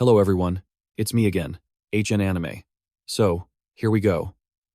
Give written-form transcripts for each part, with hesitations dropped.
Hello everyone, it's me again, HN Anime. So, here we go.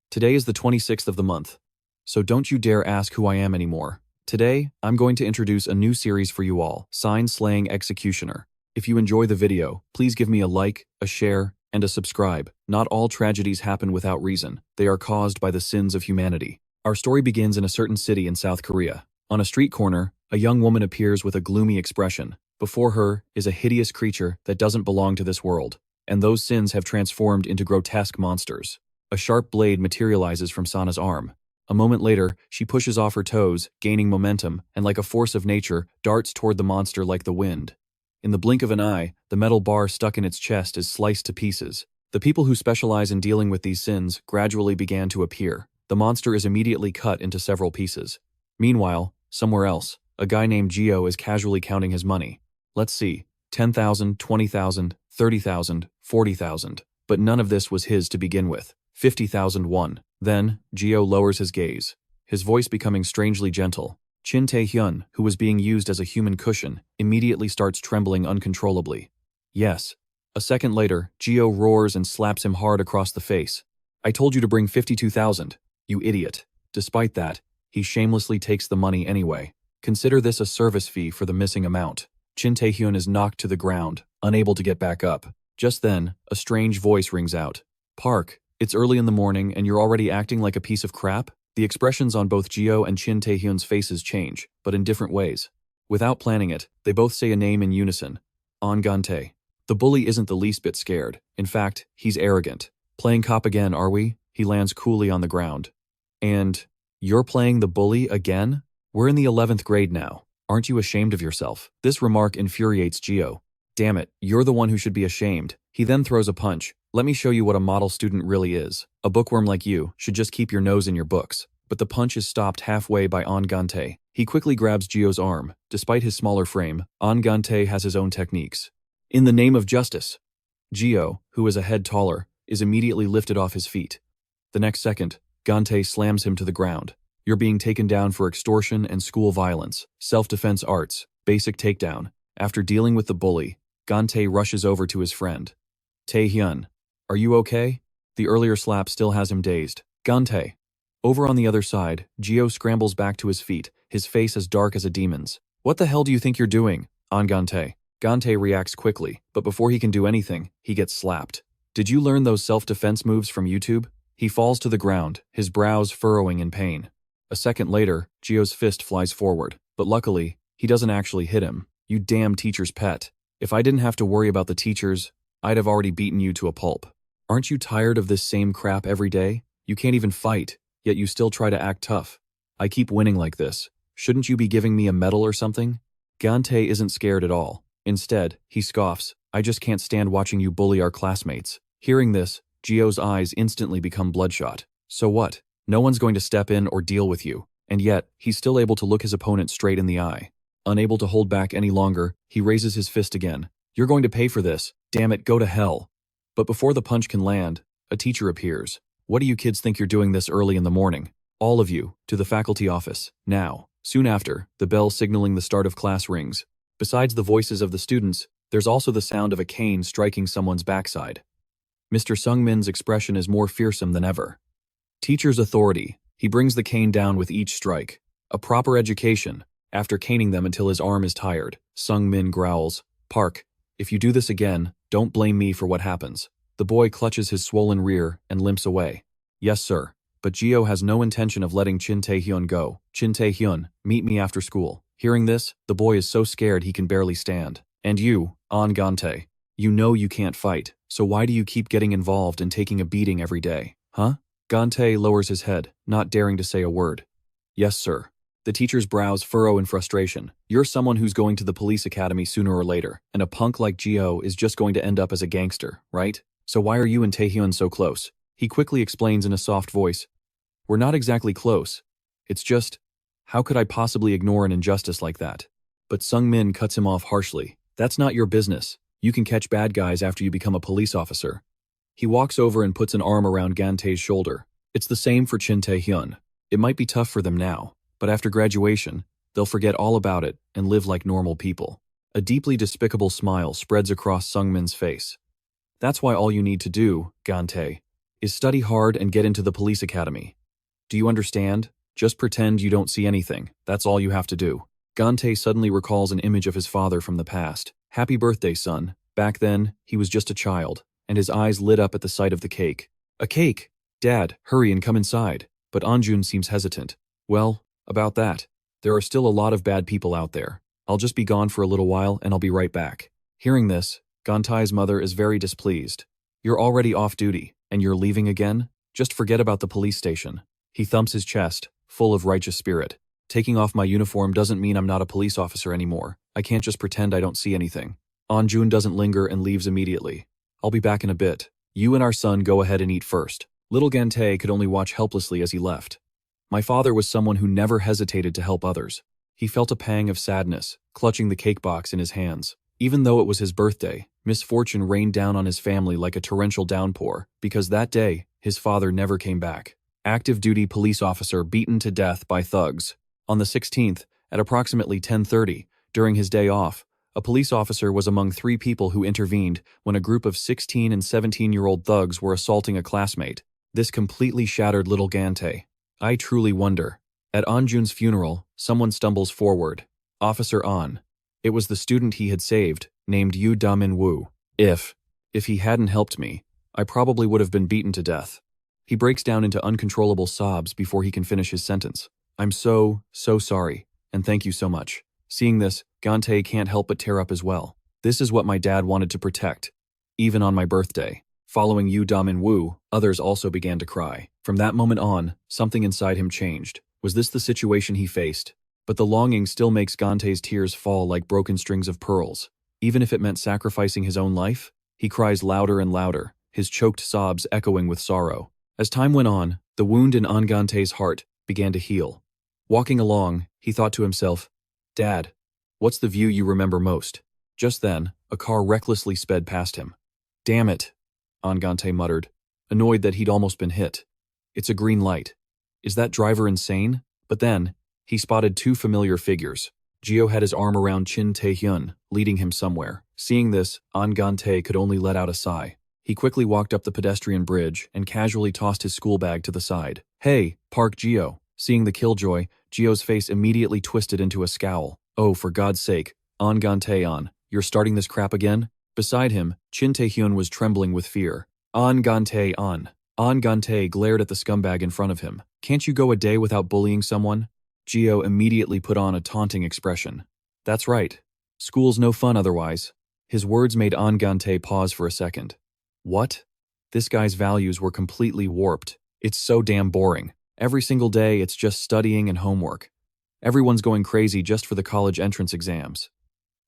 Today is the 26th of the month, so don't you dare ask who I am anymore. Today, I'm going to introduce a new series for you all, Sign-Slaying Executioner. If you enjoy the video, please give me a like, a share, and a subscribe. Not all tragedies happen without reason. They are caused by the sins of humanity. Our story begins in a certain city in South Korea. On a street corner, a young woman appears with a gloomy expression. Before her is a hideous creature that doesn't belong to this world, and those sins have transformed into grotesque monsters. A sharp blade materializes from Sana's arm. A moment later, she pushes off her toes, gaining momentum, and like a force of nature, darts toward the monster like the wind. In the blink of an eye, the metal bar stuck in its chest is sliced to pieces. The people who specialize in dealing with these sins gradually began to appear. The monster is immediately cut into several pieces. Meanwhile, somewhere else, a guy named Gio is casually counting his money. Let's see, 10,000, 20,000, 30,000, 40,000. But none of this was his to begin with. 50,001. Then, Gio lowers his gaze, his voice becoming strangely gentle. Chin Tae-hyun, who was being used as a human cushion, immediately starts trembling uncontrollably. Yes. A second later, Gio roars and slaps him hard across the face. I told you to bring 52,000, you idiot. Despite that, he shamelessly takes the money anyway. Consider this a service fee for the missing amount. Chin Tae-hyun is knocked to the ground, unable to get back up. Just then, a strange voice rings out. Park, it's early in the morning and you're already acting like a piece of crap? The expressions on both Gio and Chin Tae-hyun's faces change, but in different ways. Without planning it, they both say a name in unison. Ahn Gan-tae. The bully isn't the least bit scared. In fact, he's arrogant. Playing cop again, are we? He lands coolly on the ground. And, you're playing the bully again? We're in the 11th grade now. Aren't you ashamed of yourself? This remark infuriates Gio. Damn it, you're the one who should be ashamed. He then throws a punch. Let me show you what a model student really is. A bookworm like you should just keep your nose in your books. But the punch is stopped halfway by Ahn Gan-tae. He quickly grabs Gio's arm. Despite his smaller frame, Ahn Gan-tae has his own techniques. In the name of justice. Gio, who is a head taller, is immediately lifted off his feet. The next second, Gan-tae slams him to the ground. You're being taken down for extortion and school violence, self-defense arts, basic takedown. After dealing with the bully, Gan-tae rushes over to his friend. Tae-hyun, are you okay? The earlier slap still has him dazed. Gan-tae. Over on the other side, Gio scrambles back to his feet, his face as dark as a demon's. What the hell do you think you're doing? Ahn Gan-tae. Gan-tae reacts quickly, but before he can do anything, he gets slapped. Did you learn those self-defense moves from YouTube? He falls to the ground, his brows furrowing in pain. A second later, Gio's fist flies forward, but luckily, he doesn't actually hit him. You damn teacher's pet. If I didn't have to worry about the teachers, I'd have already beaten you to a pulp. Aren't you tired of this same crap every day? You can't even fight, yet you still try to act tough. I keep winning like this. Shouldn't you be giving me a medal or something? Gan-tae isn't scared at all. Instead, he scoffs, I just can't stand watching you bully our classmates. Hearing this, Gio's eyes instantly become bloodshot. So what? No one's going to step in or deal with you, and yet, he's still able to look his opponent straight in the eye. Unable to hold back any longer, he raises his fist again. You're going to pay for this. Damn it, go to hell. But before the punch can land, a teacher appears. What do you kids think you're doing this early in the morning? All of you, to the faculty office, now. Soon after, the bell signaling the start of class rings. Besides the voices of the students, there's also the sound of a cane striking someone's backside. Mr. Sung-min's expression is more fearsome than ever. Teacher's authority. He brings the cane down with each strike. A proper education. After caning them until his arm is tired, Sung-min growls, Park, if you do this again, don't blame me for what happens. The boy clutches his swollen rear and limps away. Yes, sir. But Gio has no intention of letting Chin Tae-hyun go. Chin Tae-hyun, meet me after school. Hearing this, the boy is so scared he can barely stand. And you, Ahn Gan-tae, you know you can't fight, so why do you keep getting involved and taking a beating every day, huh? Gan-tae lowers his head, not daring to say a word. Yes, sir. The teacher's brows furrow in frustration. You're someone who's going to the police academy sooner or later, and a punk like Gio is just going to end up as a gangster, right? So why are you and Tae-hyun so close? He quickly explains in a soft voice. We're not exactly close. It's just, how could I possibly ignore an injustice like that? But Sung-min cuts him off harshly. That's not your business. You can catch bad guys after you become a police officer. He walks over and puts an arm around Gan-tae's shoulder. It's the same for Chin Tae-hyun. It might be tough for them now, but after graduation, they'll forget all about it and live like normal people. A deeply despicable smile spreads across Sungmin's face. That's why all you need to do, Gan-tae, is study hard and get into the police academy. Do you understand? Just pretend you don't see anything. That's all you have to do. Gan-tae suddenly recalls an image of his father from the past. Happy birthday, son. Back then, he was just a child, and his eyes lit up at the sight of the cake. A cake! Dad, hurry and come inside. But Anjun seems hesitant. Well, about that. There are still a lot of bad people out there. I'll just be gone for a little while and I'll be right back. Hearing this, Gan-tae's mother is very displeased. You're already off duty, and you're leaving again? Just forget about the police station. He thumps his chest, full of righteous spirit. Taking off my uniform doesn't mean I'm not a police officer anymore. I can't just pretend I don't see anything. Anjun doesn't linger and leaves immediately. I'll be back in a bit. You and our son go ahead and eat first. Little Gan-tae could only watch helplessly as he left. My father was someone who never hesitated to help others. He felt a pang of sadness, clutching the cake box in his hands. Even though it was his birthday, misfortune rained down on his family like a torrential downpour, because that day, his father never came back. Active duty police officer beaten to death by thugs. On the 16th, at approximately 10:30, during his day off, a police officer was among 3 people who intervened when a group of 16 and 17-year-old thugs were assaulting a classmate. This completely shattered little Gan-tae. I truly wonder. At Anjun's funeral, someone stumbles forward. Officer Ahn. It was the student he had saved, named Yu Damin. If he hadn't helped me, I probably would have been beaten to death. He breaks down into uncontrollable sobs before he can finish his sentence. I'm so sorry, and thank you so much. Seeing this, Gan-tae can't help but tear up as well. This is what my dad wanted to protect. Even on my birthday. Following Yu Damin, others also began to cry. From that moment on, something inside him changed. Was this the situation he faced? But the longing still makes Gan-tae's tears fall like broken strings of pearls. Even if it meant sacrificing his own life, he cries louder and louder, his choked sobs echoing with sorrow. As time went on, the wound in Ahn Gan-tae's heart began to heal. Walking along, he thought to himself, Dad, what's the view you remember most? Just then, a car recklessly sped past him. Damn it, Ahn Gan-tae muttered, annoyed that he'd almost been hit. It's a green light. Is that driver insane? But then, he spotted 2 familiar figures. Gio had his arm around Chin Tae-hyun, leading him somewhere. Seeing this, Ahn Gan-tae could only let out a sigh. He quickly walked up the pedestrian bridge and casually tossed his school bag to the side. Hey, Park Gio. Seeing the killjoy, Gio's face immediately twisted into a scowl. Oh, for God's sake, Ahn Gan-tae, you're starting this crap again? Beside him, Chin Tae-hyun was trembling with fear. Ahn Gan-tae. Ahn Gan-tae glared at the scumbag in front of him. Can't you go a day without bullying someone? Gio immediately put on a taunting expression. That's right. School's no fun otherwise. His words made Ahn Gan-tae pause for a second. What? This guy's values were completely warped. It's so damn boring. Every single day, it's just studying and homework. Everyone's going crazy just for the college entrance exams.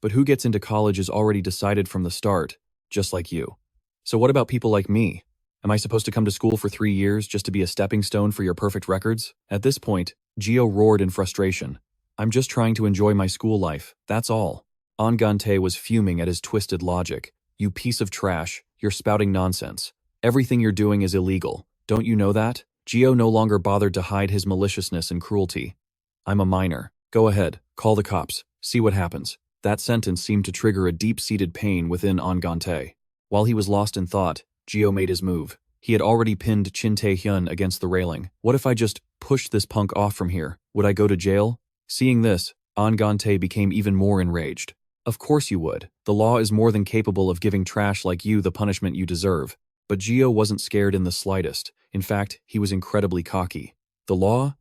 But who gets into college is already decided from the start, just like you. So what about people like me? Am I supposed to come to school for 3 years just to be a stepping stone for your perfect records? At this point, Gio roared in frustration. I'm just trying to enjoy my school life, that's all. Ahn Gan-tae was fuming at his twisted logic. You piece of trash, you're spouting nonsense. Everything you're doing is illegal. Don't you know that? Gio no longer bothered to hide his maliciousness and cruelty. I'm a minor. Go ahead, call the cops, see what happens. That sentence seemed to trigger a deep-seated pain within Ahn Gan-tae. While he was lost in thought, Gio made his move. He had already pinned Chin Tae-hyun against the railing. What if I just pushed this punk off from here? Would I go to jail? Seeing this, Ahn Gan-tae became even more enraged. Of course you would. The law is more than capable of giving trash like you the punishment you deserve. But Gio wasn't scared in the slightest. In fact, he was incredibly cocky. The law?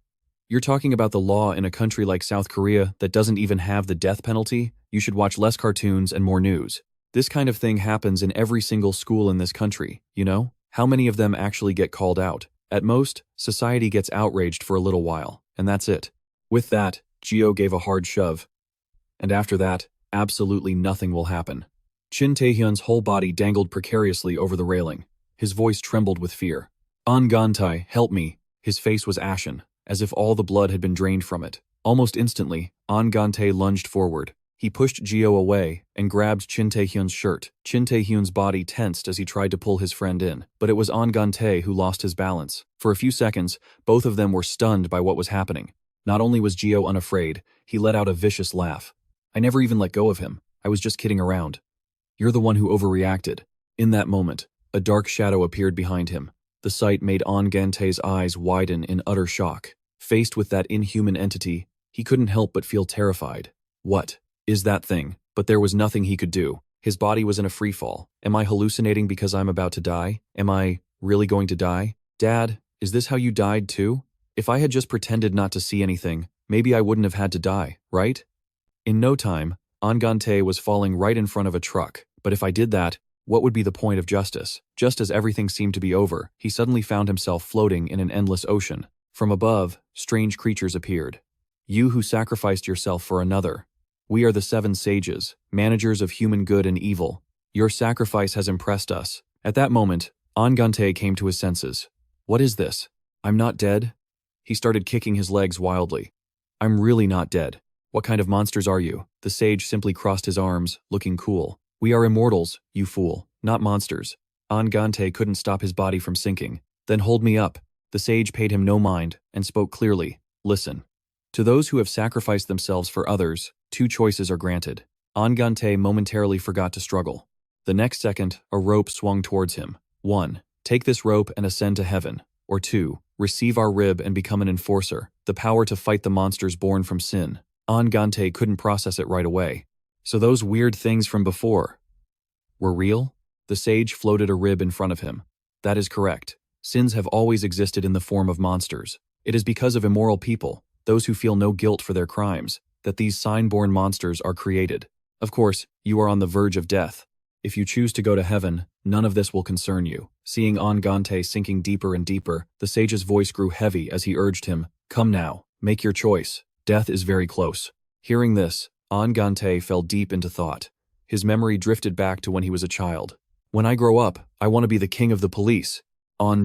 You're talking about the law in a country like South Korea that doesn't even have the death penalty? You should watch less cartoons and more news. This kind of thing happens in every single school in this country, you know? How many of them actually get called out? At most, society gets outraged for a little while, and that's it. With that, Gio gave a hard shove. And after that, absolutely nothing will happen. Chin Tae-hyun's whole body dangled precariously over the railing. His voice trembled with fear. Ahn Gan-tae, help me. His face was ashen, as if all the blood had been drained from it. Almost instantly, Ahn Gan-tae lunged forward. He pushed Gio away and grabbed Chin Tae-hyun's shirt. Chin Tae-hyun's body tensed as he tried to pull his friend in, but it was Ahn Gan-tae who lost his balance. For a few seconds, both of them were stunned by what was happening. Not only was Gio unafraid, he let out a vicious laugh. I never even let go of him. I was just kidding around. You're the one who overreacted. In that moment, a dark shadow appeared behind him. The sight made Ahn Gan-tae's eyes widen in utter shock. Faced with that inhuman entity, he couldn't help but feel terrified. What is that thing? But there was nothing he could do. His body was in a freefall. Am I hallucinating because I'm about to die? Am I really going to die? Dad, is this how you died too? If I had just pretended not to see anything, maybe I wouldn't have had to die, right? In no time, Ahn Gan-tae was falling right in front of a truck. But if I did that, what would be the point of justice? Just as everything seemed to be over, he suddenly found himself floating in an endless ocean. From above, strange creatures appeared. You who sacrificed yourself for another. We are the 7 sages, managers of human good and evil. Your sacrifice has impressed us. At that moment, Ahn Gan-tae came to his senses. What is this? I'm not dead? He started kicking his legs wildly. I'm really not dead. What kind of monsters are you? The sage simply crossed his arms, looking cool. We are immortals, you fool, not monsters. Ahn Gan-tae couldn't stop his body from sinking. Then hold me up. The sage paid him no mind and spoke clearly. Listen. To those who have sacrificed themselves for others, 2 choices are granted. Ahn Gan-tae momentarily forgot to struggle. The next second, a rope swung towards him. 1. Take this rope and ascend to heaven. Or 2. Receive our rib and become an enforcer, the power to fight the monsters born from sin. Ahn Gan-tae couldn't process it right away. So those weird things from before were real? The sage floated a rib in front of him. That is correct. Sins have always existed in the form of monsters. It is because of immoral people, those who feel no guilt for their crimes, that these sign-born monsters are created. Of course, you are on the verge of death. If you choose to go to heaven, none of this will concern you. Seeing Ahn Gan-tae sinking deeper and deeper, the sage's voice grew heavy as he urged him, Come now, make your choice. Death is very close. Hearing this, Ahn Gan-tae fell deep into thought. His memory drifted back to when he was a child. When I grow up, I want to be the king of the police. Ahn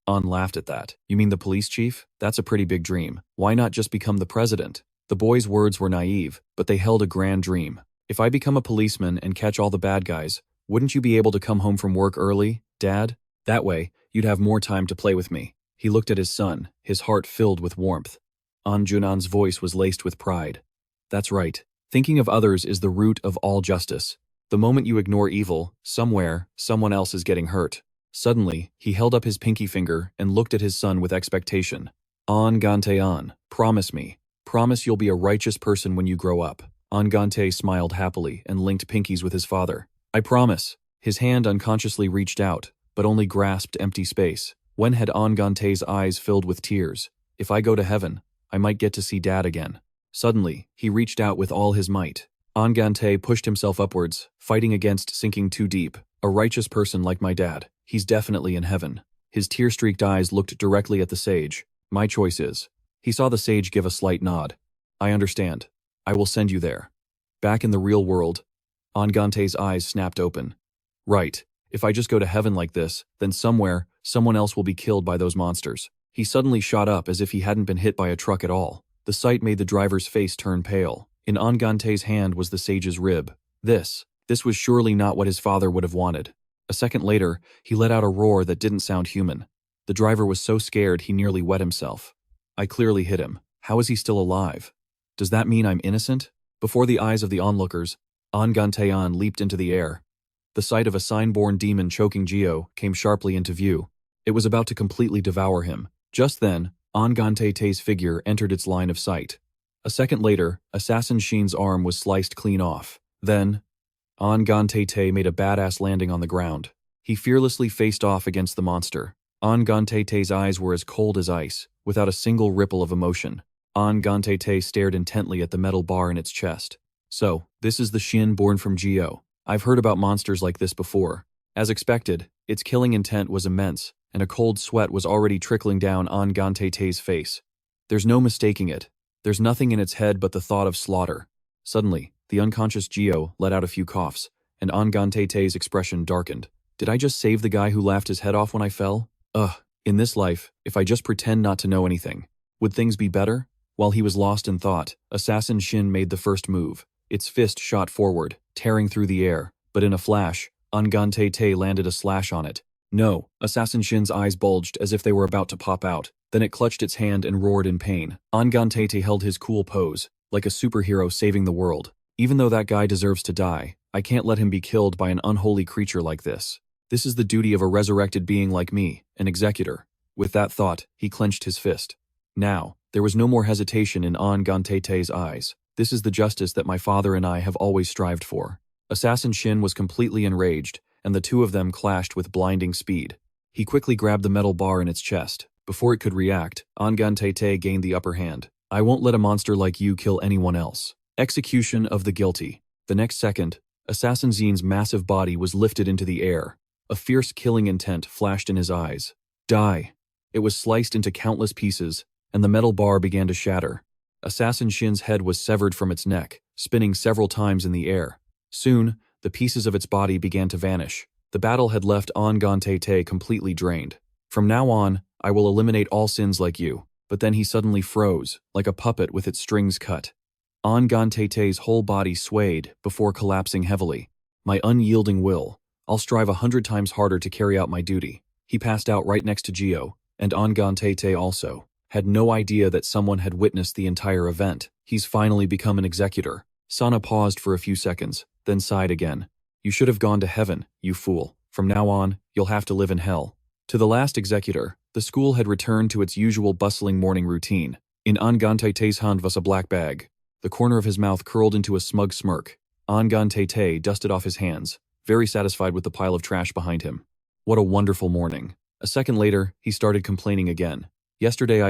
laughed at that. You mean the police chief? That's a pretty big dream. Why not just become the president? The boy's words were naive, but they held a grand dream. If I become a policeman and catch all the bad guys, wouldn't you be able to come home from work early, Dad? That way, you'd have more time to play with me. He looked at his son, his heart filled with warmth. Ahn Junan's voice was laced with pride. That's right. Thinking of others is the root of all justice. The moment you ignore evil, somewhere, someone else is getting hurt. Suddenly, he held up his pinky finger and looked at his son with expectation. Ahn Gan-tae, promise me. Promise you'll be a righteous person when you grow up. Ahn Gan-tae smiled happily and linked pinkies with his father. I promise. His hand unconsciously reached out, but only grasped empty space. When had Ahn Gan-tae's eyes filled with tears? If I go to heaven, I might get to see Dad again. Suddenly, he reached out with all his might. Ahn Gan-tae pushed himself upwards, fighting against sinking too deep. A righteous person like my dad. He's definitely in heaven. His tear-streaked eyes looked directly at the sage. My choice is. He saw the sage give a slight nod. I understand. I will send you there. Back in the real world, Ahn Gan-tae's eyes snapped open. Right. If I just go to heaven like this, then somewhere, someone else will be killed by those monsters. He suddenly shot up as if he hadn't been hit by a truck at all. The sight made the driver's face turn pale. In Ahn Gan-tae's hand was the sage's rib. This was surely not what his father would have wanted. A second later, he let out a roar that didn't sound human. The driver was so scared he nearly wet himself. I clearly hit him. How is he still alive? Does that mean I'm innocent? Before the eyes of the onlookers, Ahn Gan-tae leaped into the air. The sight of a sign-born demon choking Geo came sharply into view. It was about to completely devour him. Just then, Ahn Gan-tae's figure entered its line of sight. A second later, Assassin Shin's arm was sliced clean off. Then, Ahn Gan-tae made a badass landing on the ground. He fearlessly faced off against the monster. Ahn Gan-tae's eyes were as cold as ice, without a single ripple of emotion. Ahn Gan-tae stared intently at the metal bar in its chest. So, this is the Shin born from Geo. I've heard about monsters like this before. As expected, its killing intent was immense, and a cold sweat was already trickling down Ahn Gan-tae's face. There's no mistaking it. There's nothing in its head but the thought of slaughter. Suddenly, the unconscious Geo let out a few coughs, and Ahn Gan-tae's expression darkened. Did I just save the guy who laughed his head off when I fell? In this life, if I just pretend not to know anything, would things be better? While he was lost in thought, Assassin Shin made the first move. Its fist shot forward, tearing through the air, but in a flash, Ahn Gan-tae landed a slash on it. No, Assassin Shin's eyes bulged as if they were about to pop out. Then it clutched its hand and roared in pain. Ahn Gan-tae held his cool pose, like a superhero saving the world. Even though that guy deserves to die, I can't let him be killed by an unholy creature like this. This is the duty of a resurrected being like me, an executor. With that thought, he clenched his fist. Now, there was no more hesitation in Ahn Gan-tae's eyes. This is the justice that my father and I have always strived for. Assassin Shin was completely enraged, and the two of them clashed with blinding speed. He quickly grabbed the metal bar in its chest. Before it could react, Ahn Gan-tae gained the upper hand. I won't let a monster like you kill anyone else. Execution of the guilty. The next second, Assassin Zin's massive body was lifted into the air. A fierce killing intent flashed in his eyes. Die. It was sliced into countless pieces, and the metal bar began to shatter. Assassin Shin's head was severed from its neck, spinning several times in the air. Soon, the pieces of its body began to vanish. The battle had left Ahn Gan-tae completely drained. From now on, I will eliminate all sins like you. But then he suddenly froze, like a puppet with its strings cut. Ahn Gan-tae's whole body swayed before collapsing heavily. My unyielding will. I'll strive 100 times harder to carry out my duty. He passed out right next to Geo, and Ahn Gan-tae also. Had no idea that someone had witnessed the entire event. He's finally become an executor. Sana paused for a few seconds, then sighed again. You should have gone to heaven, you fool. From now on, you'll have to live in hell. To the last executor, the school had returned to its usual bustling morning routine. In Ahn Gan-tae's hand was a black bag. The corner of his mouth curled into a smug smirk. Ahn Gan-tae dusted off his hands, very satisfied with the pile of trash behind him. What a wonderful morning. A second later, he started complaining again. Yesterday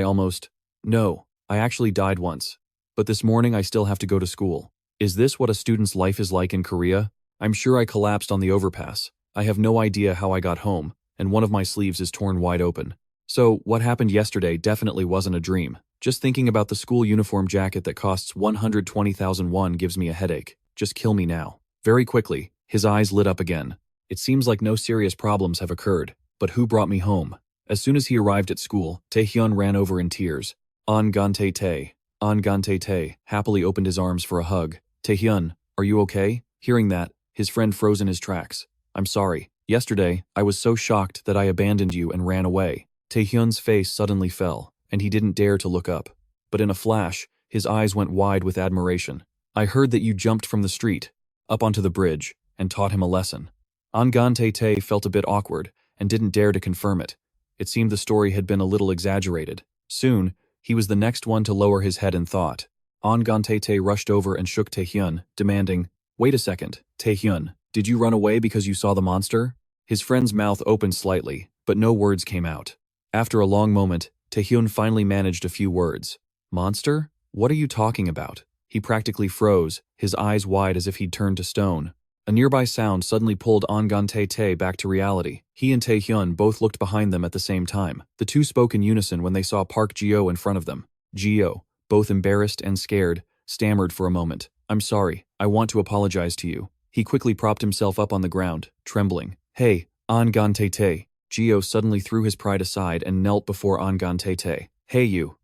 No, I actually died once. But this morning I still have to go to school. Is this what a student's life is like in Korea? I'm sure I collapsed on the overpass. I have no idea how I got home, and one of my sleeves is torn wide open. So, what happened yesterday definitely wasn't a dream. Just thinking about the school uniform jacket that costs 120,000 won gives me a headache. Just kill me now. Very quickly, his eyes lit up again. It seems like no serious problems have occurred. But who brought me home? As soon as he arrived at school, Taehyun ran over in tears. Ahn Gan-tae happily opened his arms for a hug. Taehyun, are you okay? Hearing that, his friend froze in his tracks. I'm sorry. Yesterday, I was so shocked that I abandoned you and ran away. Taehyun's face suddenly fell, and he didn't dare to look up. But in a flash, his eyes went wide with admiration. I heard that you jumped from the street, up onto the bridge, and taught him a lesson. Ahn Gan-tae felt a bit awkward, and didn't dare to confirm it. It seemed the story had been a little exaggerated. Soon, he was the next one to lower his head in thought. Ahn Gan-tae rushed over and shook Taehyun, demanding, Wait a second, Taehyun, did you run away because you saw the monster? His friend's mouth opened slightly, but no words came out. After a long moment, Taehyun finally managed a few words. Monster? What are you talking about? He practically froze, his eyes wide as if he'd turned to stone. A nearby sound suddenly pulled Ahn Gan-tae back to reality. He and Taehyun both looked behind them at the same time. The two spoke in unison when they saw Park Geo in front of them. Geo, both embarrassed and scared, stammered for a moment. I'm sorry, I want to apologize to you. He quickly propped himself up on the ground, trembling. Hey, Ahn Gan-tae. Geo suddenly threw his pride aside and knelt before Ahn Gan-tae. Hey you.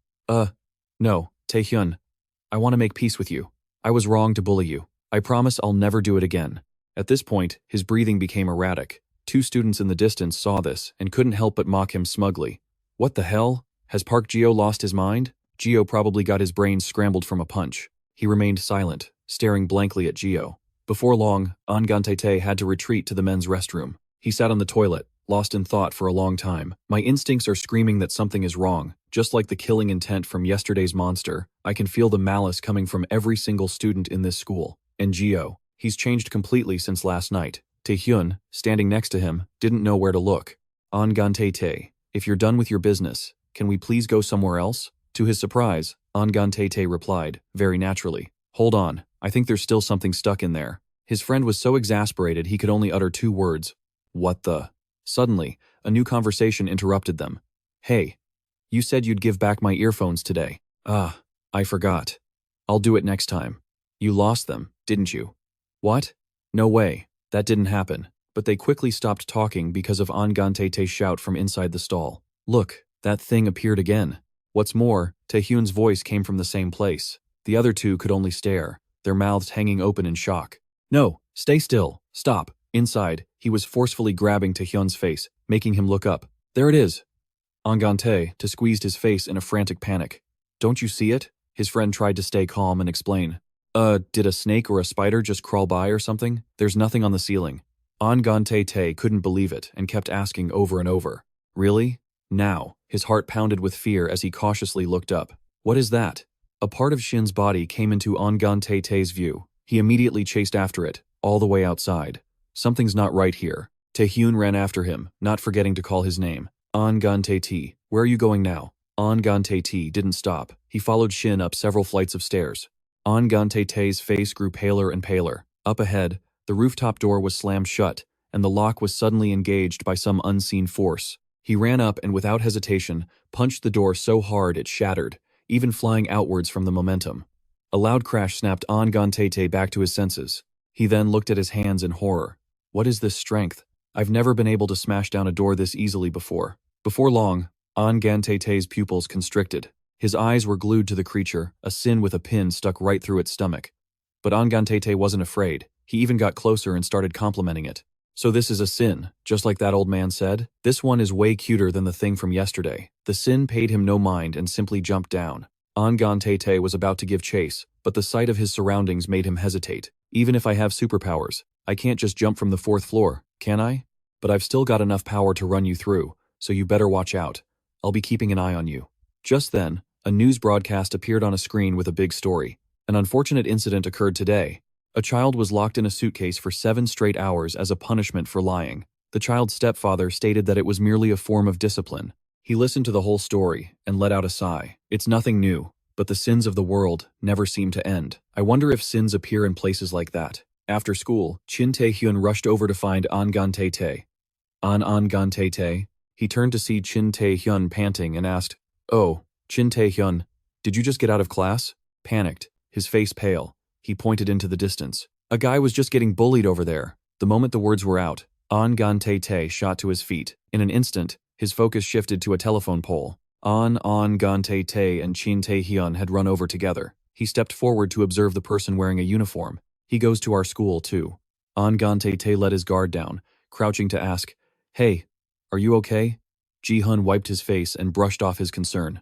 No, Taehyun. I want to make peace with you. I was wrong to bully you. I promise I'll never do it again. At this point, his breathing became erratic. Two students in the distance saw this and couldn't help but mock him smugly. What the hell? Has Park Geo lost his mind? Geo probably got his brains scrambled from a punch. He remained silent, staring blankly at Geo. Before long, Ahn Gan-tae had to retreat to the men's restroom. He sat on the toilet, lost in thought for a long time. My instincts are screaming that something is wrong. Just like the killing intent from yesterday's monster, I can feel the malice coming from every single student in this school. And Geo, he's changed completely since last night. Taehyun, standing next to him, didn't know where to look. Ahn Gan-tae, if you're done with your business, can we please go somewhere else? To his surprise, Ahn Gan-tae replied, very naturally. Hold on, I think there's still something stuck in there. His friend was so exasperated he could only utter two words. What the? Suddenly, a new conversation interrupted them. Hey, you said you'd give back my earphones today. Ah, I forgot. I'll do it next time. You lost them, didn't you? What? No way, that didn't happen. But they quickly stopped talking because of Ahn Gan-tae's shout from inside the stall. Look, that thing appeared again. What's more, Taehyun's voice came from the same place. The other two could only stare, their mouths hanging open in shock. No, stay still, stop. Inside, he was forcefully grabbing Taehyun's face, making him look up. There it is. Ahn Gan-tae squeezed his face in a frantic panic. Don't you see it? His friend tried to stay calm and explain. Did a snake or a spider just crawl by or something? There's nothing on the ceiling. Ahn Gan-tae couldn't believe it and kept asking over and over. Really? Now, his heart pounded with fear as he cautiously looked up. What is that? A part of Shin's body came into Ahn Gan-tae's view. He immediately chased after it, all the way outside. Something's not right here. Taehyun ran after him, not forgetting to call his name. Ahn Gan-tae, where are you going now? Ahn Gan-tae didn't stop. He followed Shin up several flights of stairs. Ahn Gan-tae's face grew paler and paler. Up ahead, the rooftop door was slammed shut, and the lock was suddenly engaged by some unseen force. He ran up and without hesitation, punched the door so hard it shattered, even flying outwards from the momentum. A loud crash snapped Ahn Gan-tae back to his senses. He then looked at his hands in horror. What is this strength? I've never been able to smash down a door this easily before. Before long, Ahn Gan-tae's pupils constricted. His eyes were glued to the creature, a sin with a pin stuck right through its stomach. But Ahn Gan-tae wasn't afraid. He even got closer and started complimenting it. So this is a sin, just like that old man said? This one is way cuter than the thing from yesterday. The sin paid him no mind and simply jumped down. Ahn Gan-tae was about to give chase, but the sight of his surroundings made him hesitate. Even if I have superpowers, I can't just jump from the 4th floor, can I? But I've still got enough power to run you through, so you better watch out. I'll be keeping an eye on you. Just then, a news broadcast appeared on a screen with a big story. An unfortunate incident occurred today. A child was locked in a suitcase for 7 straight hours as a punishment for lying. The child's stepfather stated that it was merely a form of discipline. He listened to the whole story and let out a sigh. It's nothing new, but the sins of the world never seem to end. I wonder if sins appear in places like that. After school, Shin Taehyun rushed over to find Ahn Gan-tae. Ahn Gan-tae? He turned to see Shin Taehyun panting and asked, "Oh, Shin Taehyun, did you just get out of class?" Panicked, his face pale, he pointed into the distance. "A guy was just getting bullied over there." The moment the words were out, Ahn Gan-tae shot to his feet. In an instant, his focus shifted to a telephone pole. Ahn Gan-tae and Shin Taehyun had run over together. He stepped forward to observe the person wearing a uniform. "He goes to our school, too." Ahn Gan-tae let his guard down, crouching to ask, "Hey, are you okay?" Ji-hun wiped his face and brushed off his concern.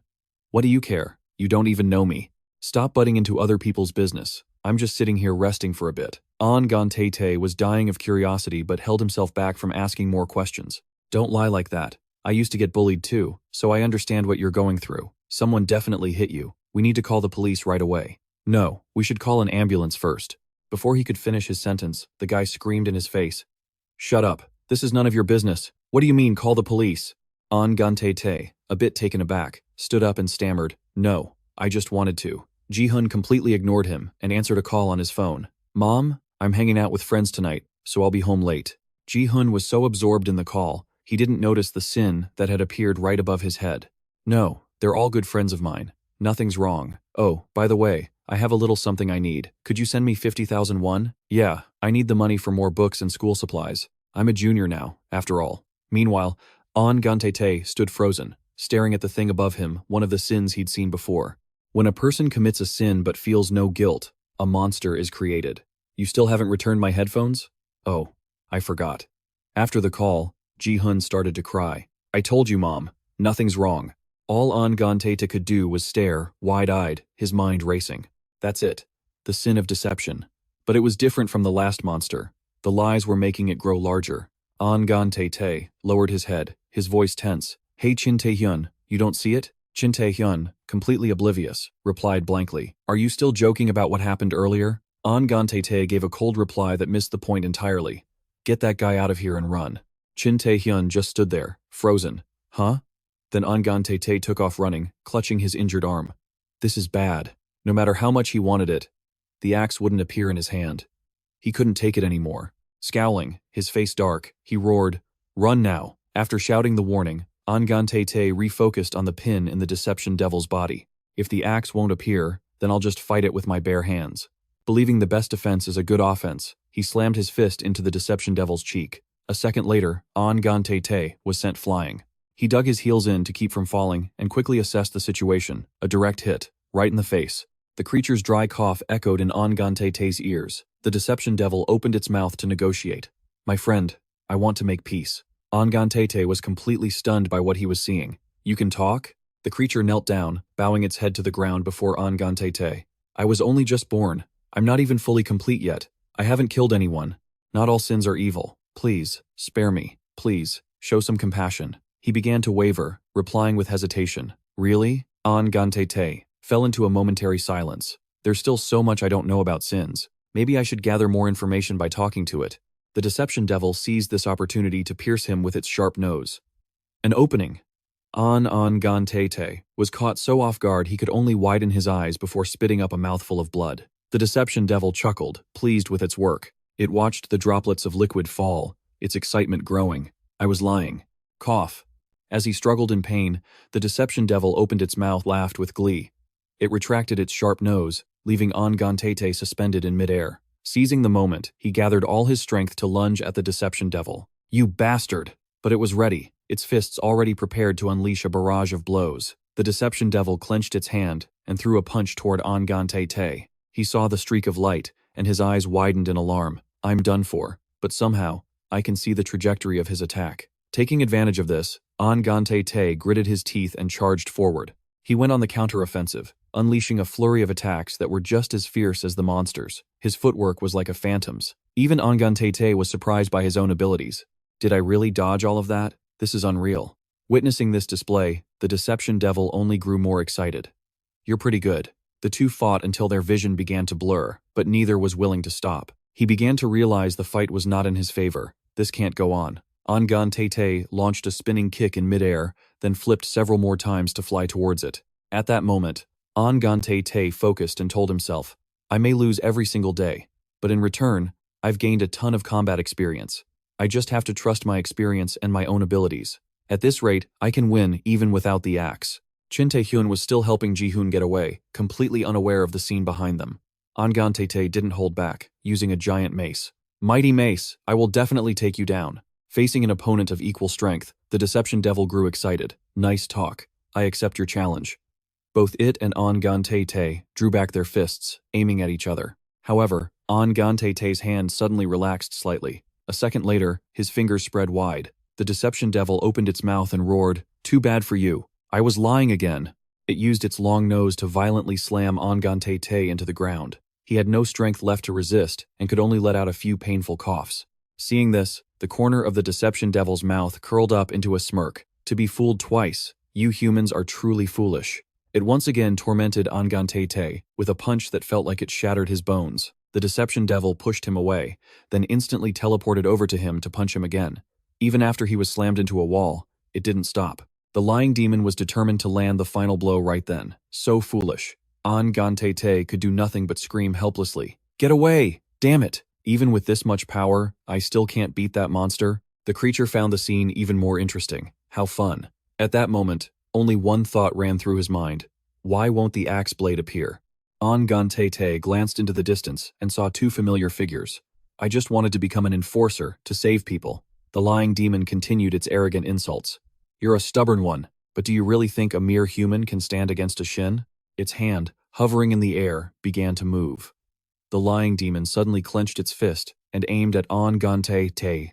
"What do you care? You don't even know me. Stop butting into other people's business. I'm just sitting here resting for a bit." Ahn Gan-tae was dying of curiosity but held himself back from asking more questions. "Don't lie like that. I used to get bullied too, so I understand what you're going through. Someone definitely hit you. We need to call the police right away." "No, we should call an ambulance first." Before he could finish his sentence, the guy screamed in his face. "Shut up. This is none of your business. What do you mean, call the police?" Ahn Gan-tae, a bit taken aback, stood up and stammered, "No, I just wanted to." Ji-hun completely ignored him and answered a call on his phone. "Mom, I'm hanging out with friends tonight, so I'll be home late." Ji-hun was so absorbed in the call, he didn't notice the sin that had appeared right above his head. "No, they're all good friends of mine. Nothing's wrong. Oh, by the way, I have a little something I need. Could you send me 50,000 won? Yeah, I need the money for more books and school supplies. I'm a junior now, after all." Meanwhile, Ahn Gan-tae stood frozen, staring at the thing above him, one of the sins he'd seen before. When a person commits a sin but feels no guilt, a monster is created. "You still haven't returned my headphones?" "Oh, I forgot." After the call, Ji-hun started to cry. "I told you, Mom. Nothing's wrong." All Ahn Gan-tae could do was stare, wide-eyed, his mind racing. That's it. The sin of deception. But it was different from the last monster. The lies were making it grow larger. Ahn Gan-tae lowered his head, his voice tense. "Hey Shin Taehyun, you don't see it?" Shin Taehyun, completely oblivious, replied blankly. "Are you still joking about what happened earlier?" Ahn Gan-tae gave a cold reply that missed the point entirely. "Get that guy out of here and run." Shin Taehyun just stood there, frozen. "Huh?" Then Ahn Gan-tae took off running, clutching his injured arm. This is bad. No matter how much he wanted it, the axe wouldn't appear in his hand. He couldn't take it anymore. Scowling, his face dark, he roared, "Run now!" After shouting the warning, Ahn Gan-tae refocused on the pin in the Deception Devil's body. If the axe won't appear, then I'll just fight it with my bare hands. Believing the best defense is a good offense, he slammed his fist into the Deception Devil's cheek. A second later, Ahn Gan-tae was sent flying. He dug his heels in to keep from falling and quickly assessed the situation. A direct hit, right in the face. The creature's dry cough echoed in Ahn Gan-tae's ears. The Deception Devil opened its mouth to negotiate. "My friend, I want to make peace." Ahn Gan-tae was completely stunned by what he was seeing. "You can talk?" The creature knelt down, bowing its head to the ground before Ahn Gan-tae. "I was only just born. I'm not even fully complete yet. I haven't killed anyone. Not all sins are evil. Please, spare me. Please, show some compassion. He began to waver, replying with hesitation. Really? Ahn Gan-tae fell into a momentary silence. There's still so much I don't know about sins. Maybe I should gather more information by talking to it. The deception devil seized this opportunity to pierce him with its sharp nose. An opening. Ahn Gan-tae was caught so off guard he could only widen his eyes before spitting up a mouthful of blood. The deception devil chuckled, pleased with its work. It watched the droplets of liquid fall, its excitement growing. I was lying. Cough. As he struggled in pain, the deception devil opened its mouth, laughed with glee. It retracted its sharp nose, leaving Ahn Gan-tae suspended in midair. Seizing the moment, he gathered all his strength to lunge at the deception devil. You bastard! But it was ready, its fists already prepared to unleash a barrage of blows. The deception devil clenched its hand and threw a punch toward Ahn Gan-tae. He saw the streak of light, and his eyes widened in alarm. I'm done for, but somehow, I can see the trajectory of his attack. Taking advantage of this, Ahn Gan-tae gritted his teeth and charged forward. He went on the counteroffensive, unleashing a flurry of attacks that were just as fierce as the monsters. His footwork was like a phantom's. Even Ahn Gan-tae was surprised by his own abilities. Did I really dodge all of that? This is unreal. Witnessing this display, the deception devil only grew more excited. You're pretty good. The two fought until their vision began to blur, but neither was willing to stop. He began to realize the fight was not in his favor. This can't go on. Ahn Gan-tae launched a spinning kick in midair, then flipped several more times to fly towards it. At that moment, Ahn Gan-tae focused and told himself, I may lose every single day, but in return, I've gained a ton of combat experience. I just have to trust my experience and my own abilities. At this rate, I can win even without the axe. Shin Tae-hyun was still helping Ji-hoon get away, completely unaware of the scene behind them. Ahn Gan-tae didn't hold back, using a giant mace. Mighty mace, I will definitely take you down. Facing an opponent of equal strength, the deception devil grew excited. Nice talk. I accept your challenge. Both it and Ahn Gan-tae drew back their fists, aiming at each other. However, Ahn Gan-tae's hand suddenly relaxed slightly. A second later, his fingers spread wide. The deception devil opened its mouth and roared, Too bad for you. I was lying again. It used its long nose to violently slam Ahn Gan-tae into the ground. He had no strength left to resist and could only let out a few painful coughs. Seeing this, the corner of the deception devil's mouth curled up into a smirk. To be fooled twice, you humans are truly foolish. It once again tormented Ahn Gan-tae with a punch that felt like it shattered his bones. The deception devil pushed him away, then instantly teleported over to him to punch him again. Even after he was slammed into a wall, it didn't stop. The lying demon was determined to land the final blow right then. So foolish. Ahn Gan-tae could do nothing but scream helplessly. Get away! Damn it! Even with this much power, I still can't beat that monster. The creature found the scene even more interesting. How fun. At that moment, only one thought ran through his mind. Why won't the axe blade appear? Ahn Gan-tae glanced into the distance and saw two familiar figures. I just wanted to become an enforcer, to save people. The lying demon continued its arrogant insults. You're a stubborn one, but do you really think a mere human can stand against a Shin? Its hand, hovering in the air, began to move. The lying demon suddenly clenched its fist and aimed at Ahn Gan-tae.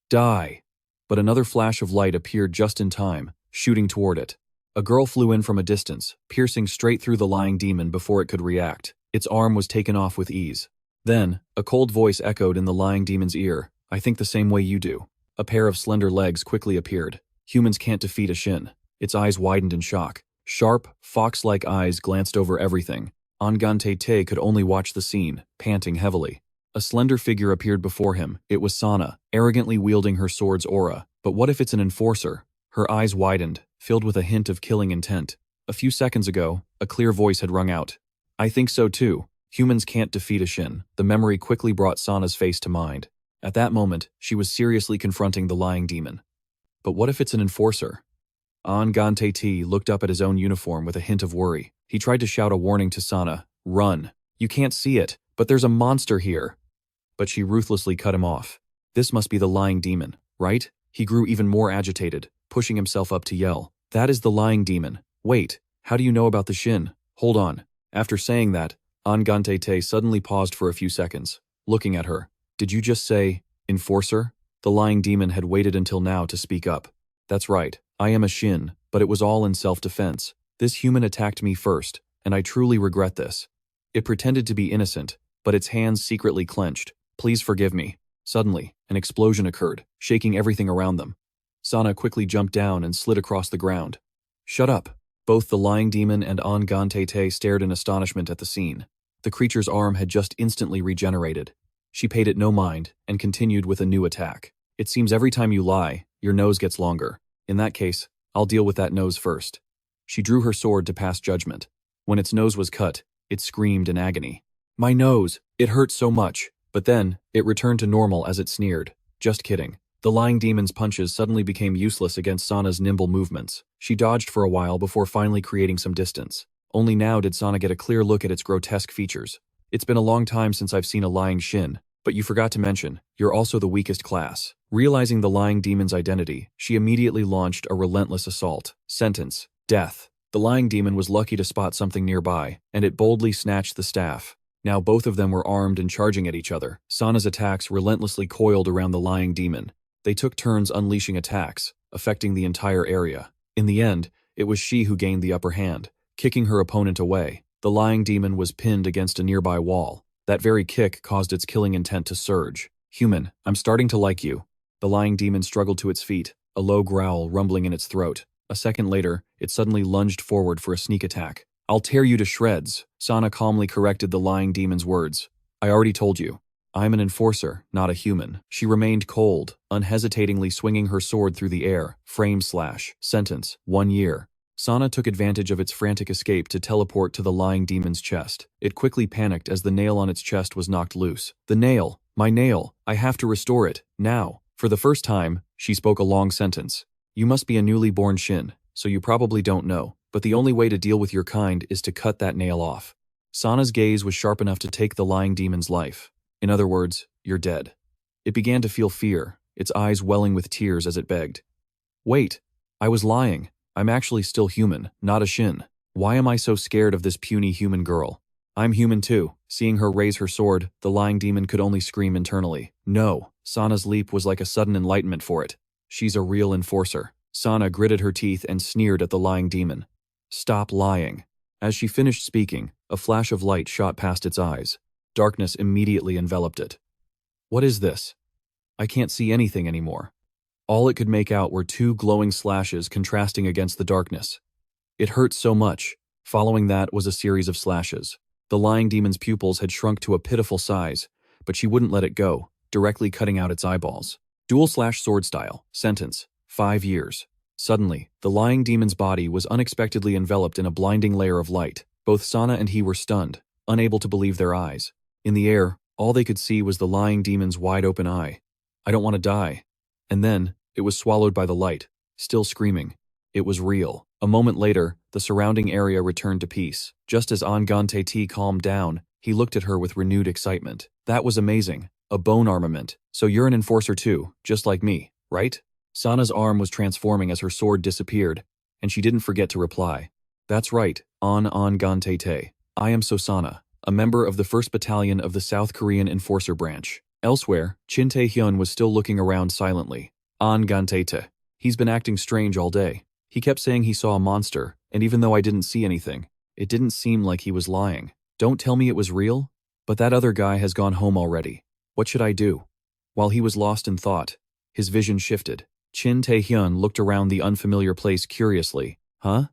Die! But another flash of light appeared just in time, shooting toward it. A girl flew in from a distance, piercing straight through the lying demon before it could react. Its arm was taken off with ease. Then, a cold voice echoed in the lying demon's ear. I think the same way you do. A pair of slender legs quickly appeared. Humans can't defeat a Shin. Its eyes widened in shock. Sharp, fox-like eyes glanced over everything. Ahn Gan-tae could only watch the scene, panting heavily. A slender figure appeared before him. It was Sana, arrogantly wielding her sword's aura. But what if it's an enforcer? Her eyes widened, filled with a hint of killing intent. A few seconds ago, a clear voice had rung out. I think so too. Humans can't defeat a Shin. The memory quickly brought Sana's face to mind. At that moment, she was seriously confronting the lying demon. But what if it's an enforcer? Ahn Gan-tae looked up at his own uniform with a hint of worry. He tried to shout a warning to Sana. Run. You can't see it, but there's a monster here. But she ruthlessly cut him off. This must be the lying demon, right? He grew even more agitated, pushing himself up to yell. That is the lying demon. Wait, how do you know about the Shin? Hold on. After saying that, Ahn Gan-tae suddenly paused for a few seconds, looking at her. Did you just say, enforcer? The lying demon had waited until now to speak up. That's right, I am a Shin, but it was all in self-defense. This human attacked me first, and I truly regret this. It pretended to be innocent, but its hands secretly clenched. Please forgive me. Suddenly, an explosion occurred, shaking everything around them. Sana quickly jumped down and slid across the ground. Shut up. Both the lying demon and Ahn Gan-tae stared in astonishment at the scene. The creature's arm had just instantly regenerated. She paid it no mind and continued with a new attack. It seems every time you lie, your nose gets longer. In that case, I'll deal with that nose first. She drew her sword to pass judgment. When its nose was cut, it screamed in agony. My nose! It hurt so much. But then, it returned to normal as it sneered. Just kidding. The lying demon's punches suddenly became useless against Sana's nimble movements. She dodged for a while before finally creating some distance. Only now did Sana get a clear look at its grotesque features. It's been a long time since I've seen a lying shin, but you forgot to mention, you're also the weakest class. Realizing the lying demon's identity, she immediately launched a relentless assault. Sentence: death. The lying demon was lucky to spot something nearby, and it boldly snatched the staff. Now both of them were armed and charging at each other. Sana's attacks relentlessly coiled around the lying demon. They took turns unleashing attacks, affecting the entire area. In the end, it was she who gained the upper hand, kicking her opponent away. The lying demon was pinned against a nearby wall. That very kick caused its killing intent to surge. Human, I'm starting to like you. The lying demon struggled to its feet, a low growl rumbling in its throat. A second later, it suddenly lunged forward for a sneak attack. I'll tear you to shreds. Sana calmly corrected the lying demon's words. I already told you. I'm an enforcer, not a human. She remained cold, unhesitatingly swinging her sword through the air. Frame slash. Sentence: 1 year. Sana took advantage of its frantic escape to teleport to the lying demon's chest. It quickly panicked as the nail on its chest was knocked loose. The nail! My nail! I have to restore it, now. For the first time, she spoke a long sentence. You must be a newly born Shin, so you probably don't know, but the only way to deal with your kind is to cut that nail off. Sana's gaze was sharp enough to take the lying demon's life. In other words, you're dead. It began to feel fear, its eyes welling with tears as it begged. Wait, I was lying. I'm actually still human, not a Shin. Why am I so scared of this puny human girl? I'm human too. Seeing her raise her sword, the lying demon could only scream internally. No, Sana's leap was like a sudden enlightenment for it. She's a real enforcer. Sana gritted her teeth and sneered at the lying demon. Stop lying. As she finished speaking, a flash of light shot past its eyes. Darkness immediately enveloped it. What is this? I can't see anything anymore. All it could make out were 2 glowing slashes contrasting against the darkness. It hurt so much. Following that was a series of slashes. The lying demon's pupils had shrunk to a pitiful size, but she wouldn't let it go, directly cutting out its eyeballs. Dual slash sword style. Sentence: 5 years. Suddenly, the lying demon's body was unexpectedly enveloped in a blinding layer of light. Both Sana and he were stunned, unable to believe their eyes. In the air, all they could see was the lying demon's wide-open eye. I don't want to die. And then, it was swallowed by the light, still screaming. It was real. A moment later, the surrounding area returned to peace. Just as Ahn Gan-tae calmed down, he looked at her with renewed excitement. That was amazing. A bone armament. So you're an enforcer too, just like me, right? Sana's arm was transforming as her sword disappeared, and she didn't forget to reply. That's right, Ahn Gan-tae. I am Sana, a member of the 1st Battalion of the South Korean Enforcer Branch. Elsewhere, Chin Tae-hyun was still looking around silently. Ahn Gan-tae. He's been acting strange all day. He kept saying he saw a monster, and even though I didn't see anything, it didn't seem like he was lying. Don't tell me it was real? But that other guy has gone home already. What should I do? While he was lost in thought, his vision shifted. Chin Tae-hyun looked around the unfamiliar place curiously. Huh?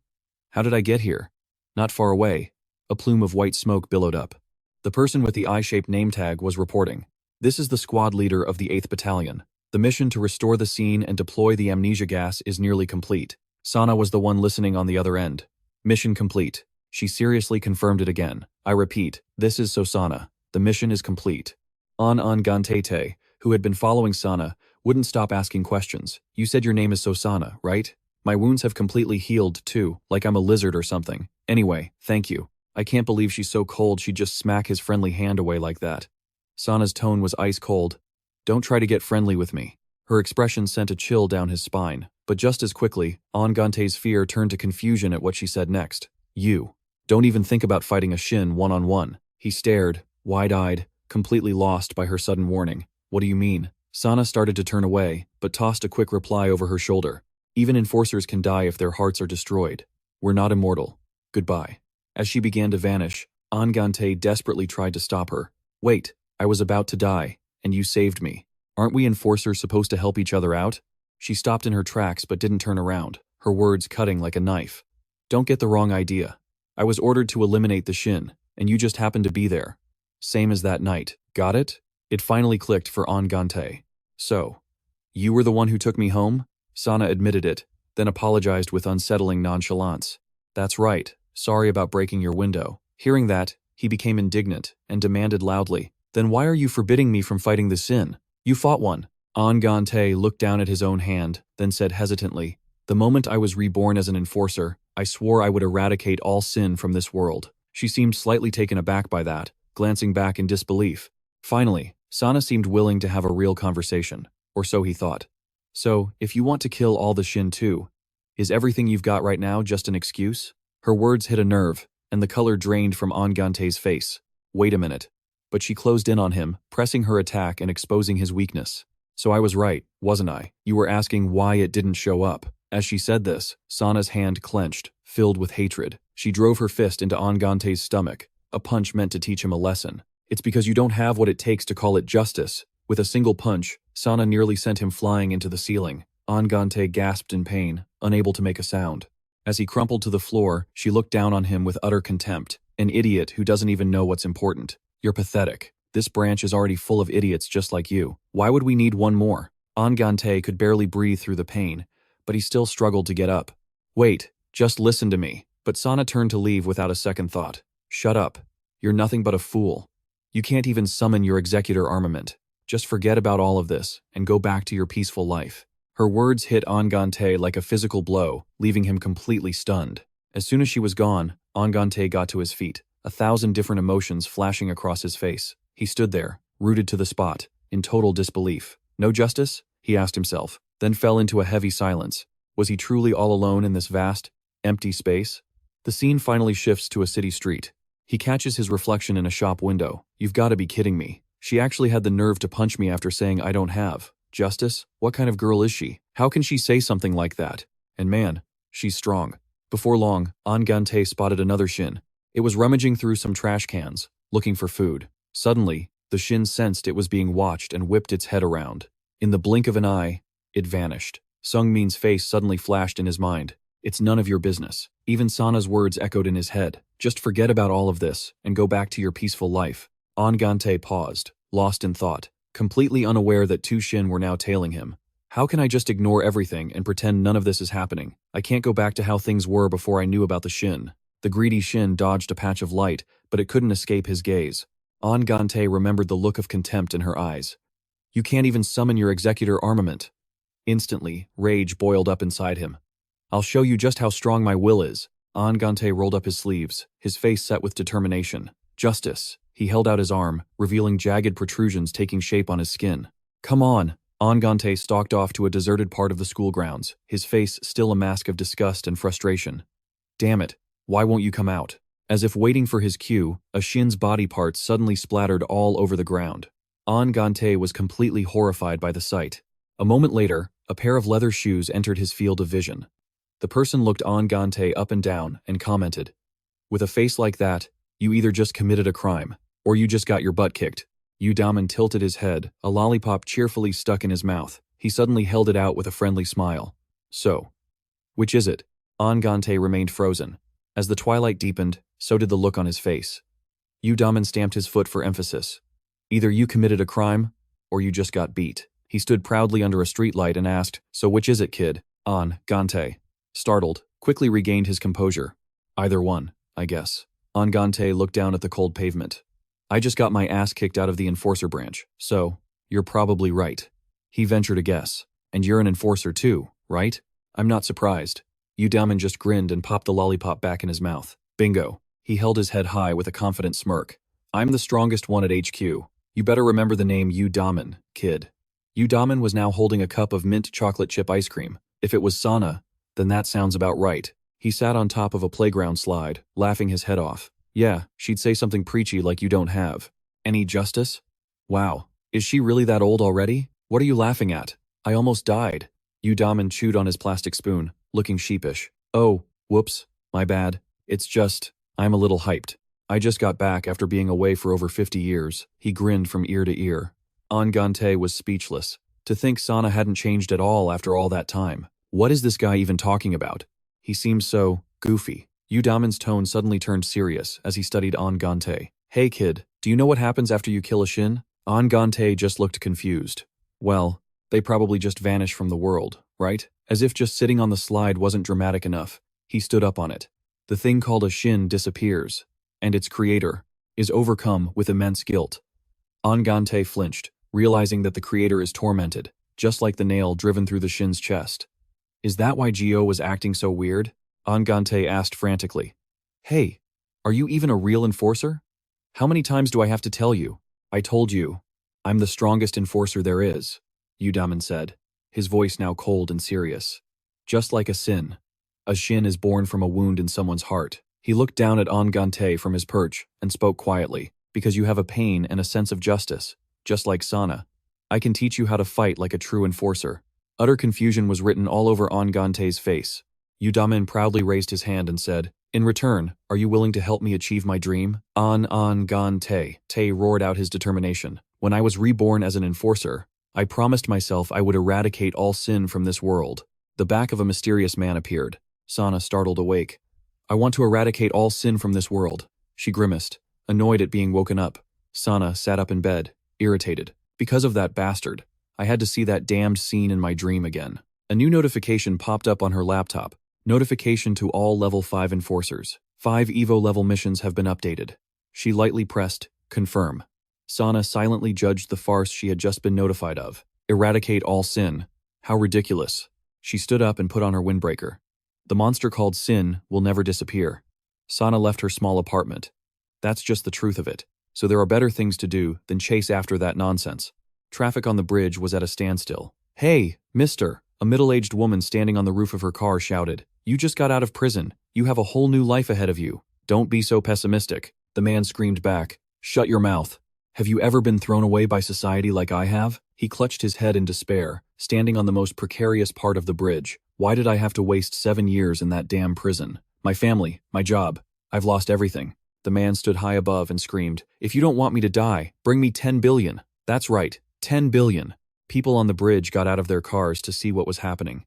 How did I get here? Not far away, a plume of white smoke billowed up. The person with the eye-shaped name tag was reporting. This is the squad leader of the 8th Battalion. The mission to restore the scene and deploy the amnesia gas is nearly complete. Sana was the one listening on the other end. Mission complete. She seriously confirmed it again. I repeat, this is Sana. The mission is complete. Ahn Gan-tae, who had been following Sana, wouldn't stop asking questions. You said your name is Sana, right? My wounds have completely healed too, like I'm a lizard or something. Anyway, thank you. I can't believe she's so cold she'd just smack his friendly hand away like that. Sana's tone was ice cold. Don't try to get friendly with me. Her expression sent a chill down his spine, but just as quickly, Ahn Gan-tae's fear turned to confusion at what she said next. You. Don't even think about fighting a Shin one-on-one. He stared, wide-eyed, completely lost by her sudden warning. What do you mean? Sana started to turn away, but tossed a quick reply over her shoulder. Even enforcers can die if their hearts are destroyed. We're not immortal. Goodbye. As she began to vanish, Ahn Gan-tae desperately tried to stop her. Wait, I was about to die, and you saved me. Aren't we enforcers supposed to help each other out? She stopped in her tracks but didn't turn around, her words cutting like a knife. Don't get the wrong idea. I was ordered to eliminate the Shin, and you just happened to be there. Same as that night, got it? It finally clicked for Ahn Gan-tae. So, you were the one who took me home? Sana admitted it, then apologized with unsettling nonchalance. That's right, sorry about breaking your window. Hearing that, he became indignant and demanded loudly, then why are you forbidding me from fighting the Sin? You fought one. Ahn Gan-tae looked down at his own hand, then said hesitantly, the moment I was reborn as an enforcer, I swore I would eradicate all sin from this world. She seemed slightly taken aback by that, glancing back in disbelief. Finally, Sana seemed willing to have a real conversation, or so he thought. So, if you want to kill all the Shin too, is everything you've got right now just an excuse? Her words hit a nerve, and the color drained from Ahn Gan-tae's face. Wait a minute. But she closed in on him, pressing her attack and exposing his weakness. So I was right, wasn't I? You were asking why it didn't show up. As she said this, Sana's hand clenched, filled with hatred. She drove her fist into Ahn Gan-tae's stomach, a punch meant to teach him a lesson. It's because you don't have what it takes to call it justice. With a single punch, Sana nearly sent him flying into the ceiling. Ahn Gan-tae gasped in pain, unable to make a sound. As he crumpled to the floor, she looked down on him with utter contempt. An idiot who doesn't even know what's important. You're pathetic. This branch is already full of idiots just like you. Why would we need one more? Ahn Gan-tae could barely breathe through the pain, but he still struggled to get up. Wait, just listen to me. But Sana turned to leave without a second thought. Shut up. You're nothing but a fool. You can't even summon your executor armament. Just forget about all of this and go back to your peaceful life. Her words hit Ahn Gan-tae like a physical blow, leaving him completely stunned. As soon as she was gone, Ahn Gan-tae got to his feet, 1,000 different emotions flashing across his face. He stood there, rooted to the spot, in total disbelief. No justice? He asked himself, then fell into a heavy silence. Was he truly all alone in this vast, empty space? The scene finally shifts to a city street. He catches his reflection in a shop window. You've got to be kidding me. She actually had the nerve to punch me after saying I don't have justice? What kind of girl is she? How can she say something like that? And man, she's strong. Before long, Ahn Gan-tae spotted another Shin. It was rummaging through some trash cans, looking for food. Suddenly, the Shin sensed it was being watched and whipped its head around. In the blink of an eye, it vanished. Sung-min's face suddenly flashed in his mind. It's none of your business. Even Sana's words echoed in his head. Just forget about all of this and go back to your peaceful life. Ahn Gan-tae paused, lost in thought, completely unaware that two Shin were now tailing him. How can I just ignore everything and pretend none of this is happening? I can't go back to how things were before I knew about the Shin. The greedy Shin dodged a patch of light, but it couldn't escape his gaze. Ahn Gan-tae remembered the look of contempt in her eyes. You can't even summon your executor armament. Instantly, rage boiled up inside him. I'll show you just how strong my will is. Ahn Gan-tae rolled up his sleeves, his face set with determination. Justice. He held out his arm, revealing jagged protrusions taking shape on his skin. Come on. Ahn Gan-tae stalked off to a deserted part of the school grounds, his face still a mask of disgust and frustration. Damn it. Why won't you come out? As if waiting for his cue, a Shin's body parts suddenly splattered all over the ground. Ahn Gan-tae was completely horrified by the sight. A moment later, a pair of leather shoes entered his field of vision. The person looked Ahn Gan-tae up and down and commented, with a face like that, you either just committed a crime, or you just got your butt kicked. Yu Damin tilted his head, a lollipop cheerfully stuck in his mouth. He suddenly held it out with a friendly smile. So, which is it? Ahn Gan-tae remained frozen. As the twilight deepened, so did the look on his face. Yu Damin stamped his foot for emphasis. Either you committed a crime, or you just got beat. He stood proudly under a streetlight and asked, so which is it, kid? Ahn Gan-tae, startled, quickly regained his composure. Either one, I guess. Ahn Gan-tae looked down at the cold pavement. I just got my ass kicked out of the enforcer branch, so, you're probably right. He ventured a guess. And you're an enforcer too, right? I'm not surprised. Yu Damin just grinned and popped the lollipop back in his mouth. Bingo. He held his head high with a confident smirk. I'm the strongest one at HQ. You better remember the name Yu Damin, kid. Yu Damin was now holding a cup of mint chocolate chip ice cream. If it was Sana, then that sounds about right. He sat on top of a playground slide, laughing his head off. Yeah, she'd say something preachy like you don't have any justice? Wow, is she really that old already? What are you laughing at? I almost died. Yu Damin chewed on his plastic spoon, looking sheepish. Oh, whoops, my bad. It's just, I'm a little hyped. I just got back after being away for over 50 years. He grinned from ear to ear. Ahn Gan-tae was speechless. To think Sana hadn't changed at all after all that time. What is this guy even talking about? He seems so goofy. Yu Damin's tone suddenly turned serious as he studied Ahn Gan-tae. Hey kid, do you know what happens after you kill a Shin? Ahn Gan-tae just looked confused. Well, they probably just vanish from the world, right? As if just sitting on the slide wasn't dramatic enough, he stood up on it. The thing called a Shin disappears, and its creator is overcome with immense guilt. Ahn Gan-tae flinched, realizing that the creator is tormented, just like the nail driven through the Shin's chest. Is that why Gio was acting so weird? Ahn Gan-tae asked frantically. Hey, are you even a real enforcer? How many times do I have to tell you? I told you. I'm the strongest enforcer there is, Yu Damin said, his voice now cold and serious. Just like a sin. A Shin is born from a wound in someone's heart. He looked down at Ahn Gan-tae from his perch and spoke quietly. Because you have a pain and a sense of justice, just like Sana. I can teach you how to fight like a true enforcer. Utter confusion was written all over Ahn Gan-tae's face. Yu Damin proudly raised his hand and said, In return, are you willing to help me achieve my dream? Ahn Gan-tae roared out his determination. When I was reborn as an enforcer, I promised myself I would eradicate all sin from this world. The back of a mysterious man appeared. Sana startled awake. I want to eradicate all sin from this world. She grimaced, annoyed at being woken up. Sana sat up in bed, irritated. Because of that bastard, I had to see that damned scene in my dream again. A new notification popped up on her laptop. Notification to all level 5 enforcers. 5 Evo level missions have been updated. She lightly pressed, confirm. Sana silently judged the farce she had just been notified of. Eradicate all sin. How ridiculous. She stood up and put on her windbreaker. The monster called sin will never disappear. Sana left her small apartment. That's just the truth of it. So there are better things to do than chase after that nonsense. Traffic on the bridge was at a standstill. Hey, mister, a middle-aged woman standing on the roof of her car shouted. You just got out of prison. You have a whole new life ahead of you. Don't be so pessimistic. The man screamed back. Shut your mouth. Have you ever been thrown away by society like I have? He clutched his head in despair, standing on the most precarious part of the bridge. Why did I have to waste 7 years in that damn prison? My family, my job. I've lost everything. The man stood high above and screamed, If you don't want me to die, bring me 10 billion. That's right, 10 billion. People on the bridge got out of their cars to see what was happening.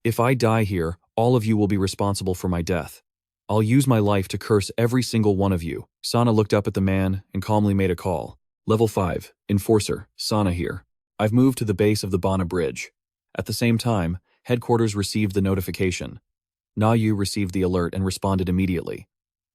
If I die here, all of you will be responsible for my death. I'll use my life to curse every single one of you. Sana looked up at the man and calmly made a call. Level 5, Enforcer, Sana here. I've moved to the base of the Bana Bridge. At the same time, Headquarters received the notification. Na Yu received the alert and responded immediately.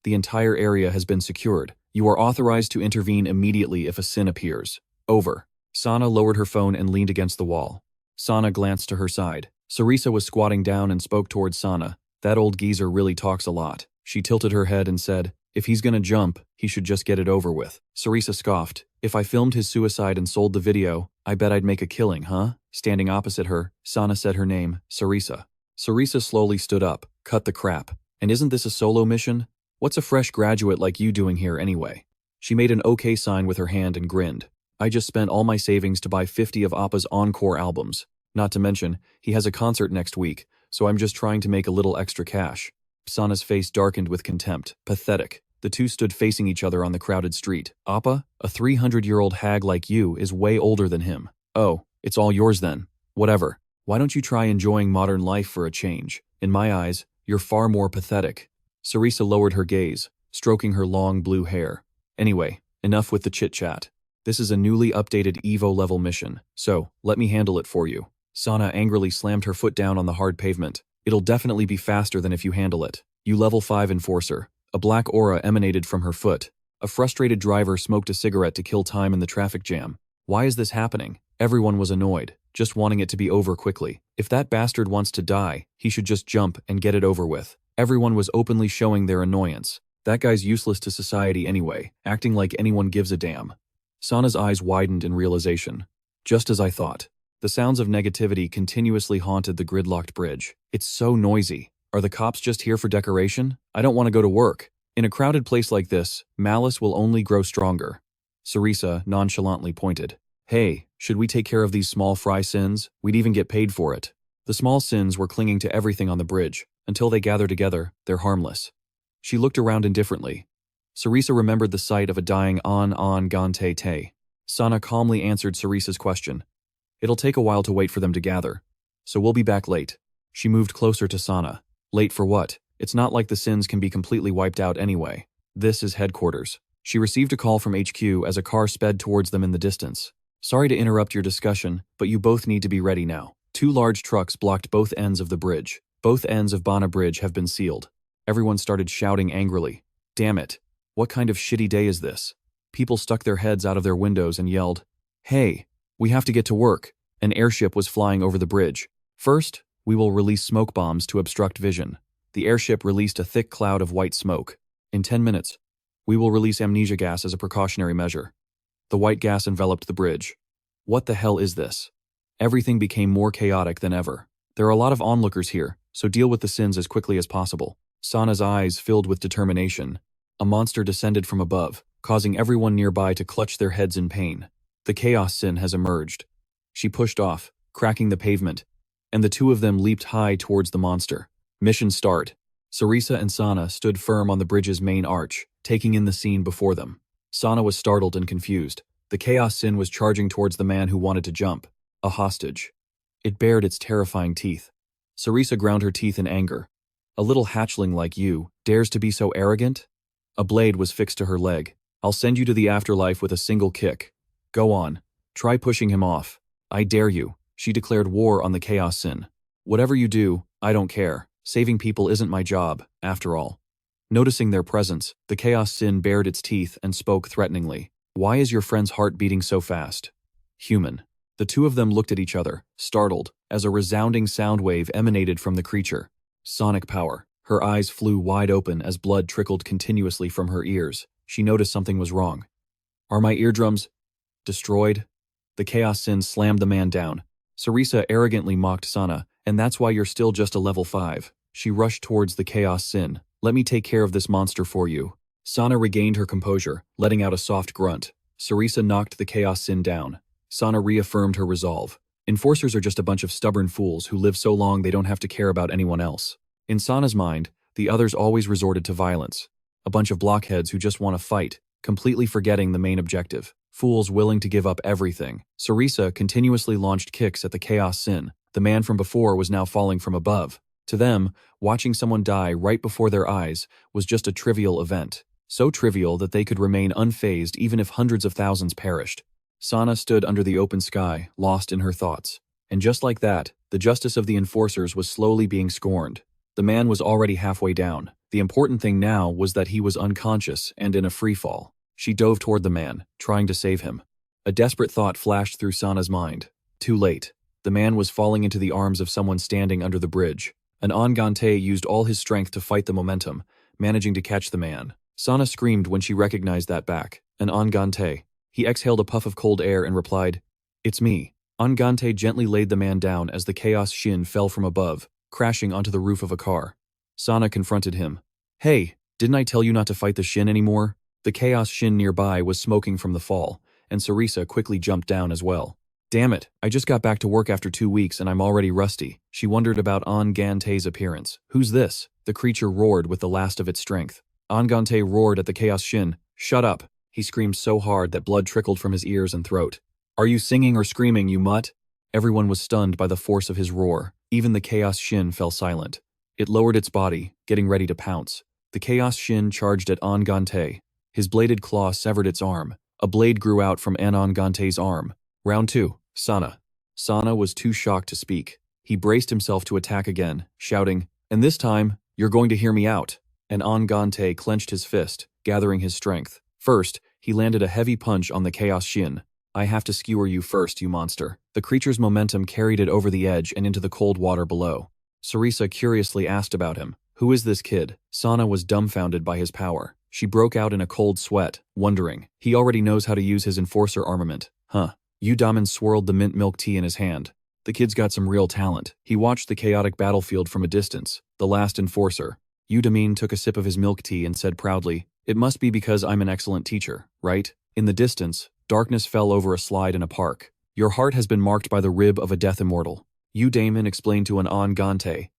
The entire area has been secured. You are authorized to intervene immediately if a sin appears. Over. Sana lowered her phone and leaned against the wall. Sana glanced to her side. Sarisa was squatting down and spoke towards Sana. That old geezer really talks a lot. She tilted her head and said, If he's gonna jump, he should just get it over with. Sarisa scoffed. If I filmed his suicide and sold the video, I bet I'd make a killing, huh? Standing opposite her, Sana said her name, Sarisa. Sarisa slowly stood up. Cut the crap. And isn't this a solo mission? What's a fresh graduate like you doing here anyway? She made an okay sign with her hand and grinned. I just spent all my savings to buy 50 of Appa's encore albums. Not to mention, he has a concert next week, so I'm just trying to make a little extra cash. Sana's face darkened with contempt. Pathetic. The two stood facing each other on the crowded street. Appa, a 300-year-old hag like you, is way older than him. Oh, it's all yours then. Whatever. Why don't you try enjoying modern life for a change? In my eyes, you're far more pathetic. Sarisa lowered her gaze, stroking her long blue hair. Anyway, enough with the chit-chat. This is a newly updated Evo level mission, so let me handle it for you. Sana angrily slammed her foot down on the hard pavement. It'll definitely be faster than if you handle it. You level 5 enforcer. A black aura emanated from her foot. A frustrated driver smoked a cigarette to kill time in the traffic jam. Why is this happening? Everyone was annoyed, just wanting it to be over quickly. If that bastard wants to die, he should just jump and get it over with. Everyone was openly showing their annoyance. That guy's useless to society anyway, acting like anyone gives a damn. Sana's eyes widened in realization. Just as I thought. The sounds of negativity continuously haunted the gridlocked bridge. It's so noisy. Are the cops just here for decoration? I don't want to go to work. In a crowded place like this, malice will only grow stronger. Sarisa nonchalantly pointed. Hey, should we take care of these small fry sins? We'd even get paid for it. The small sins were clinging to everything on the bridge. Until they gather together, they're harmless. She looked around indifferently. Sarisa remembered the sight of a dying Ahn Gan-tae. Sana calmly answered Sarisa's question. It'll take a while to wait for them to gather, so we'll be back late. She moved closer to Sana. Late for what? It's not like the sins can be completely wiped out anyway. This is headquarters. She received a call from HQ as a car sped towards them in the distance. Sorry to interrupt your discussion, but you both need to be ready now. Two large trucks blocked both ends of the bridge. Both ends of Bana Bridge have been sealed. Everyone started shouting angrily. Damn it. What kind of shitty day is this? People stuck their heads out of their windows and yelled, Hey, we have to get to work. An airship was flying over the bridge. First, we will release smoke bombs to obstruct vision. The airship released a thick cloud of white smoke. In 10 minutes, we will release amnesia gas as a precautionary measure. The white gas enveloped the bridge. What the hell is this? Everything became more chaotic than ever. There are a lot of onlookers here, so deal with the sins as quickly as possible. Sana's eyes filled with determination. A monster descended from above, causing everyone nearby to clutch their heads in pain. The chaos sin has emerged. She pushed off, cracking the pavement, and the two of them leaped high towards the monster. Mission start. Sarisa and Sana stood firm on the bridge's main arch, taking in the scene before them. Sana was startled and confused. The chaos sin was charging towards the man who wanted to jump, a hostage. It bared its terrifying teeth. Sarisa ground her teeth in anger. A little hatchling like you dares to be so arrogant? A blade was fixed to her leg. I'll send you to the afterlife with a single kick. Go on. Try pushing him off. I dare you. She declared war on the chaos sin. Whatever you do, I don't care. Saving people isn't my job, after all. Noticing their presence, the chaos sin bared its teeth and spoke threateningly. Why is your friend's heart beating so fast? Human. The two of them looked at each other, startled, as a resounding sound wave emanated from the creature. Sonic power. Her eyes flew wide open as blood trickled continuously from her ears. She noticed something was wrong. Are my eardrums destroyed? The chaos sin slammed the man down. Sarisa arrogantly mocked Sana, and that's why you're still just a level 5. She rushed towards the chaos sin. Let me take care of this monster for you. Sana regained her composure, letting out a soft grunt. Sarisa knocked the chaos sin down. Sana reaffirmed her resolve. Enforcers are just a bunch of stubborn fools who live so long they don't have to care about anyone else. In Sana's mind, the others always resorted to violence. A bunch of blockheads who just want to fight, completely forgetting the main objective. Fools willing to give up everything. Sarisa continuously launched kicks at the chaos sin. The man from before was now falling from above. To them, watching someone die right before their eyes was just a trivial event. So trivial that they could remain unfazed even if hundreds of thousands perished. Sana stood under the open sky, lost in her thoughts. And just like that, the justice of the enforcers was slowly being scorned. The man was already halfway down. The important thing now was that he was unconscious and in a free fall. She dove toward the man, trying to save him. A desperate thought flashed through Sana's mind. Too late. The man was falling into the arms of someone standing under the bridge. Ahn Gan-tae used all his strength to fight the momentum, managing to catch the man. Sana screamed when she recognized that back. Ahn Gan-tae. He exhaled a puff of cold air and replied, It's me. Ahn Gan-tae gently laid the man down as the chaos shin fell from above, crashing onto the roof of a car. Sana confronted him. Hey, didn't I tell you not to fight the shin anymore? The chaos shin nearby was smoking from the fall, and Sarisa quickly jumped down as well. Damn it, I just got back to work after 2 weeks and I'm already rusty. She wondered about Ahn Gan-tae's appearance. Who's this? The creature roared with the last of its strength. Ahn Gan-tae roared at the chaos shin. Shut up. He screamed so hard that blood trickled from his ears and throat. Are you singing or screaming, you mutt? Everyone was stunned by the force of his roar. Even the chaos shin fell silent. It lowered its body, getting ready to pounce. The chaos shin charged at Ahn Gan-tae. His bladed claw severed its arm. A blade grew out from Ahn Gan-tae's arm. Round 2. Sana. Sana was too shocked to speak. He braced himself to attack again, shouting, And this time, you're going to hear me out. And Ahn Gan-tae clenched his fist, gathering his strength. First, he landed a heavy punch on the chaos shin. I have to skewer you first, you monster. The creature's momentum carried it over the edge and into the cold water below. Sarisa curiously asked about him. Who is this kid? Sana was dumbfounded by his power. She broke out in a cold sweat, wondering. He already knows how to use his enforcer armament. Huh. Yu Damin swirled the mint milk tea in his hand. The kid's got some real talent. He watched the chaotic battlefield from a distance. The last enforcer. Yu Damin took a sip of his milk tea and said proudly, It must be because I'm an excellent teacher, right? In the distance, darkness fell over a slide in a park. Your heart has been marked by the rib of a death immortal. Yu Damin explained to Ahn Gan-tae.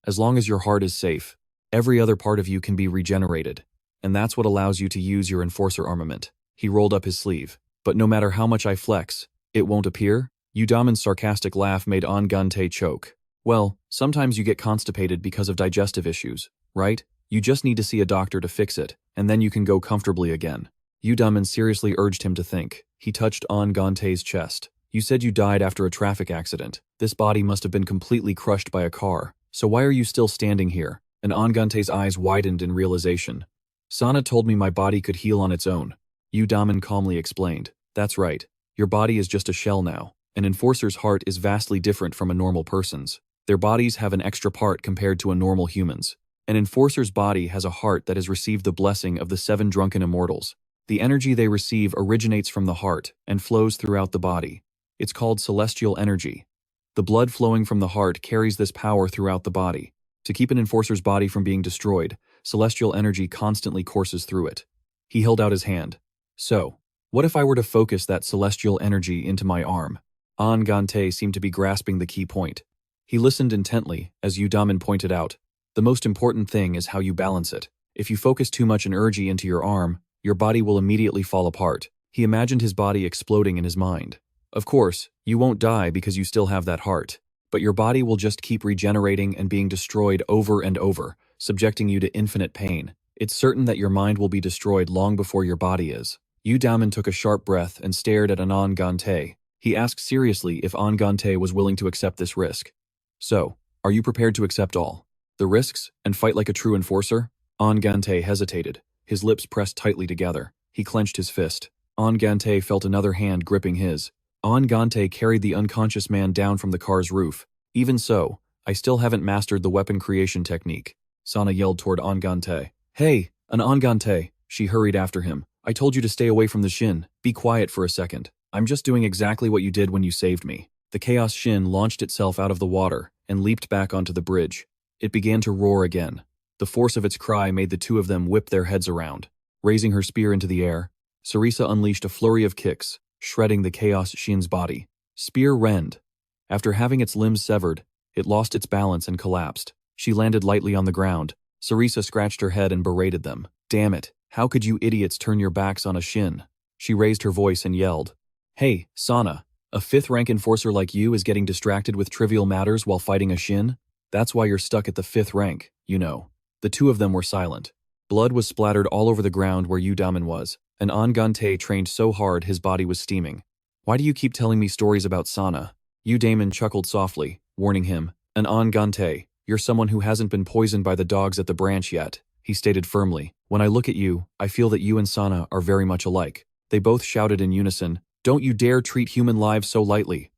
As long as your heart is safe, every other part of you can be regenerated. and that's what allows you to use your enforcer armament. He rolled up his sleeve. But no matter how much I flex, it won't appear? Yu Damin's sarcastic laugh made Ahn Gan-tae choke. Well, sometimes you get constipated because of digestive issues, right? You just need to see a doctor to fix it, and then you can go comfortably again. Yu Damin seriously urged him to think. He touched Ahn Gan-tae's chest. You said you died after a traffic accident. This body must have been completely crushed by a car. So why are you still standing here? And Ahn Gan-tae's eyes widened in realization. Sana told me my body could heal on its own. Yu Damin calmly explained. That's right. Your body is just a shell now. An enforcer's heart is vastly different from a normal person's. Their bodies have an extra part compared to a normal human's. An enforcer's body has a heart that has received the blessing of the 7 drunken immortals. The energy they receive originates from the heart and flows throughout the body. It's called celestial energy. The blood flowing from the heart carries this power throughout the body. To keep an enforcer's body from being destroyed, celestial energy constantly courses through it. He held out his hand. So, what if I were to focus that celestial energy into my arm? Ahn Gan-tae seemed to be grasping the key point. He listened intently, as Yu Damin pointed out. The most important thing is how you balance it. If you focus too much energy into your arm, your body will immediately fall apart. He imagined his body exploding in his mind. Of course, you won't die because you still have that heart, but your body will just keep regenerating and being destroyed over and over, subjecting you to infinite pain. It's certain that your mind will be destroyed long before your body is. Yu Damin took a sharp breath and stared at Ahn Gan-tae. He asked seriously if Ahn Gan-tae was willing to accept this risk. So, are you prepared to accept all the risks and fight like a true enforcer? Ahn Gan-tae hesitated. His lips pressed tightly together. He clenched his fist. Ahn Gan-tae felt another hand gripping his. Ahn Gan-tae carried the unconscious man down from the car's roof. Even so, I still haven't mastered the weapon creation technique. Sana yelled toward Ahn Gan-tae. Hey, Ahn Gan-tae, she hurried after him. I told you to stay away from the Shin. Be quiet for a second. I'm just doing exactly what you did when you saved me. The Chaos Shin launched itself out of the water and leaped back onto the bridge. It began to roar again. The force of its cry made the two of them whip their heads around. Raising her spear into the air, Sarisa unleashed a flurry of kicks, shredding the Chaos Shin's body. Spear rend. After having its limbs severed, it lost its balance and collapsed. She landed lightly on the ground. Sarisa scratched her head and berated them. Damn it, how could you idiots turn your backs on a Shin? She raised her voice and yelled. Hey, Sana, a 5th-rank enforcer like you is getting distracted with trivial matters while fighting a Shin? That's why you're stuck at the 5th rank, you know. The two of them were silent. Blood was splattered all over the ground where Yu Damin was, and Ahn Gan-tae trained so hard his body was steaming. Why do you keep telling me stories about Sana? Yu Damin chuckled softly, warning him. And Ahn Gan-tae, you're someone who hasn't been poisoned by the dogs at the branch yet, he stated firmly. When I look at you, I feel that you and Sana are very much alike. They both shouted in unison, don't you dare treat human lives so lightly.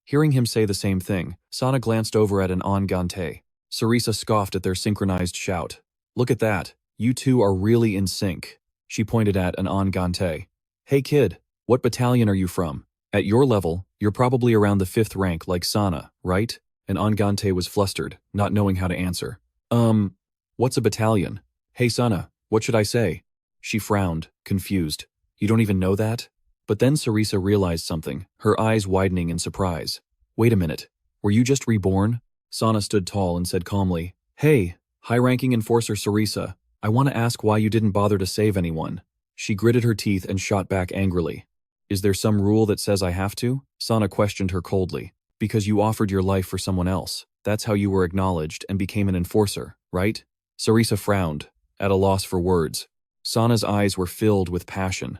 Hearing him say the same thing, Sana glanced over at an Ahn Gan-tae. Sarisa scoffed at their synchronized shout. Look at that, you two are really in sync. She pointed at an Ahn Gan-tae. Hey kid, what battalion are you from? At your level, you're probably around the 5th rank like Sana, right? And Ahn Gan-tae was flustered, not knowing how to answer. What's a battalion? Hey Sana, what should I say? She frowned, confused. You don't even know that? But then Sarisa realized something, her eyes widening in surprise. Wait a minute, were you just reborn? Sana stood tall and said calmly, Hey, high-ranking enforcer Sarisa, I want to ask why you didn't bother to save anyone. She gritted her teeth and shot back angrily. Is there some rule that says I have to? Sana questioned her coldly. Because you offered your life for someone else. That's how you were acknowledged and became an enforcer, right? Sarisa frowned, at a loss for words. Sana's eyes were filled with passion.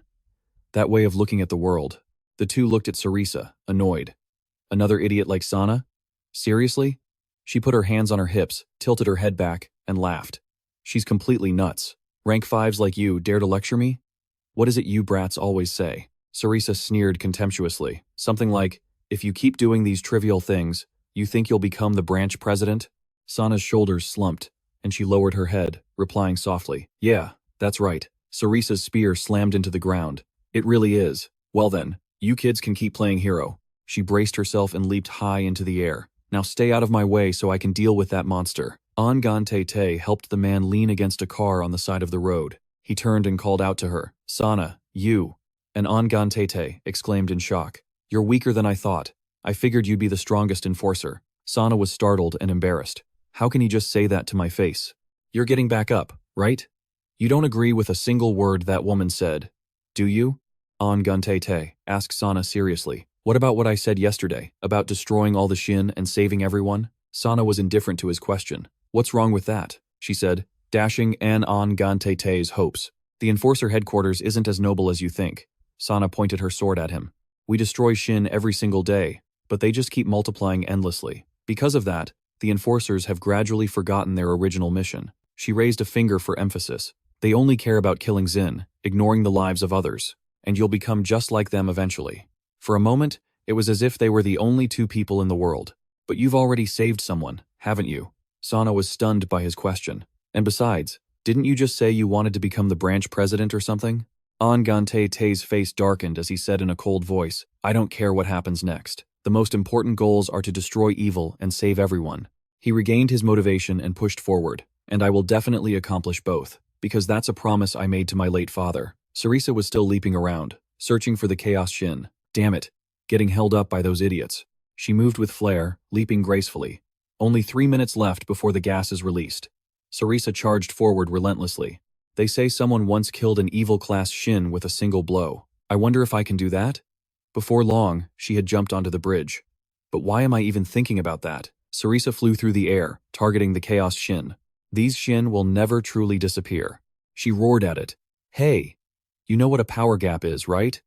That way of looking at the world. The two looked at Sarisa, annoyed. Another idiot like Sana? Seriously? She put her hands on her hips, tilted her head back, and laughed. She's completely nuts. Rank 5s like you dare to lecture me? What is it you brats always say? Sarisa sneered contemptuously. Something like, if you keep doing these trivial things, you think you'll become the branch president? Sana's shoulders slumped, and she lowered her head, replying softly, Yeah, that's right. Sarisa's spear slammed into the ground. It really is. Well then, you kids can keep playing hero. She braced herself and leaped high into the air. Now stay out of my way so I can deal with that monster. Ahn Gan-tae helped the man lean against a car on the side of the road. He turned and called out to her, Sana, you. And Ahn Gan-tae exclaimed in shock. You're weaker than I thought. I figured you'd be the strongest enforcer. Sana was startled and embarrassed. How can he just say that to my face? You're getting back up, right? You don't agree with a single word that woman said, do you? Ahn Gan-tae asked Sana seriously. What about what I said yesterday, about destroying all the Shin and saving everyone? Sana was indifferent to his question. What's wrong with that? She said, dashing Ahn Gan-tae's hopes. The Enforcer headquarters isn't as noble as you think. Sana pointed her sword at him. We destroy Shin every single day, but they just keep multiplying endlessly. Because of that, the Enforcers have gradually forgotten their original mission. She raised a finger for emphasis. They only care about killing Xin, ignoring the lives of others, and you'll become just like them eventually. For a moment, it was as if they were the only two people in the world. But you've already saved someone, haven't you? Sana was stunned by his question. And besides, didn't you just say you wanted to become the branch president or something? Ahn Gan-tae's face darkened as he said in a cold voice, I don't care what happens next. The most important goals are to destroy evil and save everyone. He regained his motivation and pushed forward. And I will definitely accomplish both, because that's a promise I made to my late father. Sarisa was still leaping around, searching for the Chaos Shin. Damn it, getting held up by those idiots. She moved with flair, leaping gracefully. Only 3 minutes left before the gas is released. Sarisa charged forward relentlessly. They say someone once killed an evil class Shin with a single blow. I wonder if I can do that? Before long, she had jumped onto the bridge. But why am I even thinking about that? Sarisa flew through the air, targeting the Chaos Shin. These Shin will never truly disappear. She roared at it. Hey, you know what a power gap is, right?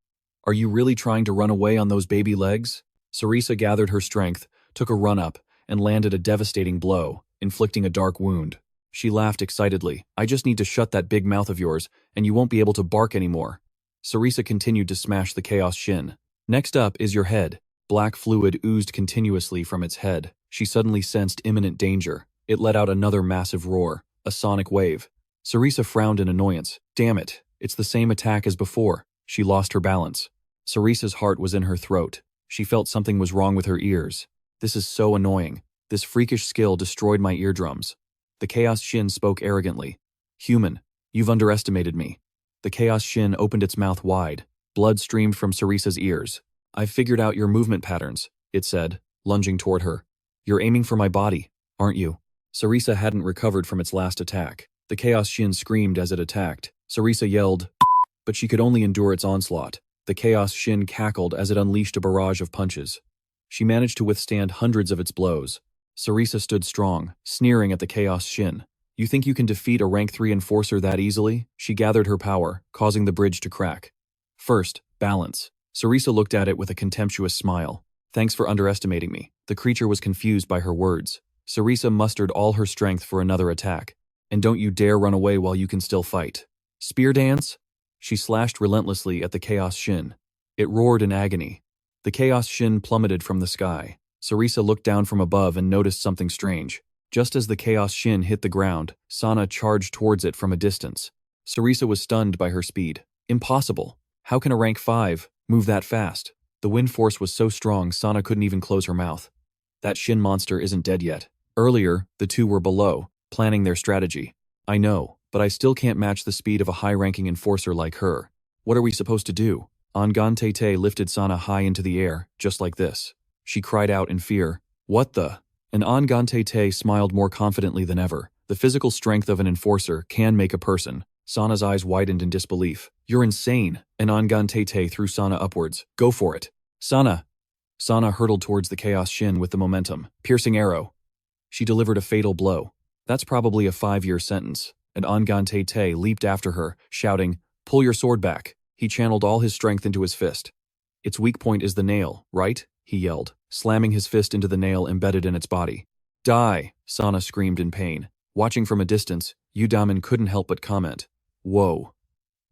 Are you really trying to run away on those baby legs? Sarisa gathered her strength, took a run up, and landed a devastating blow, inflicting a dark wound. She laughed excitedly. I just need to shut that big mouth of yours, and you won't be able to bark anymore. Sarisa continued to smash the Chaos Shin. Next up is your head. Black fluid oozed continuously from its head. She suddenly sensed imminent danger. It let out another massive roar, a sonic wave. Sarisa frowned in annoyance. Damn it, it's the same attack as before. She lost her balance. Sarisa's heart was in her throat. She felt something was wrong with her ears. This is so annoying. This freakish skill destroyed my eardrums. The Chaos Shin spoke arrogantly. Human, you've underestimated me. The Chaos Shin opened its mouth wide. Blood streamed from Sarisa's ears. I've figured out your movement patterns, it said, lunging toward her. You're aiming for my body, aren't you? Sarisa hadn't recovered from its last attack. The Chaos Shin screamed as it attacked. Sarisa yelled, but she could only endure its onslaught. The Chaos Shin cackled as it unleashed a barrage of punches. She managed to withstand hundreds of its blows. Sarisa stood strong, sneering at the Chaos Shin. You think you can defeat a rank 3 enforcer that easily? She gathered her power, causing the bridge to crack. First, balance. Sarisa looked at it with a contemptuous smile. Thanks for underestimating me. The creature was confused by her words. Sarisa mustered all her strength for another attack. And don't you dare run away while you can still fight. Spear dance? She slashed relentlessly at the Chaos Shin. It roared in agony. The Chaos Shin plummeted from the sky. Sarisa looked down from above and noticed something strange. Just as the Chaos Shin hit the ground, Sana charged towards it from a distance. Sarisa was stunned by her speed. Impossible. How can a rank 5 move that fast? The wind force was so strong Sana couldn't even close her mouth. That Shin monster isn't dead yet. Earlier, the two were below, planning their strategy. I know, but I still can't match the speed of a high-ranking enforcer like her. What are we supposed to do? Ahn Gan-tae lifted Sana high into the air, just like this. She cried out in fear. What the? And Ahn Gan-tae smiled more confidently than ever. The physical strength of an enforcer can make a person. Sana's eyes widened in disbelief. You're insane. And Ahn Gan-tae threw Sana upwards. Go for it. Sana. Sana hurtled towards the Chaos Shin with the momentum. Piercing arrow. She delivered a fatal blow. That's probably a 5-year sentence. And Ahn Gan-tae leaped after her, shouting, Pull your sword back. He channeled all his strength into his fist. Its weak point is the nail, right? He yelled, slamming his fist into the nail embedded in its body. Die! Sana screamed in pain. Watching from a distance, Yu Damin couldn't help but comment. Whoa.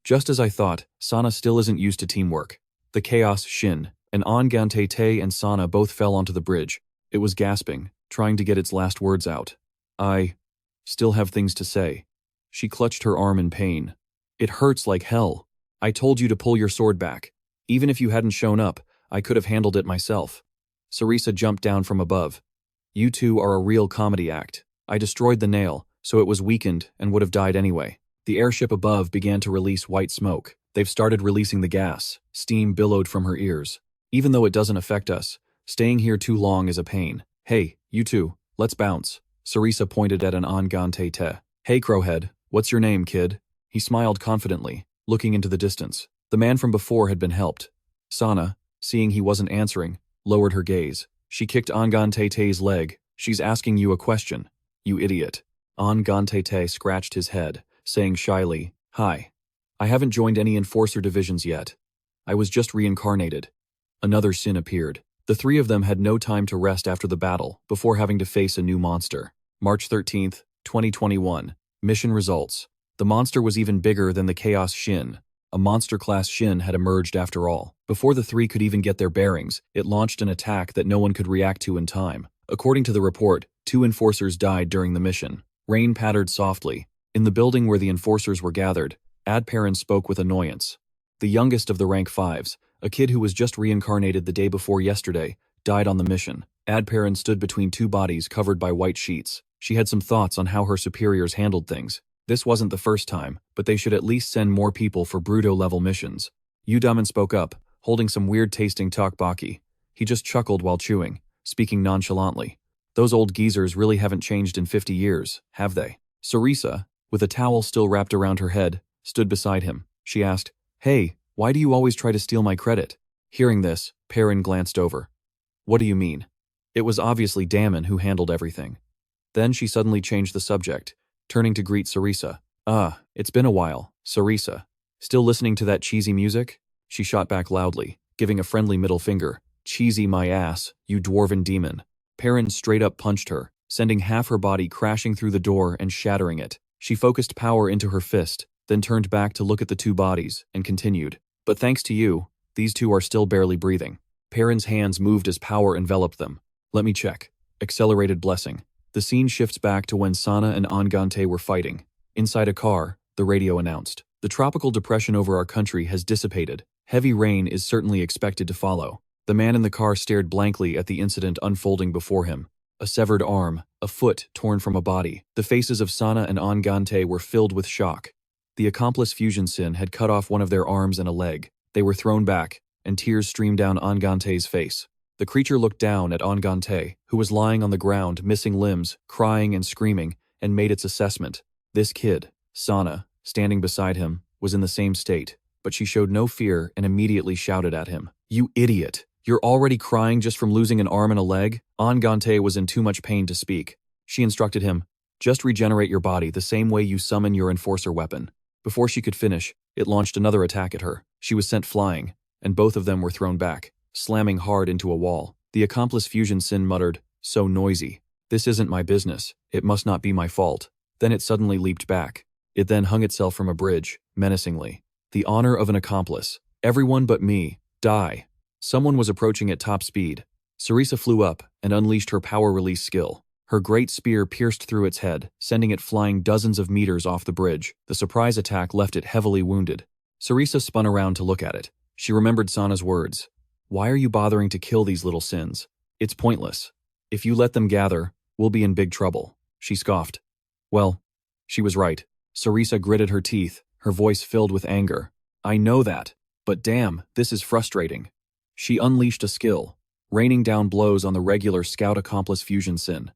Just as I thought, Sana still isn't used to teamwork. The Chaos Shin, and Ahn Gan-tae and Sana both fell onto the bridge. It was gasping, trying to get its last words out. I still have things to say. She clutched her arm in pain. It hurts like hell. I told you to pull your sword back. Even if you hadn't shown up, I could have handled it myself. Sarisa jumped down from above. You two are a real comedy act. I destroyed the nail, so it was weakened and would have died anyway. The airship above began to release white smoke. They've started releasing the gas. Steam billowed from her ears. Even though it doesn't affect us, staying here too long is a pain. Hey, you two, let's bounce. Sarisa pointed at an Ahn Gan-tae. Hey, Crowhead, what's your name, kid? He smiled confidently, looking into the distance. The man from before had been helped. Sana, seeing he wasn't answering, lowered her gaze. She kicked Ahn Gan-tae's leg. She's asking you a question. You idiot. Ahn Gan-tae scratched his head, saying shyly, Hi. I haven't joined any enforcer divisions yet. I was just reincarnated. Another sin appeared. The three of them had no time to rest after the battle, before having to face a new monster. March 13th, 2021. Mission results. The monster was even bigger than the Chaos Shin. A monster-class Shin had emerged after all. Before the three could even get their bearings, it launched an attack that no one could react to in time. According to the report, 2 enforcers died during the mission. Rain pattered softly. In the building where the enforcers were gathered, Adparan spoke with annoyance. The youngest of the rank 5s, a kid who was just reincarnated the day before yesterday, died on the mission. Adparan stood between 2 bodies covered by white sheets. She had some thoughts on how her superiors handled things. This wasn't the first time, but they should at least send more people for Bruto-level missions. Yu Damin spoke up, holding some weird-tasting tteokbokki. He just chuckled while chewing, speaking nonchalantly. Those old geezers really haven't changed in 50 years, have they? Sarisa, with a towel still wrapped around her head, stood beside him. She asked, Hey, why do you always try to steal my credit? Hearing this, Perrin glanced over. What do you mean? It was obviously Damin who handled everything. Then she suddenly changed the subject, turning to greet Sarisa. It's been a while, Sarisa. Still listening to that cheesy music? She shot back loudly, giving a friendly middle finger. Cheesy my ass, you dwarven demon. Perrin straight up punched her, sending half her body crashing through the door and shattering it. She focused power into her fist, then turned back to look at the 2 bodies, and continued. But thanks to you, these 2 are still barely breathing. Perrin's hands moved as power enveloped them. Let me check. Accelerated blessing. The scene shifts back to when Sana and Ahn Gan-tae were fighting. Inside a car, the radio announced. The tropical depression over our country has dissipated. Heavy rain is certainly expected to follow. The man in the car stared blankly at the incident unfolding before him. A severed arm, a foot torn from a body. The faces of Sana and Ahn Gan-tae were filled with shock. The accomplice fusion sin had cut off one of their arms and a leg. They were thrown back, and tears streamed down Ahn Gan-tae's face. The creature looked down at Ahn Gan-tae, who was lying on the ground, missing limbs, crying and screaming, and made its assessment. This kid, Sana, standing beside him, was in the same state, but she showed no fear and immediately shouted at him. You idiot! You're already crying just from losing an arm and a leg? Ahn Gan-tae was in too much pain to speak. She instructed him, just regenerate your body the same way you summon your enforcer weapon. Before she could finish, it launched another attack at her. She was sent flying, and both of them were thrown back, slamming hard into a wall. The accomplice fusion sin muttered, so noisy. This isn't my business. It must not be my fault. Then it suddenly leaped back. It then hung itself from a bridge, menacingly. The honor of an accomplice. Everyone but me. Die. Someone was approaching at top speed. Sarisa flew up and unleashed her power release skill. Her great spear pierced through its head, sending it flying dozens of meters off the bridge. The surprise attack left it heavily wounded. Sarisa spun around to look at it. She remembered Sana's words. Why are you bothering to kill these little sins? It's pointless. If you let them gather, we'll be in big trouble. She scoffed. Well, she was right. Sarisa gritted her teeth, her voice filled with anger. I know that, but damn, this is frustrating. She unleashed a skill, raining down blows on the regular scout accomplice fusion sin.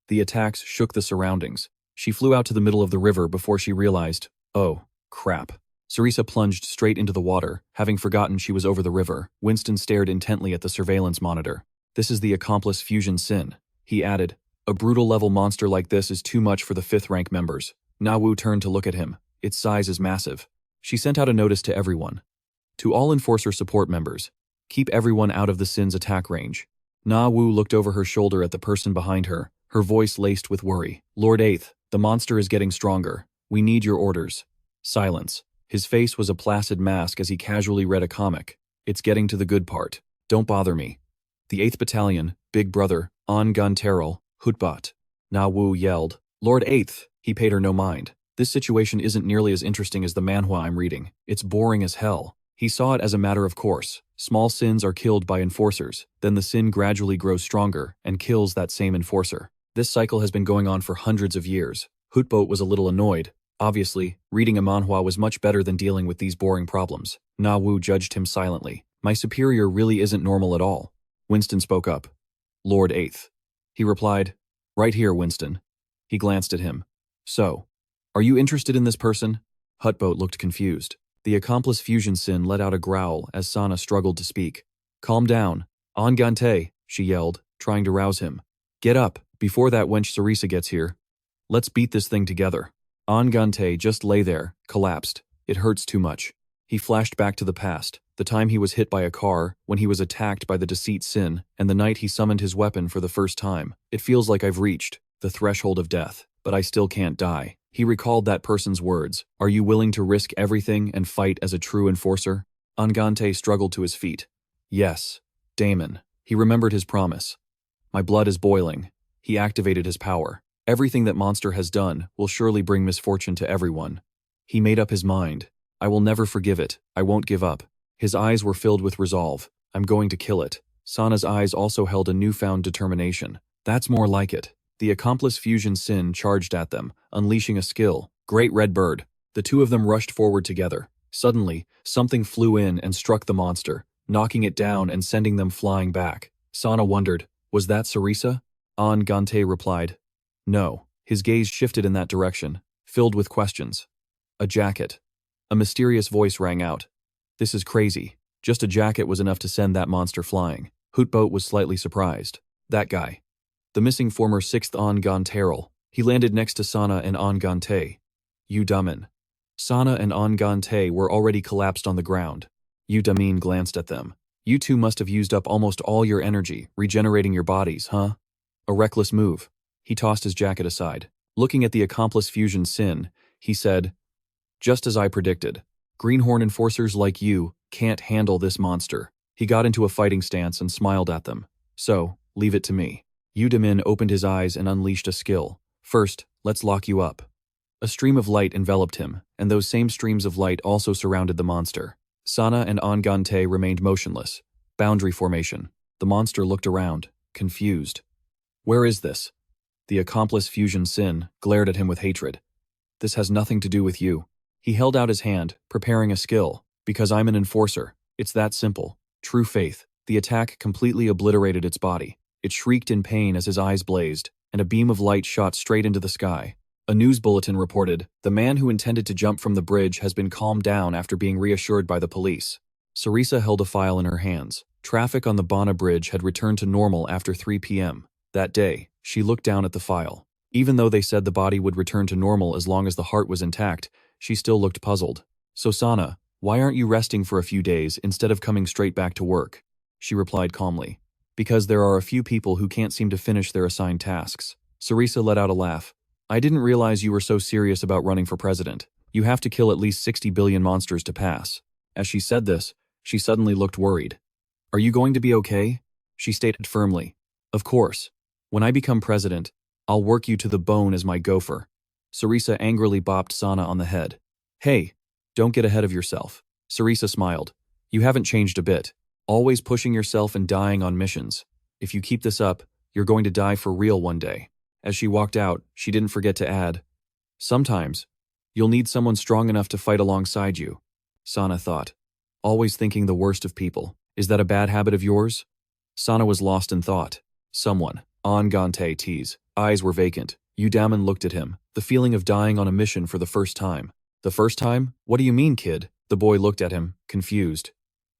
The attacks shook the surroundings. She flew out to the middle of the river before she realized, oh, crap. Sarisa plunged straight into the water, having forgotten she was over the river. Winston stared intently at the surveillance monitor. This is the accomplice fusion sin. He added, a brutal level monster like this is too much for the 5th rank members. Na-Wu turned to look at him. Its size is massive. She sent out a notice to everyone. To all enforcer support members, keep everyone out of the sin's attack range. Na-Wu looked over her shoulder at the person behind her, her voice laced with worry. Lord 8th, the monster is getting stronger. We need your orders. Silence. His face was a placid mask as he casually read a comic. It's getting to the good part. Don't bother me. The 8th Battalion, Big Brother, Ahn Gan-tae, Hutbat. Na-Wu yelled. Lord 8th. He paid her no mind. This situation isn't nearly as interesting as the manhwa I'm reading. It's boring as hell. He saw it as a matter of course. Small sins are killed by enforcers, then the sin gradually grows stronger and kills that same enforcer. This cycle has been going on for hundreds of years. Hutboat was a little annoyed. Obviously, reading a manhwa was much better than dealing with these boring problems. Na-Wu judged him silently. My superior really isn't normal at all. Winston spoke up. Lord 8th. He replied, right here, Winston. He glanced at him. So, are you interested in this person? Hutboat looked confused. The accomplice Fusion Sin let out a growl as Sana struggled to speak. Calm down. Ahn Gan-tae, she yelled, trying to rouse him. Get up, before that wench Sarisa gets here. Let's beat this thing together. Ahn Gan-tae just lay there, collapsed. It hurts too much. He flashed back to the past, the time he was hit by a car, when he was attacked by the deceit Sin, and the night he summoned his weapon for the first time. It feels like I've reached the threshold of death, but I still can't die. He recalled that person's words. Are you willing to risk everything and fight as a true enforcer? Ahn Gan-tae struggled to his feet. Yes. Damin. He remembered his promise. My blood is boiling. He activated his power. Everything that monster has done will surely bring misfortune to everyone. He made up his mind. I will never forgive it. I won't give up. His eyes were filled with resolve. I'm going to kill it. Sana's eyes also held a newfound determination. That's more like it. The accomplice Fusion Sin charged at them, unleashing a skill. Great Red Bird. The two of them rushed forward together. Suddenly, something flew in and struck the monster, knocking it down and sending them flying back. Sana wondered, was that Sarisa? Ahn Gan-tae replied, no. His gaze shifted in that direction, filled with questions. A jacket. A mysterious voice rang out. This is crazy. Just a jacket was enough to send that monster flying. Hootboat was slightly surprised. That guy. The missing former 6th Ahn Gan-tae. He landed next to Sana and Ahn Gan-tae. Yu Damin. Sana and Ahn Gan-tae were already collapsed on the ground. Yu Damin glanced at them. You two must have used up almost all your energy, regenerating your bodies, huh? A reckless move. He tossed his jacket aside. Looking at the accomplice Fusion Sin, he said, just as I predicted. Greenhorn enforcers like you can't handle this monster. He got into a fighting stance and smiled at them. So, leave it to me. Yu Damin opened his eyes and unleashed a skill. First, let's lock you up. A stream of light enveloped him, and those same streams of light also surrounded the monster. Sana and Ahn Gan-tae remained motionless. Boundary formation. The monster looked around, confused. Where is this? The accomplice Fusion Sin glared at him with hatred. This has nothing to do with you. He held out his hand, preparing a skill. Because I'm an enforcer. It's that simple. True faith. The attack completely obliterated its body. It shrieked in pain as his eyes blazed, and a beam of light shot straight into the sky. A news bulletin reported, the man who intended to jump from the bridge has been calmed down after being reassured by the police. Sarisa held a file in her hands. Traffic on the Bana Bridge had returned to normal after 3 p.m. That day, she looked down at the file. Even though they said the body would return to normal as long as the heart was intact, she still looked puzzled. So Sana, why aren't you resting for a few days instead of coming straight back to work? She replied calmly. Because there are a few people who can't seem to finish their assigned tasks. Sarisa let out a laugh. I didn't realize you were so serious about running for president. You have to kill at least 60 billion monsters to pass. As she said this, she suddenly looked worried. Are you going to be okay? She stated firmly. Of course. When I become president, I'll work you to the bone as my gopher. Sarisa angrily bopped Sana on the head. Hey, don't get ahead of yourself. Sarisa smiled. You haven't changed a bit. Always pushing yourself and dying on missions. If you keep this up, you're going to die for real one day. As she walked out, she didn't forget to add, sometimes, you'll need someone strong enough to fight alongside you. Sana thought. Always thinking the worst of people. Is that a bad habit of yours? Sana was lost in thought. Someone. Ahn Gan-tae's eyes were vacant. Yu Damin looked at him, the feeling of dying on a mission for the first time. The first time? What do you mean, kid? The boy looked at him, confused.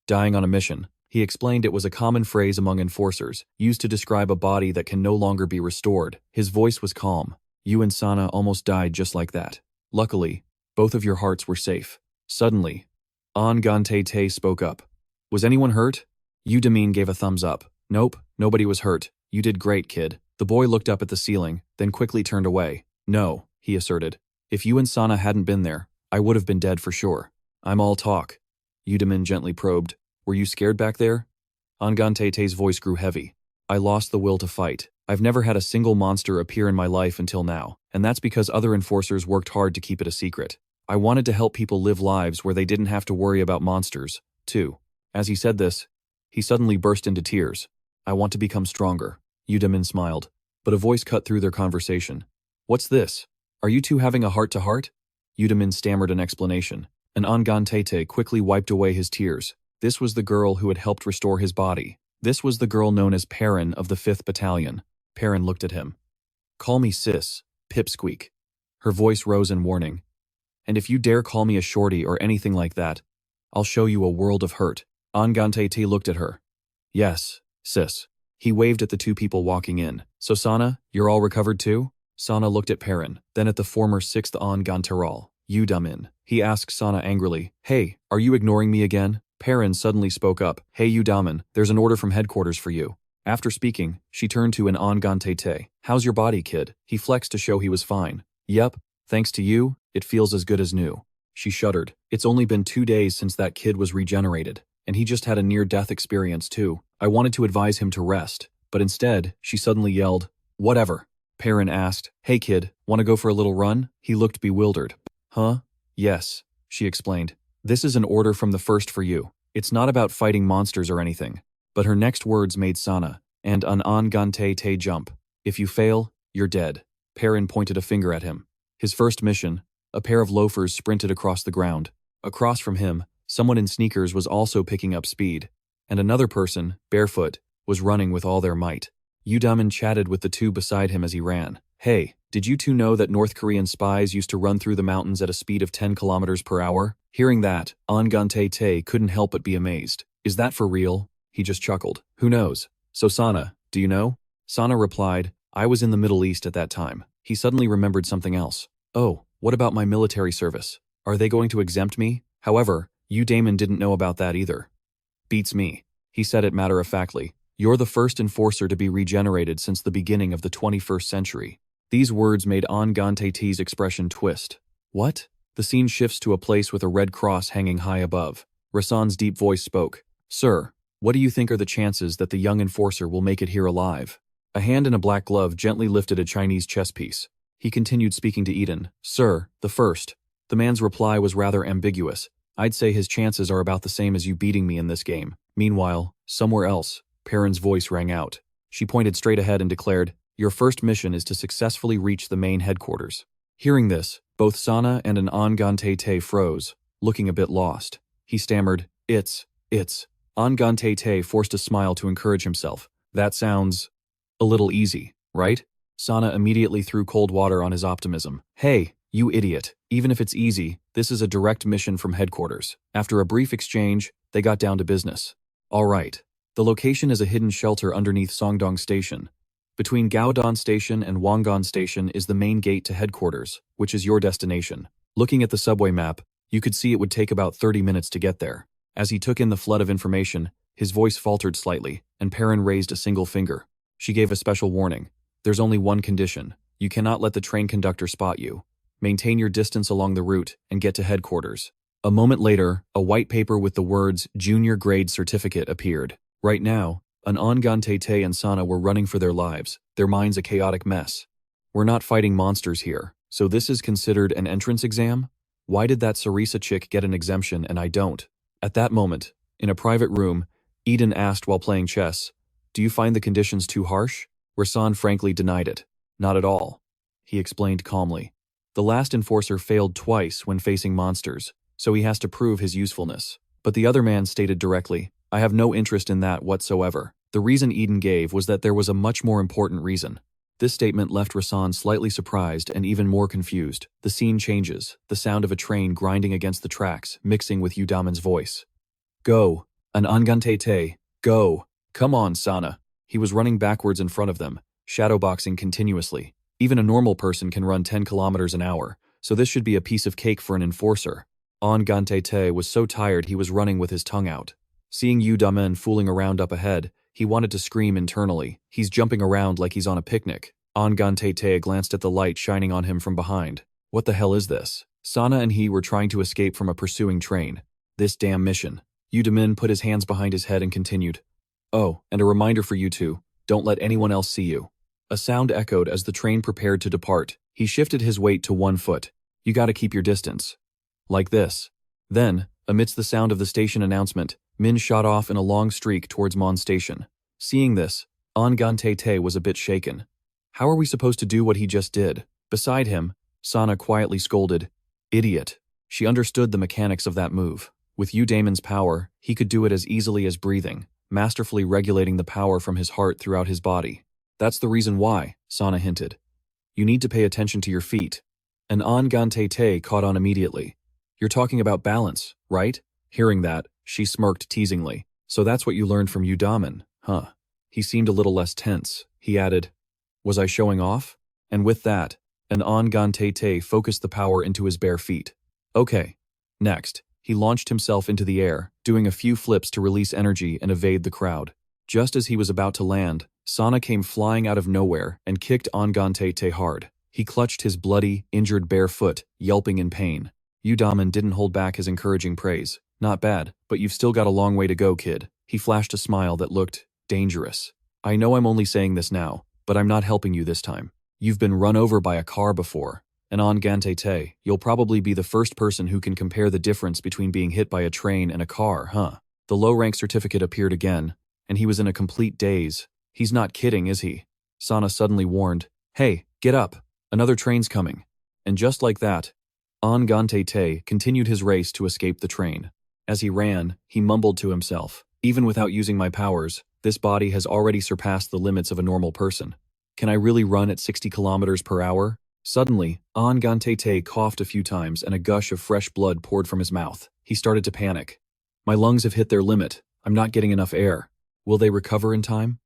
Dying on a mission. He explained it was a common phrase among enforcers, used to describe a body that can no longer be restored. His voice was calm. You and Sana almost died just like that. Luckily, both of your hearts were safe. Suddenly, Ahn Gan-tae spoke up. Was anyone hurt? Yu Damin gave a thumbs up. Nope, nobody was hurt. You did great, kid. The boy looked up at the ceiling, then quickly turned away. No, he asserted. If you and Sana hadn't been there, I would have been dead for sure. I'm all talk. Yu Damin gently probed. Were you scared back there? Ahn Gan-tae's voice grew heavy. I lost the will to fight. I've never had a single monster appear in my life until now, and that's because other enforcers worked hard to keep it a secret. I wanted to help people live lives where they didn't have to worry about monsters, too. As he said this, he suddenly burst into tears. I want to become stronger. Yu Damin smiled, but a voice cut through their conversation. What's this? Are you two having a heart-to-heart? Yu Damin stammered an explanation, and Ahn Gan-tae quickly wiped away his tears. This was the girl who had helped restore his body. This was the girl known as Perrin of the 5th Battalion. Perrin looked at him. Call me sis, Pipsqueak. Her voice rose in warning. And if you dare call me a shorty or anything like that, I'll show you a world of hurt. Ahn Gan-tae looked at her. Yes, sis. He waved at the two people walking in. So Sana, you're all recovered too? Sana looked at Perrin, then at the former 6th Ahn Gan-tae, Yu Damin. He asked Sana angrily, Hey, are you ignoring me again? Perrin suddenly spoke up. Hey Yu Damin, there's an order from headquarters for you. After speaking, she turned to an Ahn Gan-tae. How's your body, kid? He flexed to show he was fine. Yep, thanks to you, it feels as good as new. She shuddered. It's only been 2 days since that kid was regenerated, and he just had a near-death experience too. I wanted to advise him to rest, but instead, she suddenly yelled, Whatever. Perrin asked, Hey kid, wanna go for a little run? He looked bewildered. Huh? Yes, she explained. This is an order from the first for you. It's not about fighting monsters or anything. But her next words made Sana and an Ahn Gan-tae jump. If you fail, you're dead. Perrin pointed a finger at him. His first mission, a pair of loafers sprinted across the ground. Across from him, someone in sneakers was also picking up speed. And another person, barefoot, was running with all their might. Yu Damin chatted with the two beside him as he ran. Hey, did you two know that North Korean spies used to run through the mountains at a speed of 10 kilometers per hour? Hearing that, Ahn Gan-tae couldn't help but be amazed. Is that for real? He just chuckled. Who knows? So Sana, do you know? Sana replied, I was in the Middle East at that time. He suddenly remembered something else. Oh, what about my military service? Are they going to exempt me? However, Yu Damin didn't know about that either. Beats me. He said it matter-of-factly. You're the first enforcer to be regenerated since the beginning of the 21st century. These words made Ahn Gan-tae's expression twist. What? The scene shifts to a place with a red cross hanging high above. Rasan's deep voice spoke. Sir, what do you think are the chances that the young enforcer will make it here alive? A hand in a black glove gently lifted a Chinese chess piece. He continued speaking to Eden. Sir, the first. The man's reply was rather ambiguous. I'd say his chances are about the same as you beating me in this game. Meanwhile, somewhere else, Perrin's voice rang out. She pointed straight ahead and declared, Your first mission is to successfully reach the main headquarters. Hearing this, both Sana and an Ahn Gan-tae froze, looking a bit lost. He stammered, It's. Ahn Gan-tae forced a smile to encourage himself. That sounds a little easy, right? Sana immediately threw cold water on his optimism. Hey, you idiot. Even if it's easy, this is a direct mission from headquarters. After a brief exchange, they got down to business. All right. The location is a hidden shelter underneath Songdong Station. Between Gaodon Station and Wangan Station is the main gate to headquarters, which is your destination. Looking at the subway map, you could see it would take about 30 minutes to get there. As he took in the flood of information, his voice faltered slightly, and Perrin raised a single finger. She gave a special warning. There's only one condition. You cannot let the train conductor spot you. Maintain your distance along the route and get to headquarters. A moment later, a white paper with the words Junior Grade Certificate appeared. Right now, an Ahn Gan-tae and Sana were running for their lives, their minds a chaotic mess. We're not fighting monsters here, so this is considered an entrance exam? Why did that Sarisa chick get an exemption and I don't? At that moment, in a private room, Eden asked while playing chess, Do you find the conditions too harsh? Rasan frankly denied it. Not at all. He explained calmly. The last enforcer failed twice when facing monsters, so he has to prove his usefulness. But the other man stated directly, I have no interest in that whatsoever. The reason Eden gave was that there was a much more important reason. This statement left Rasan slightly surprised and even more confused. The scene changes, the sound of a train grinding against the tracks, mixing with Yu Damin's voice. Go, an Ahn Gan-tae, go. Come on, Sana. He was running backwards in front of them, shadowboxing continuously. Even a normal person can run 10 kilometers an hour, so this should be a piece of cake for an enforcer. Ahn Gan-tae was so tired he was running with his tongue out. Seeing Yu Damin fooling around up ahead, he wanted to scream internally. He's jumping around like he's on a picnic. Ahn Gan-tae glanced at the light shining on him from behind. What the hell is this? Sana and he were trying to escape from a pursuing train. This damn mission. Yu Damin put his hands behind his head and continued. Oh, and a reminder for you two, don't let anyone else see you. A sound echoed as the train prepared to depart. He shifted his weight to 1 foot. You gotta keep your distance. Like this. Then, amidst the sound of the station announcement, Min shot off in a long streak towards Mon Station. Seeing this, Ahn Gan-tae was a bit shaken. How are we supposed to do what he just did? Beside him, Sana quietly scolded, Idiot. She understood the mechanics of that move. With Yu Damin's power, he could do it as easily as breathing, masterfully regulating the power from his heart throughout his body. That's the reason why, Sana hinted. You need to pay attention to your feet. And Ahn Gan-tae caught on immediately. You're talking about balance, right? Hearing that, she smirked teasingly. So that's what you learned from Yu Damin, huh? He seemed a little less tense. He added, was I showing off? And with that, an Ahn Gan-tae focused the power into his bare feet. Okay. Next, he launched himself into the air, doing a few flips to release energy and evade the crowd. Just as he was about to land, Sana came flying out of nowhere and kicked Ahn Gan-tae hard. He clutched his bloody, injured bare foot, yelping in pain. Yu Damin didn't hold back his encouraging praise. Not bad, but you've still got a long way to go, kid. He flashed a smile that looked dangerous. I know I'm only saying this now, but I'm not helping you this time. You've been run over by a car before. And Ahn Gan-tae, you'll probably be the first person who can compare the difference between being hit by a train and a car, huh? The low-rank certificate appeared again, and he was in a complete daze. He's not kidding, is he? Sana suddenly warned, hey, get up. Another train's coming. And just like that, Ahn Gan-tae continued his race to escape the train. As he ran, he mumbled to himself, even without using my powers, this body has already surpassed the limits of a normal person. Can I really run at 60 kilometers per hour? Suddenly, Ahn Gan-tae coughed a few times and a gush of fresh blood poured from his mouth. He started to panic. My lungs have hit their limit. I'm not getting enough air. Will they recover in time?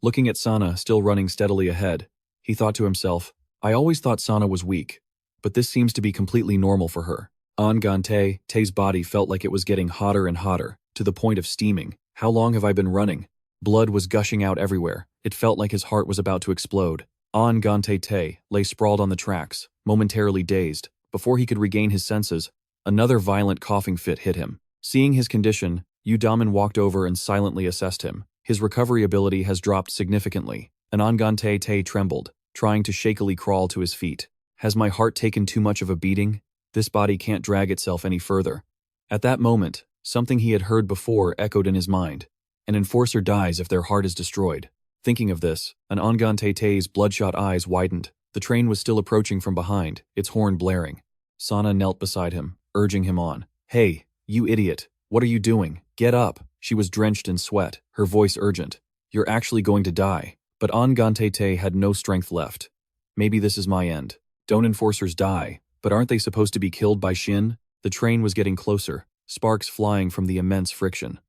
Looking at Sana still running steadily ahead, he thought to himself, I always thought Sana was weak, but this seems to be completely normal for her. Ahn Gan-tae's body felt like it was getting hotter and hotter, to the point of steaming. How long have I been running? Blood was gushing out everywhere. It felt like his heart was about to explode. Ahn Gan-tae lay sprawled on the tracks, momentarily dazed. Before he could regain his senses, another violent coughing fit hit him. Seeing his condition, Yu Damin walked over and silently assessed him. His recovery ability has dropped significantly, and Ahn Gan-tae trembled, trying to shakily crawl to his feet. Has my heart taken too much of a beating? This body can't drag itself any further. At that moment, something he had heard before echoed in his mind. An enforcer dies if their heart is destroyed. Thinking of this, Ahn Gan-tae's bloodshot eyes widened. The train was still approaching from behind, its horn blaring. Sana knelt beside him, urging him on. Hey, you idiot, what are you doing? Get up. She was drenched in sweat, her voice urgent. You're actually going to die. But Ahn Gan-tae had no strength left. Maybe this is my end. Don't enforcers die, but aren't they supposed to be killed by Shin? The train was getting closer, sparks flying from the immense friction.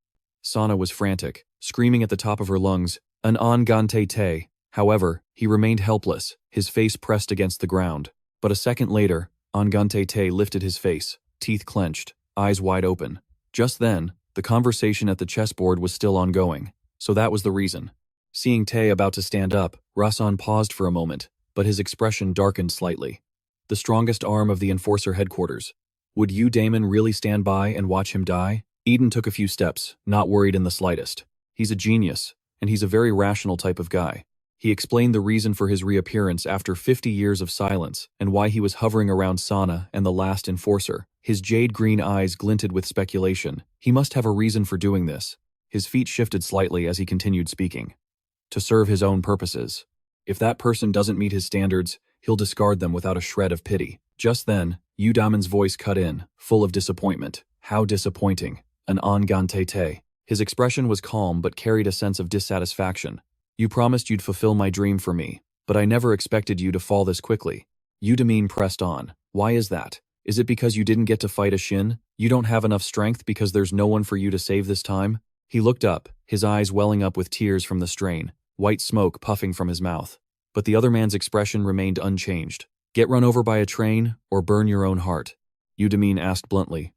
Sana was frantic, screaming at the top of her lungs, an Ahn Gan-tae. However, he remained helpless, his face pressed against the ground. But a second later, Ahn Gan-tae lifted his face, teeth clenched, eyes wide open. Just then, the conversation at the chessboard was still ongoing, so that was the reason. Seeing Tae about to stand up, Rasan paused for a moment, but his expression darkened slightly. The strongest arm of the Enforcer headquarters. Would Yu Damin really stand by and watch him die? Eden took a few steps, not worried in the slightest. He's a genius, and he's a very rational type of guy. He explained the reason for his reappearance after 50 years of silence and why he was hovering around Sana and the last Enforcer. His jade-green eyes glinted with speculation. He must have a reason for doing this. His feet shifted slightly as he continued speaking. To serve his own purposes. If that person doesn't meet his standards, he'll discard them without a shred of pity. Just then, Yu Damin's voice cut in, full of disappointment. How disappointing. An Ahn Gan-tae. His expression was calm but carried a sense of dissatisfaction. You promised you'd fulfill my dream for me, but I never expected you to fall this quickly. Yu Damin pressed on. Why is that? Is it because you didn't get to fight a Shin? You don't have enough strength because there's no one for you to save this time? He looked up, his eyes welling up with tears from the strain, white smoke puffing from his mouth. But the other man's expression remained unchanged. Get run over by a train or burn your own heart? Yu Damin asked bluntly.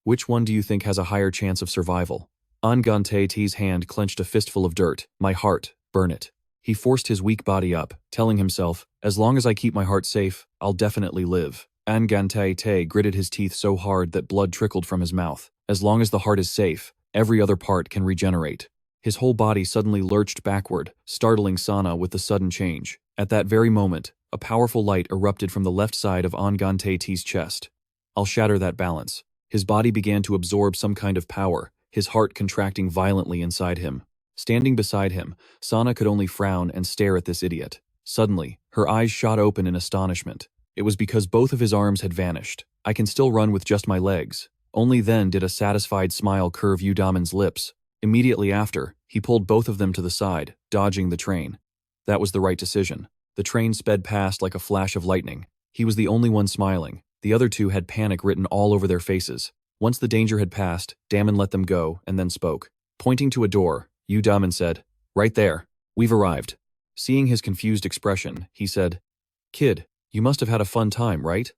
Which one do you think has a higher chance of survival? Ahn Gan-tae's hand clenched a fistful of dirt. My heart, burn it. He forced his weak body up, telling himself, as long as I keep my heart safe, I'll definitely live. Ahn Gan-tae gritted his teeth so hard that blood trickled from his mouth. As long as the heart is safe, every other part can regenerate. His whole body suddenly lurched backward, startling Sana with the sudden change. At that very moment, a powerful light erupted from the left side of Ahn Gan-tae's chest. I'll shatter that balance. His body began to absorb some kind of power, his heart contracting violently inside him. Standing beside him, Sana could only frown and stare at this idiot. Suddenly, her eyes shot open in astonishment. It was because both of his arms had vanished. I can still run with just my legs. Only then did a satisfied smile curve Yu Damin's lips. Immediately after, he pulled both of them to the side, dodging the train. That was the right decision. The train sped past like a flash of lightning. He was the only one smiling. The other two had panic written all over their faces. Once the danger had passed, Damin let them go and then spoke. Pointing to a door, Yu Damin said, "Right there. We've arrived." Seeing his confused expression, he said, "Kid, you must have had a fun time, right?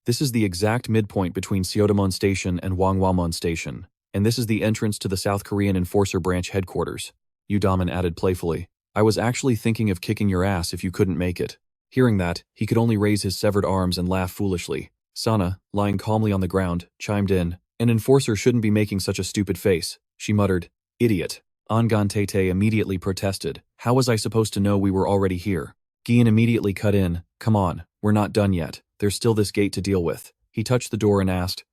This is the exact midpoint between Seodamon Station and Wangwamon Station, and this is the entrance to the South Korean Enforcer Branch headquarters." Yu Damin added playfully, "I was actually thinking of kicking your ass if you couldn't make it." Hearing that, he could only raise his severed arms and laugh foolishly. Sana, lying calmly on the ground, chimed in, "An enforcer shouldn't be making such a stupid face," she muttered. "Idiot." Ahn Gan-tae immediately protested. "How was I supposed to know we were already here?" Gian immediately cut in, "Come on, we're not done yet. There's still this gate to deal with." He touched the door and asked,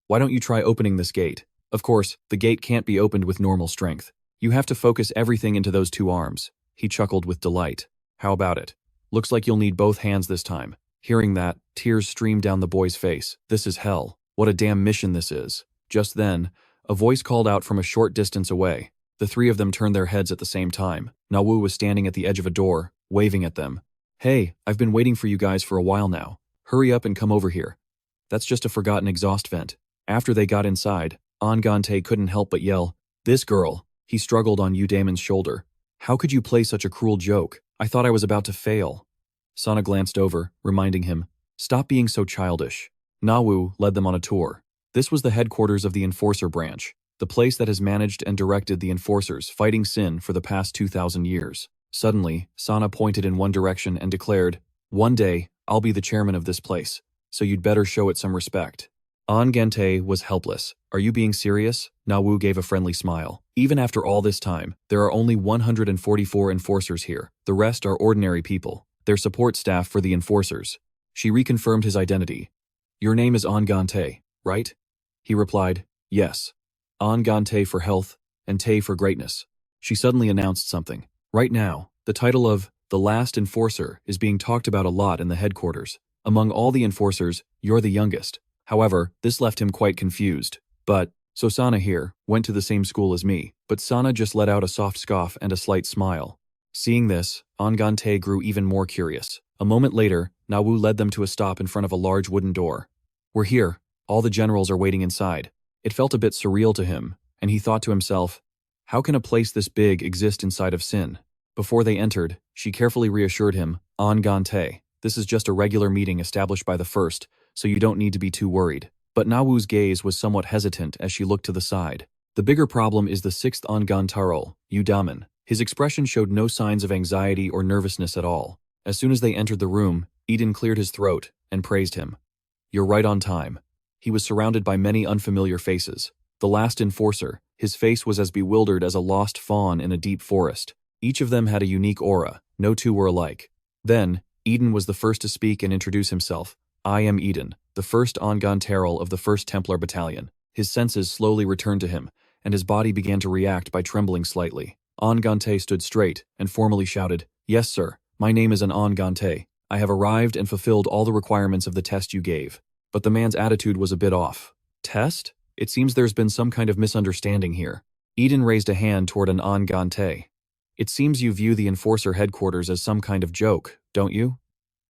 "Why don't you try opening this gate?" Of course, the gate can't be opened with normal strength. You have to focus everything into those two arms. He chuckled with delight. "How about it? Looks like you'll need both hands this time." Hearing that, tears streamed down the boy's face. This is hell. What a damn mission this is. Just then, a voice called out from a short distance away. The three of them turned their heads at the same time. Na-woo was standing at the edge of a door, waving at them. "Hey, I've been waiting for you guys for a while now. Hurry up and come over here." "That's just a forgotten exhaust vent." After they got inside, Ahn Gan-tae couldn't help but yell, "This girl." He struggled on Yu Damin's shoulder. "How could you play such a cruel joke? I thought I was about to fail." Sana glanced over, reminding him, "Stop being so childish." Na-woo led them on a tour. This was the headquarters of the Enforcer Branch, the place that has managed and directed the enforcers fighting sin for the past 2,000 years. Suddenly, Sana pointed in one direction and declared, "One day, I'll be the chairman of this place, so you'd better show it some respect." Ahn Gan-tae was helpless. "Are you being serious?" Na-woo gave a friendly smile. "Even after all this time, there are only 144 enforcers here. The rest are ordinary people. They're support staff for the enforcers." She reconfirmed his identity. "Your name is Ahn Gan-tae, right?" He replied, "Yes." Ahn Gan-tae for health, and Tae for greatness. She suddenly announced something. Right now, the title of The Last Enforcer is being talked about a lot in the headquarters. Among all the enforcers, you're the youngest. However, this left him quite confused. So Sana here went to the same school as me, but Sana just let out a soft scoff and a slight smile. Seeing this, Ahn Gan-tae grew even more curious. A moment later, Na-woo led them to a stop in front of a large wooden door. "We're here. All the generals are waiting inside." It felt a bit surreal to him, and he thought to himself, how can a place this big exist inside of Sin? Before they entered, she carefully reassured him, "Ahn Gan-tae, this is just a regular meeting established by the first, so you don't need to be too worried." But Na-woo's gaze was somewhat hesitant as she looked to the side. The bigger problem is the sixth Ahn Gan-tae, Yu Damin. His expression showed no signs of anxiety or nervousness at all. As soon as they entered the room, Eden cleared his throat and praised him. "You're right on time." He was surrounded by many unfamiliar faces. The last enforcer, his face was as bewildered as a lost fawn in a deep forest. Each of them had a unique aura. No two were alike. Then, Eden was the first to speak and introduce himself. "I am Eden, the first Ahn Gan-tae of the 1st Templar Battalion." His senses slowly returned to him, and his body began to react by trembling slightly. Ahn Gan-tae stood straight and formally shouted, "Yes, sir. My name is Ahn Gan-tae. I have arrived and fulfilled all the requirements of the test you gave." But the man's attitude was a bit off. "Test? It seems there's been some kind of misunderstanding here." Eden raised a hand toward an Ahn Gan-tae. "It seems you view the Enforcer headquarters as some kind of joke, don't you?"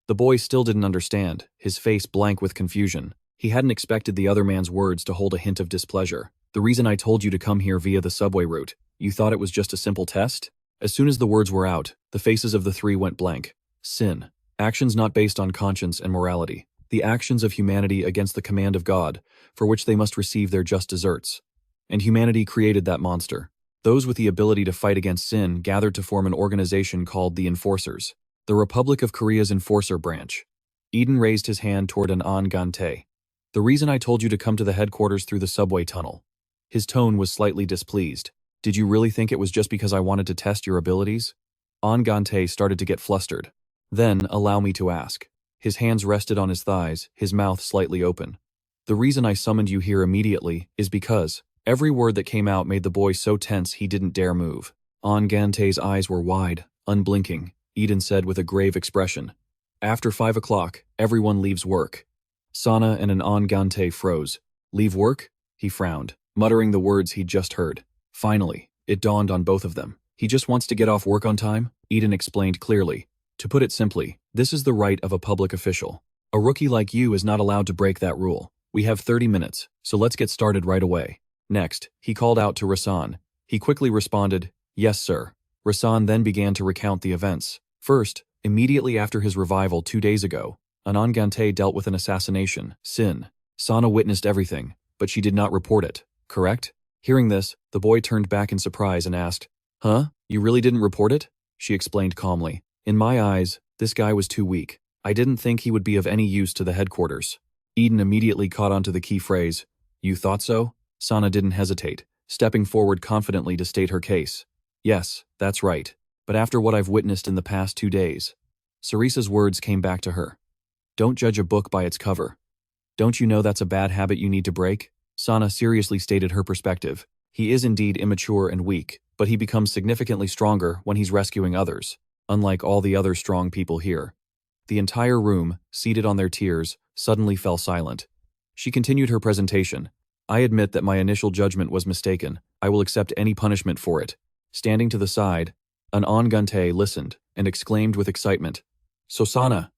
The boy still didn't understand, his face blank with confusion. He hadn't expected the other man's words to hold a hint of displeasure. "The reason I told you to come here via the subway route, you thought it was just a simple test?" As soon as the words were out, the faces of the three went blank. Sin. Actions not based on conscience and morality. The actions of humanity against the command of God, for which they must receive their just deserts. And humanity created that monster. Those with the ability to fight against sin gathered to form an organization called the Enforcers, the Republic of Korea's Enforcer Branch. Eden raised his hand toward an Ahn Gan-tae. "The reason I told you to come to the headquarters through the subway tunnel." His tone was slightly displeased. "Did you really think it was just because I wanted to test your abilities?" Ahn Gan-tae started to get flustered. "Then, allow me to ask." His hands rested on his thighs, his mouth slightly open. "The reason I summoned you here immediately is because..." Every word that came out made the boy so tense he didn't dare move. Ahn Gan-tae's eyes were wide, unblinking. Eden said with a grave expression, "After 5 o'clock, everyone leaves work." Sana and an Ahn Gan-tae froze. "Leave work?" He frowned, muttering the words he'd just heard. Finally, it dawned on both of them. "He just wants to get off work on time?" Eden explained clearly. "To put it simply, this is the right of a public official." A rookie like you is not allowed to break that rule. We have 30 minutes, so let's get started right away. Next, he called out to Rasan. He quickly responded, "Yes, sir." Rasan then began to recount the events. First, immediately after his revival 2 days ago, Ahn Gan-tae dealt with an assassination, sin. Sana witnessed everything, but she did not report it, correct? Hearing this, the boy turned back in surprise and asked, "Huh? You really didn't report it?" She explained calmly. "In my eyes, this guy was too weak. I didn't think he would be of any use to the headquarters." Eden immediately caught onto the key phrase, "You thought so?" Sana didn't hesitate, stepping forward confidently to state her case. "Yes, that's right. But after what I've witnessed in the past 2 days." Sarisa's words came back to her. "Don't judge a book by its cover. Don't you know that's a bad habit you need to break?" Sana seriously stated her perspective. He is indeed immature and weak, but he becomes significantly stronger when he's rescuing others, unlike all the other strong people here. The entire room, seated on their tiers, suddenly fell silent. She continued her presentation. "I admit that my initial judgment was mistaken. I will accept any punishment for it." Standing to the side, Ahn Gan-tae listened and exclaimed with excitement, "So Sana."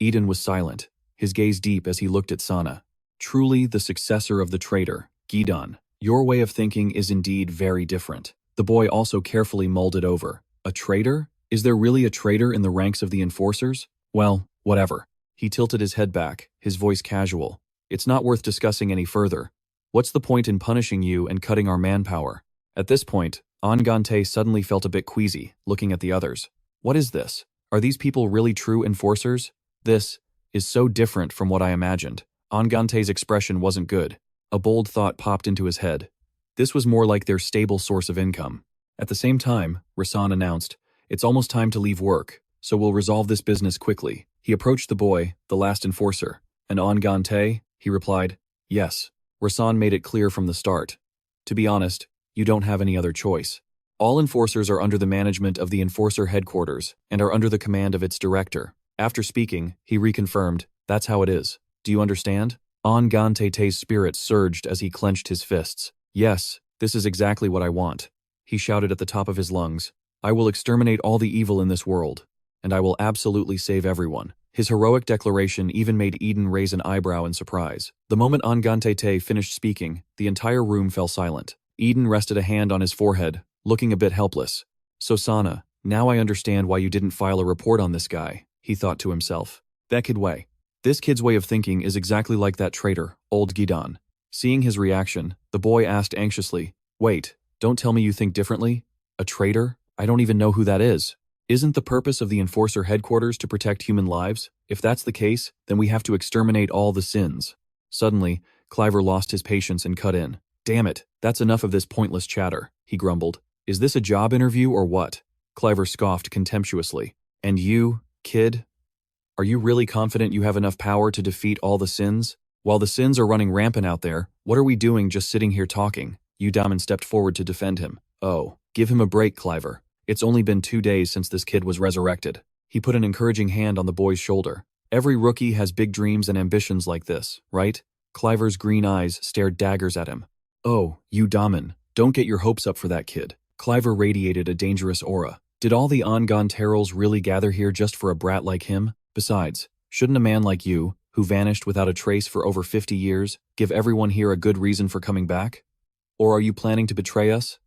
Eden was silent, his gaze deep as he looked at Sana. "Truly the successor of the traitor, Gidan. Your way of thinking is indeed very different." The boy also carefully mulled it over. "A traitor? Is there really a traitor in the ranks of the enforcers? Well, whatever." He tilted his head back, his voice casual. "It's not worth discussing any further. What's the point in punishing you and cutting our manpower?" At this point, Ahn Gan-tae suddenly felt a bit queasy, looking at the others. What is this? Are these people really true enforcers? This is so different from what I imagined. Ahn Gan-tae's expression wasn't good. A bold thought popped into his head. This was more like their stable source of income. At the same time, Rasan announced, "It's almost time to leave work, so we'll resolve this business quickly." He approached the boy, the last enforcer. "And Ahn Gan-tae?" He replied, "Yes." Rasan made it clear from the start. "To be honest, you don't have any other choice. All enforcers are under the management of the enforcer headquarters and are under the command of its director." After speaking, he reconfirmed, "That's how it is. Do you understand?" Ahn Gan-tae's spirit surged as he clenched his fists. "Yes, this is exactly what I want." He shouted at the top of his lungs, "I will exterminate all the evil in this world, and I will absolutely save everyone." His heroic declaration even made Eden raise an eyebrow in surprise. The moment Ahn Gan-tae finished speaking, the entire room fell silent. Eden rested a hand on his forehead, looking a bit helpless. "So Sana, now I understand why you didn't file a report on this guy," he thought to himself. This kid's way of thinking is exactly like that traitor, old Gidan." Seeing his reaction, the boy asked anxiously, "Wait, don't tell me you think differently? A traitor? I don't even know who that is. Isn't the purpose of the enforcer headquarters to protect human lives? If that's the case, then we have to exterminate all the sins." Suddenly, Cliver lost his patience and cut in. "Damn it, that's enough of this pointless chatter," he grumbled. "Is this a job interview or what?" Cliver scoffed contemptuously. "And you, kid? Are you really confident you have enough power to defeat all the sins? While the sins are running rampant out there, what are we doing just sitting here talking?" Yu Damin stepped forward to defend him. "Oh, give him a break, Cliver. It's only been 2 days since this kid was resurrected." He put an encouraging hand on the boy's shoulder. "Every rookie has big dreams and ambitions like this, right?" Cliver's green eyes stared daggers at him. "Oh, Yu Damin, don't get your hopes up for that kid." Cliver radiated a dangerous aura. Did all the Ahn Gan-tae really gather here just for a brat like him? Besides, shouldn't a man like you, who vanished without a trace for over 50 years, give everyone here a good reason for coming back? Or are you planning to betray us?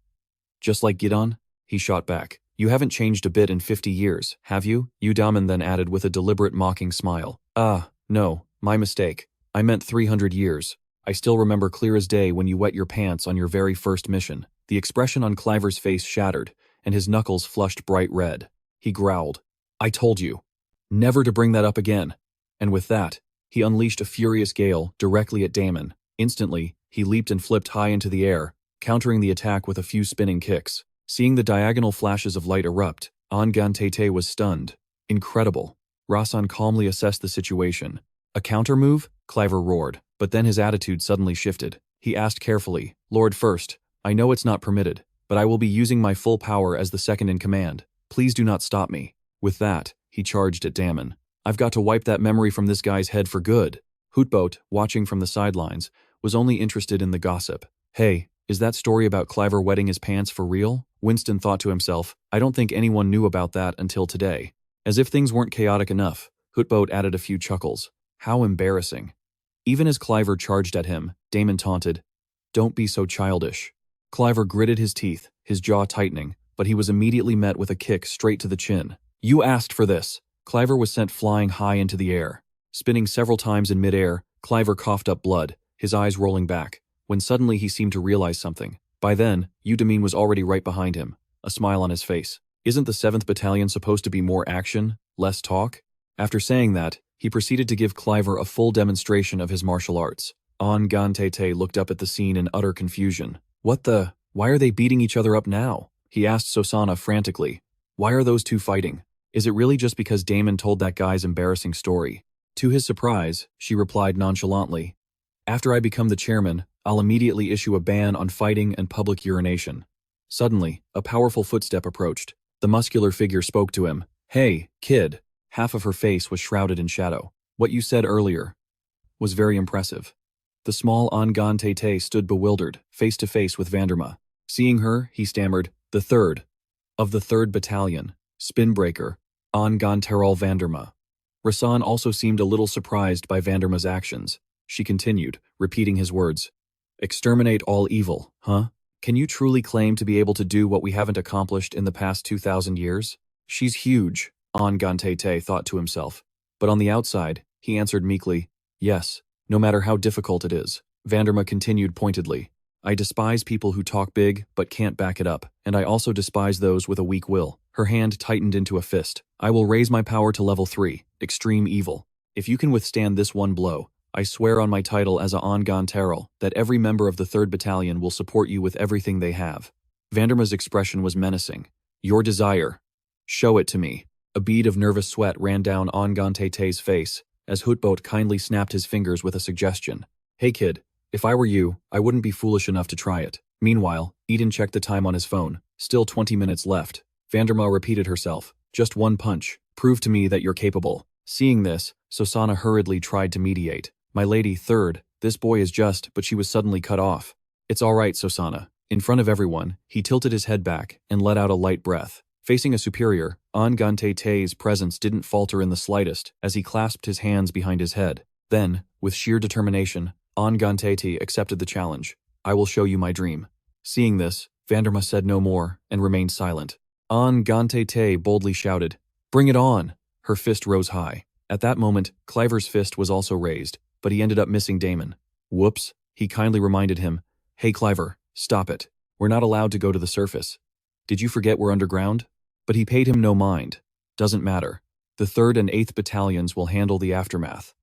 Just like Gidan? He shot back. "You haven't changed a bit in 50 years, have you?" Yu Damin then added with a deliberate mocking smile. "Ah, no, my mistake. I meant 300 years. I still remember clear as day when you wet your pants on your very first mission." The expression on Cliver's face shattered, and his knuckles flushed bright red. He growled, "I told you never to bring that up again." And with that, he unleashed a furious gale directly at Damin. Instantly, he leaped and flipped high into the air, countering the attack with a few spinning kicks. Seeing the diagonal flashes of light erupt, Ahn Gan-tae was stunned. Incredible. Rasan calmly assessed the situation. "A counter move?" Cliver roared, but then his attitude suddenly shifted. He asked carefully, "Lord First, I know it's not permitted, but I will be using my full power as the second in command. Please do not stop me." With that, he charged at Damin. "I've got to wipe that memory from this guy's head for good." Hootboat, watching from the sidelines, was only interested in the gossip. "Hey, is that story about Cliver wetting his pants for real?" Winston thought to himself. "I don't think anyone knew about that until today." As if things weren't chaotic enough, Hootboat added a few chuckles. How embarrassing. Even as Cliver charged at him, Damin taunted, "Don't be so childish." Cliver gritted his teeth, his jaw tightening, but he was immediately met with a kick straight to the chin. "You asked for this." Cliver was sent flying high into the air. Spinning several times in midair, Cliver coughed up blood, his eyes rolling back, when suddenly he seemed to realize something. By then, Yu Damin was already right behind him, a smile on his face. Isn't the 7th Battalion supposed to be more action, less talk? After saying that, he proceeded to give Cliver a full demonstration of his martial arts. Ahn Gan-tae looked up at the scene in utter confusion. "What the? Why are they beating each other up now?" he asked Sana frantically. "Why are those two fighting? Is it really just because Damin told that guy's embarrassing story?" To his surprise, she replied nonchalantly, "After I become the chairman, I'll immediately issue a ban on fighting and public urination." Suddenly, a powerful footstep approached. The muscular figure spoke to him. "Hey, kid." Half of her face was shrouded in shadow. "What you said earlier was very impressive." The small Ahn Gan-tae stood bewildered, face to face with Vanderma. Seeing her, he stammered, "The third of the 3rd Battalion, Spinbreaker, Ahn Gan-tae Vanderma." Rasan also seemed a little surprised by Vanderma's actions. She continued, repeating his words. "Exterminate all evil, huh? Can you truly claim to be able to do what we haven't accomplished in the past 2,000 years? She's huge," Ahn Gan-tae thought to himself. But on the outside, he answered meekly, "Yes, no matter how difficult it is." Vanderma continued pointedly, "I despise people who talk big but can't back it up, and I also despise those with a weak will." Her hand tightened into a fist. "I will raise my power to level 3, extreme evil. If you can withstand this one blow, I swear on my title as a Ahn Gan-tae that every member of the 3rd Battalion will support you with everything they have." Vanderma's expression was menacing. "Your desire. Show it to me." A bead of nervous sweat ran down Ahn Gan-tae's face, as Hutboat kindly snapped his fingers with a suggestion. "Hey kid, if I were you, I wouldn't be foolish enough to try it." Meanwhile, Eden checked the time on his phone. Still 20 minutes left. Vanderma repeated herself. "Just one punch. Prove to me that you're capable." Seeing this, Sana hurriedly tried to mediate. "My lady, 3rd, this boy is just," but she was suddenly cut off. "It's all right, Sana." In front of everyone, he tilted his head back and let out a light breath. Facing a superior, Ahn Gan-tae's presence didn't falter in the slightest as he clasped his hands behind his head. Then, with sheer determination, Ahn Gan-tae accepted the challenge. "I will show you my dream." Seeing this, Vanderma said no more and remained silent. Ahn Gan-tae boldly shouted, "Bring it on!" Her fist rose high. At that moment, Cliver's fist was also raised, but he ended up missing Damin. "Whoops," he kindly reminded him. "Hey Cliver, stop it. We're not allowed to go to the surface. Did you forget we're underground?" But he paid him no mind. "Doesn't matter. The 3rd and 8th Battalions will handle the aftermath."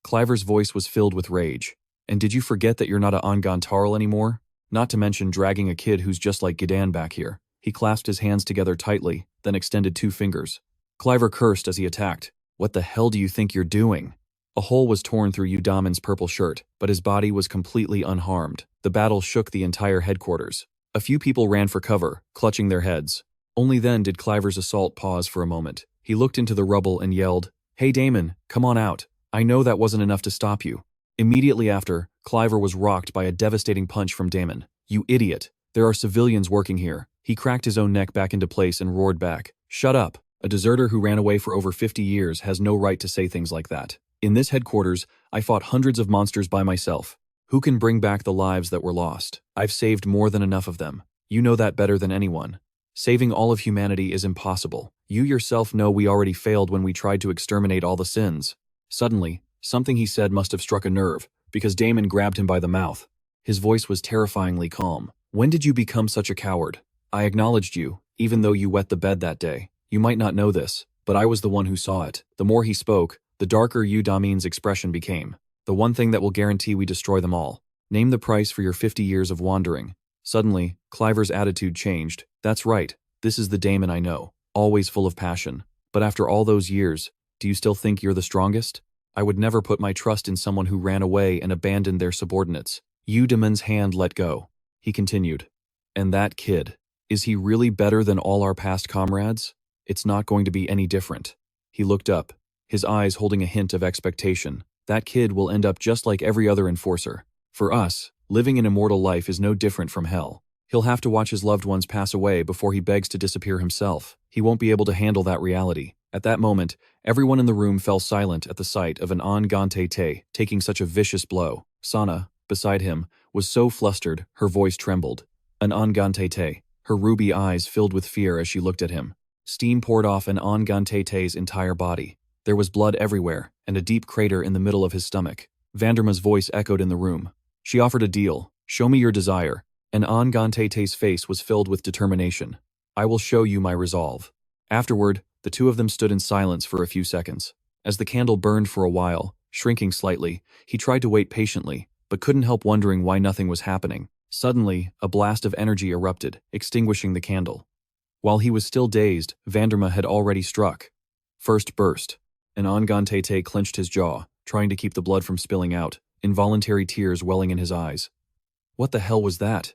Cliver's voice was filled with rage. "And did you forget that you're not a Ahn Gan-tae anymore? Not to mention dragging a kid who's just like Gidan back here." He clasped his hands together tightly, then extended 2 fingers. Cliver cursed as he attacked. "What the hell do you think you're doing?" A hole was torn through Yu Damin's purple shirt, but his body was completely unharmed. The battle shook the entire headquarters. A few people ran for cover, clutching their heads. Only then did Cliver's assault pause for a moment. He looked into the rubble and yelled, "Hey Damin, come on out. I know that wasn't enough to stop you." Immediately after, Cliver was rocked by a devastating punch from Damin. "You idiot. There are civilians working here." He cracked his own neck back into place and roared back, "Shut up. A deserter who ran away for over 50 years has no right to say things like that. In this headquarters, I fought hundreds of monsters by myself. Who can bring back the lives that were lost? I've saved more than enough of them. You know that better than anyone. Saving all of humanity is impossible. You yourself know we already failed when we tried to exterminate all the sins." Suddenly, something he said must have struck a nerve, because Damin grabbed him by the mouth. His voice was terrifyingly calm. "When did you become such a coward? I acknowledged you, even though you wet the bed that day. You might not know this, but I was the one who saw it." The more he spoke, the darker Yu Damin's expression became. "The one thing that will guarantee we destroy them all. Name the price for your 50 years of wandering." Suddenly, Cliver's attitude changed. "That's right, this is the Damin I know, always full of passion. But after all those years, do you still think you're the strongest? I would never put my trust in someone who ran away and abandoned their subordinates." Yu Damin's hand let go. He continued, "And that kid, is he really better than all our past comrades? It's not going to be any different." He looked up, his eyes holding a hint of expectation. "That kid will end up just like every other enforcer. For us, living an immortal life is no different from hell. He'll have to watch his loved ones pass away before he begs to disappear himself. He won't be able to handle that reality." At that moment, Everyone in the room fell silent at the sight of an Ahn Gan-tae taking such a vicious blow. Sana, beside him, was so flustered, her voice trembled. An Ahn Gan-tae, her ruby eyes filled with fear as she looked at him. Steam poured off an Ahn Gan-tae's entire body. There was blood everywhere, and a deep crater in the middle of his stomach. Vanderma's voice echoed in the room. She offered a deal. Show me your desire. And Ahn Gan-tae's face was filled with determination. I will show you my resolve. Afterward, the two of them stood in silence for a few seconds. As the candle burned for a while, shrinking slightly, he tried to wait patiently, but couldn't help wondering why nothing was happening. Suddenly, a blast of energy erupted, extinguishing the candle. While he was still dazed, Vanderma had already struck. First burst. And Ahn Gan-tae clenched his jaw, trying to keep the blood from spilling out, involuntary tears welling in his eyes. What the hell was that?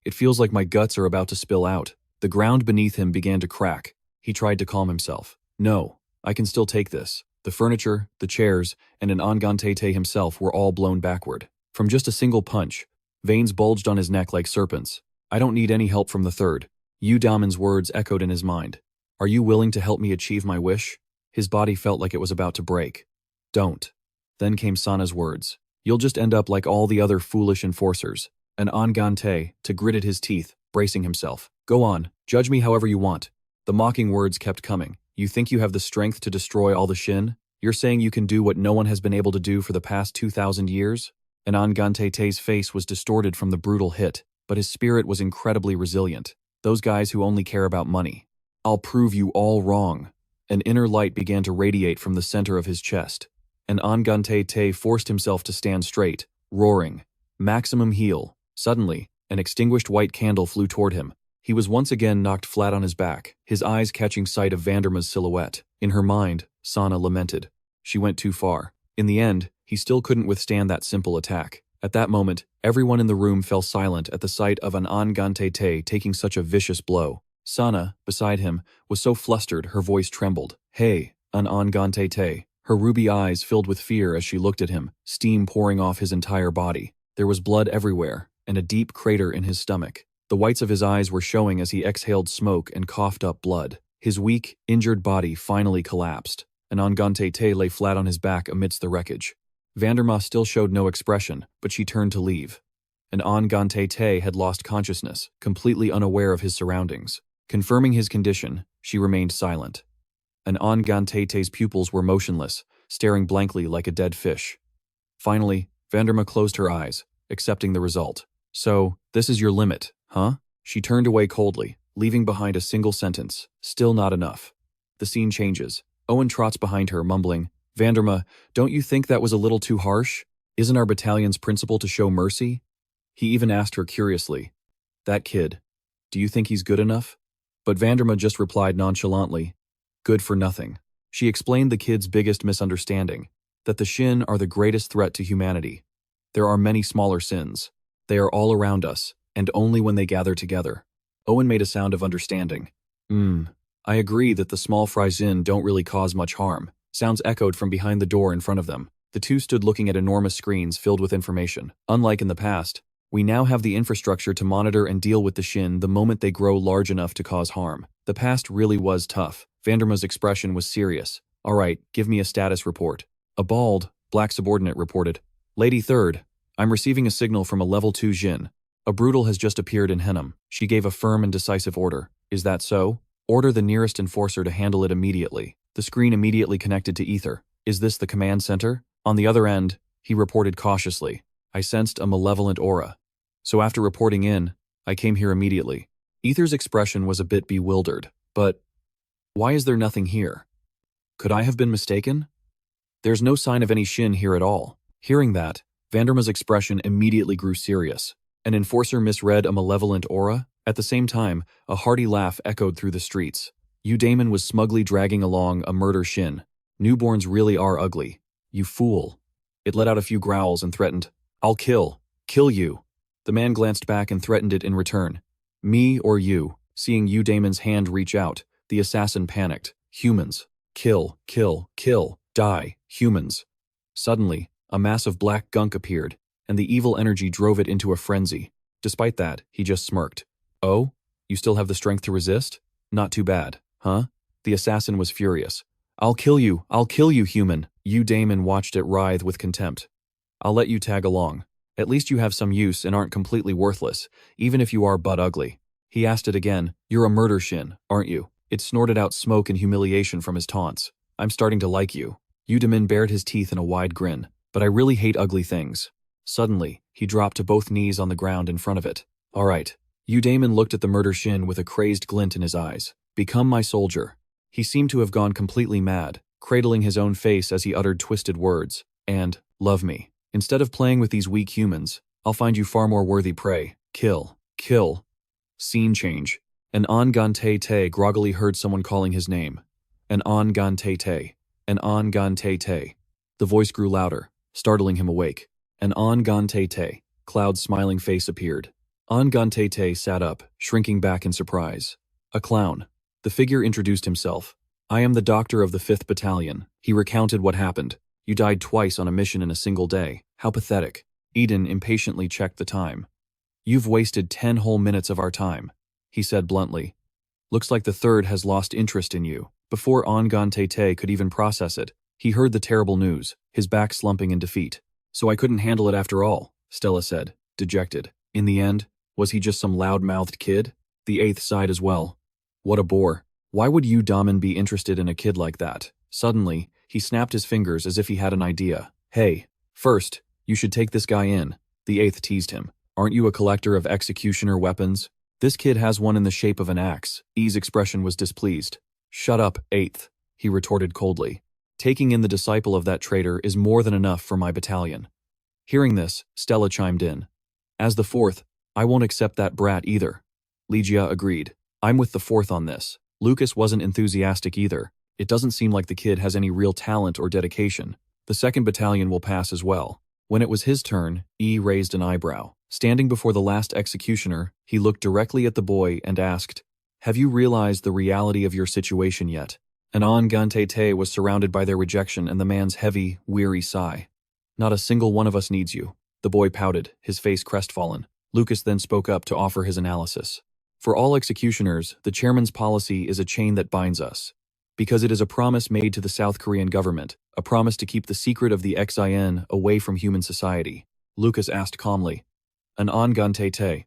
It feels like my guts are about to spill out. The ground beneath him began to crack. He tried to calm himself. No, I can still take this. The furniture, the chairs, and an Ahn Gan-tae himself were all blown backward. From just a single punch, veins bulged on his neck like serpents. I don't need any help from the third. Yu Damin's words echoed in his mind. Are you willing to help me achieve my wish? His body felt like it was about to break. Don't. Then came Sana's words. You'll just end up like all the other foolish enforcers. And Ahn Gan-tae gritted his teeth, bracing himself. Go on, judge me however you want. The mocking words kept coming. You think you have the strength to destroy all the Shin? You're saying you can do what no one has been able to do for the past 2,000 years? And Ahn Gan-tae's face was distorted from the brutal hit, but his spirit was incredibly resilient. Those guys who only care about money. I'll prove you all wrong. An inner light began to radiate from the center of his chest. And Ahn Gan-tae forced himself to stand straight, roaring. Maximum heal. Suddenly, an extinguished white candle flew toward him. He was once again knocked flat on his back, his eyes catching sight of Vanderma's silhouette. In her mind, Sana lamented. She went too far. In the end, he still couldn't withstand that simple attack. At that moment, everyone in the room fell silent at the sight of an Ahn Gan-tae taking such a vicious blow. Sana, beside him, was so flustered her voice trembled. Hey, an Ahn Gan-tae. Her ruby eyes filled with fear as she looked at him, steam pouring off his entire body. There was blood everywhere, and a deep crater in his stomach. The whites of his eyes were showing as he exhaled smoke and coughed up blood. His weak, injured body finally collapsed, and Ahn Gan-tae lay flat on his back amidst the wreckage. Vanderma still showed no expression, but she turned to leave. And Ahn Gan-tae had lost consciousness, completely unaware of his surroundings. Confirming his condition, she remained silent. And Ahn Gan-tae's pupils were motionless, staring blankly like a dead fish. Finally, Vanderma closed her eyes, accepting the result. So, this is your limit, huh? She turned away coldly, leaving behind a single sentence. Still not enough. The scene changes. Owen trots behind her, mumbling, Vanderma, don't you think that was a little too harsh? Isn't our battalion's principle to show mercy? He even asked her curiously, that kid, do you think he's good enough? But Vanderma just replied nonchalantly, good for nothing. She explained the kid's biggest misunderstanding, that the Shin are the greatest threat to humanity. There are many smaller sins. They are all around us, and only when they gather together. Owen made a sound of understanding. I agree that the small Frisian don't really cause much harm. Sounds echoed from behind the door in front of them. The two stood looking at enormous screens filled with information. Unlike in the past, we now have the infrastructure to monitor and deal with the Shin the moment they grow large enough to cause harm. The past really was tough. Vanderma's expression was serious. All right, give me a status report. A bald, black subordinate reported. Lady Third, I'm receiving a signal from a level 2 Jin. A brutal has just appeared in Henham. She gave a firm and decisive order. Is that so? Order the nearest enforcer to handle it immediately. The screen immediately connected to Ether. Is this the command center? On the other end, he reported cautiously. I sensed a malevolent aura. So after reporting in, I came here immediately. Ether's expression was a bit bewildered. But why is there nothing here? Could I have been mistaken? There's no sign of any Shin here at all. Hearing that, Vanderma's expression immediately grew serious. An enforcer misread a malevolent aura? At the same time, a hearty laugh echoed through the streets. Yu Damin was smugly dragging along a murder Shin. Newborns really are ugly. You fool. It let out a few growls and threatened, I'll kill you. The man glanced back and threatened it in return. Me or you? Seeing Yu Damin's hand reach out, the assassin panicked. Humans. Kill, die, humans. Suddenly, a mass of black gunk appeared, and the evil energy drove it into a frenzy. Despite that, he just smirked. Oh? You still have the strength to resist? Not too bad, huh? The assassin was furious. I'll kill you, human. Yu Damin watched it writhe with contempt. I'll let you tag along. At least you have some use and aren't completely worthless, even if you are butt ugly. He asked it again. You're a murder shin, aren't you? It snorted out smoke and humiliation from his taunts. I'm starting to like you. Yu Damin bared his teeth in a wide grin. But I really hate ugly things. Suddenly, he dropped to both knees on the ground in front of it. All right. Yu Damin looked at the murder shin with a crazed glint in his eyes. Become my soldier. He seemed to have gone completely mad, cradling his own face as he uttered twisted words. And, love me. Instead of playing with these weak humans, I'll find you far more worthy prey. Kill. Kill. Scene change. An Ahn Gan-tae groggily heard someone calling his name. An Ahn Gan-tae. An Ahn Gan-tae. The voice grew louder, startling him awake. An Ahn Gan-tae. Cloud's smiling face appeared. Ahn Gan-tae sat up, shrinking back in surprise. A clown. The figure introduced himself. I am the doctor of the 5th Battalion. He recounted what happened. You died twice on a mission in a single day. How pathetic. Eden impatiently checked the time. You've wasted 10 whole minutes of our time, he said bluntly. Looks like the 3rd has lost interest in you. Before Ahn Gan-tae could even process it, he heard the terrible news, his back slumping in defeat. So I couldn't handle it after all, Stella said, dejected. In the end, was he just some loud-mouthed kid? The 8th sighed as well. What a bore. Why would Yu Damin be interested in a kid like that? Suddenly, he snapped his fingers as if he had an idea. Hey, first, you should take this guy in. The 8th teased him. Aren't you a collector of executioner weapons? This kid has one in the shape of an axe. E's expression was displeased. Shut up, 8th, he retorted coldly. Taking in the disciple of that traitor is more than enough for my battalion. Hearing this, Stella chimed in. As the 4th, I won't accept that brat either. Ligia agreed. I'm with the 4th on this. Lucas wasn't enthusiastic either. It doesn't seem like the kid has any real talent or dedication. The 2nd Battalion will pass as well. When it was his turn, E raised an eyebrow. Standing before the last executioner, he looked directly at the boy and asked, Have you realized the reality of your situation yet? And Ahn Gan-tae was surrounded by their rejection and the man's heavy, weary sigh. Not a single one of us needs you. The boy pouted, his face crestfallen. Lucas then spoke up to offer his analysis. For all executioners, the chairman's policy is a chain that binds us. Because it is a promise made to the South Korean government, a promise to keep the secret of the XIN away from human society. Lucas asked calmly, An Ahn Gan-tae,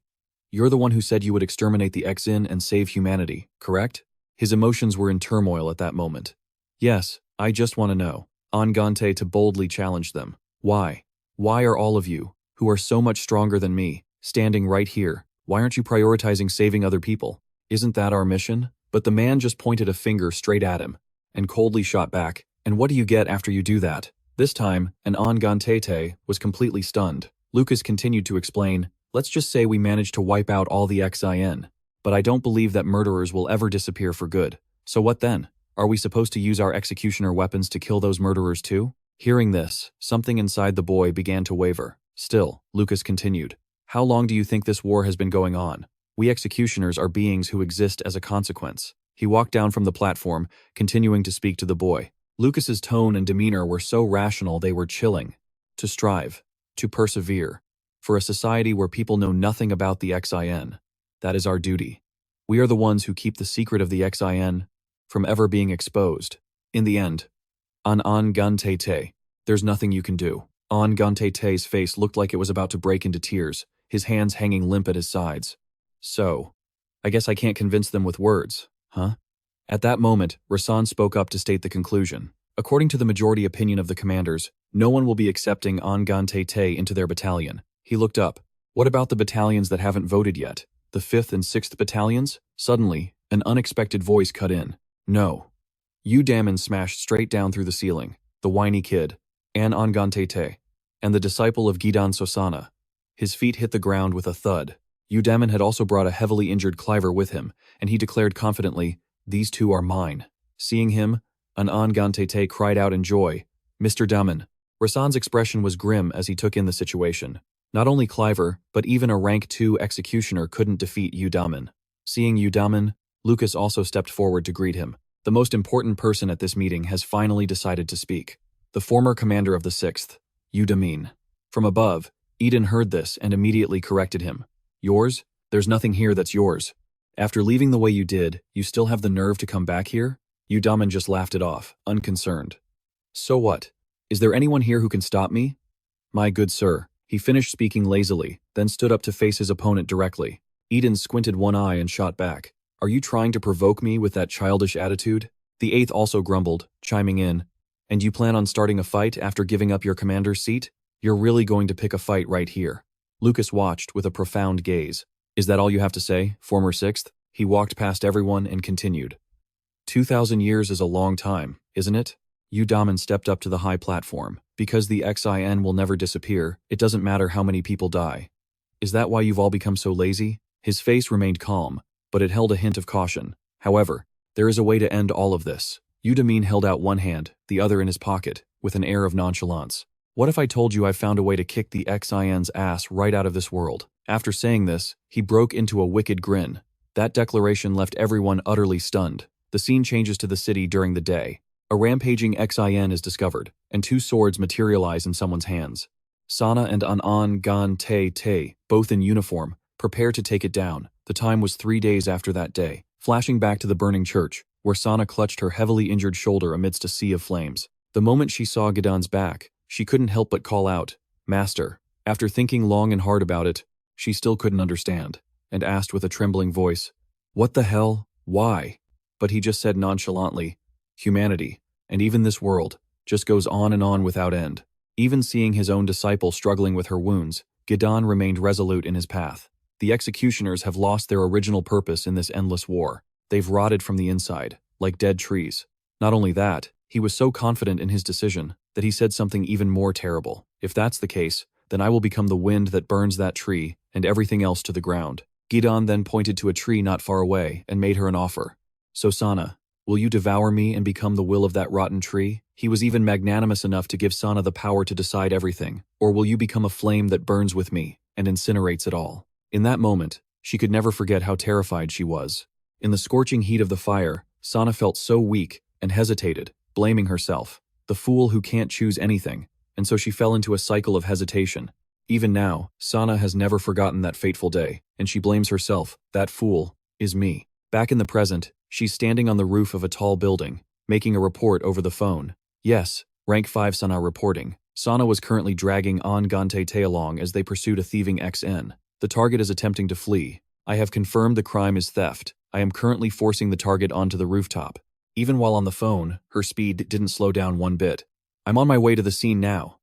you're the one who said you would exterminate the XIN and save humanity, correct? His emotions were in turmoil at that moment. Yes, I just want to know. Ahn Gan-tae boldly challenged them. Why? Why are all of you, who are so much stronger than me, standing right here? Why aren't you prioritizing saving other people? Isn't that our mission? But the man just pointed a finger straight at him, and coldly shot back. And what do you get after you do that? This time, an Ahn Gan-tae was completely stunned. Lucas continued to explain, Let's just say we managed to wipe out all the XIN. But I don't believe that murderers will ever disappear for good. So what then? Are we supposed to use our executioner weapons to kill those murderers too? Hearing this, something inside the boy began to waver. Still, Lucas continued. How long do you think this war has been going on? We executioners are beings who exist as a consequence. He walked down from the platform, continuing to speak to the boy. Lucas's tone and demeanor were so rational they were chilling. To strive. To persevere. For a society where people know nothing about the XIN. That is our duty. We are the ones who keep the secret of the XIN from ever being exposed. In the end, Ahn Gan-tae, there's nothing you can do. Ahn Gan-tae's face looked like it was about to break into tears, his hands hanging limp at his sides. So, I guess I can't convince them with words, huh? At that moment, Rasan spoke up to state the conclusion. According to the majority opinion of the commanders, no one will be accepting Ahn Gan-tae into their battalion. He looked up. What about the battalions that haven't voted yet? The 5th and 6th battalions? Suddenly, an unexpected voice cut in. No. Yu Damin smashed straight down through the ceiling. The whiny kid, Ahn Gan-tae, and the disciple of Gidan Sosana. His feet hit the ground with a thud. Yu Damin had also brought a heavily injured Cliver with him, and he declared confidently, These two are mine. Seeing him, an Ahn Gan-tae cried out in joy, Mr. Damin. Rasan's expression was grim as he took in the situation. Not only Cliver, but even a rank 2 executioner couldn't defeat Yu Damin. Seeing Yu Damin, Lucas also stepped forward to greet him. The most important person at this meeting has finally decided to speak. The former commander of the 6th, Yu Damin. From above, Eden heard this and immediately corrected him. Yours? There's nothing here that's yours. After leaving the way you did, you still have the nerve to come back here? Yu Damin just laughed it off, unconcerned. So what? Is there anyone here who can stop me? My good sir. He finished speaking lazily, then stood up to face his opponent directly. Eden squinted one eye and shot back. Are you trying to provoke me with that childish attitude? The eighth also grumbled, chiming in. And you plan on starting a fight after giving up your commander's seat? You're really going to pick a fight right here. Lucas watched with a profound gaze. Is that all you have to say, former sixth? He walked past everyone and continued. 2,000 years is a long time, isn't it? Yu Damin stepped up to the high platform. Because the Xin will never disappear, it doesn't matter how many people die. Is that why you've all become so lazy? His face remained calm, but it held a hint of caution. However, there is a way to end all of this. Yu Damin held out one hand, the other in his pocket, with an air of nonchalance. What if I told you I found a way to kick the Xin's ass right out of this world? After saying this, he broke into a wicked grin. That declaration left everyone utterly stunned. The scene changes to the city during the day. A rampaging Xin is discovered, and two swords materialize in someone's hands. Sana and Ahn Gan-tae, both in uniform, prepare to take it down. The time was 3 days after that day, flashing back to the burning church, where Sana clutched her heavily injured shoulder amidst a sea of flames. The moment she saw Gidan's back, she couldn't help but call out, Master. After thinking long and hard about it, she still couldn't understand, and asked with a trembling voice, What the hell? Why? But he just said nonchalantly, Humanity, and even this world, just goes on and on without end. Even seeing his own disciple struggling with her wounds, Gidan remained resolute in his path. The executioners have lost their original purpose in this endless war. They've rotted from the inside, like dead trees. Not only that, he was so confident in his decision that he said something even more terrible. If that's the case, then I will become the wind that burns that tree and everything else to the ground. Gidan then pointed to a tree not far away and made her an offer. So Sana, will you devour me and become the will of that rotten tree? He was even magnanimous enough to give Sana the power to decide everything. Or will you become a flame that burns with me and incinerates it all? In that moment, she could never forget how terrified she was. In the scorching heat of the fire, Sana felt so weak and hesitated, blaming herself, the fool who can't choose anything, and so she fell into a cycle of hesitation. Even now, Sana has never forgotten that fateful day, and she blames herself. That fool is me. Back in the present, she's standing on the roof of a tall building, making a report over the phone. Yes, Rank 5 Sana reporting. Sana was currently dragging Ahn Gan-tae along as they pursued a thieving XN. The target is attempting to flee. I have confirmed the crime is theft. I am currently forcing the target onto the rooftop. Even while on the phone, her speed didn't slow down one bit. I'm on my way to the scene now.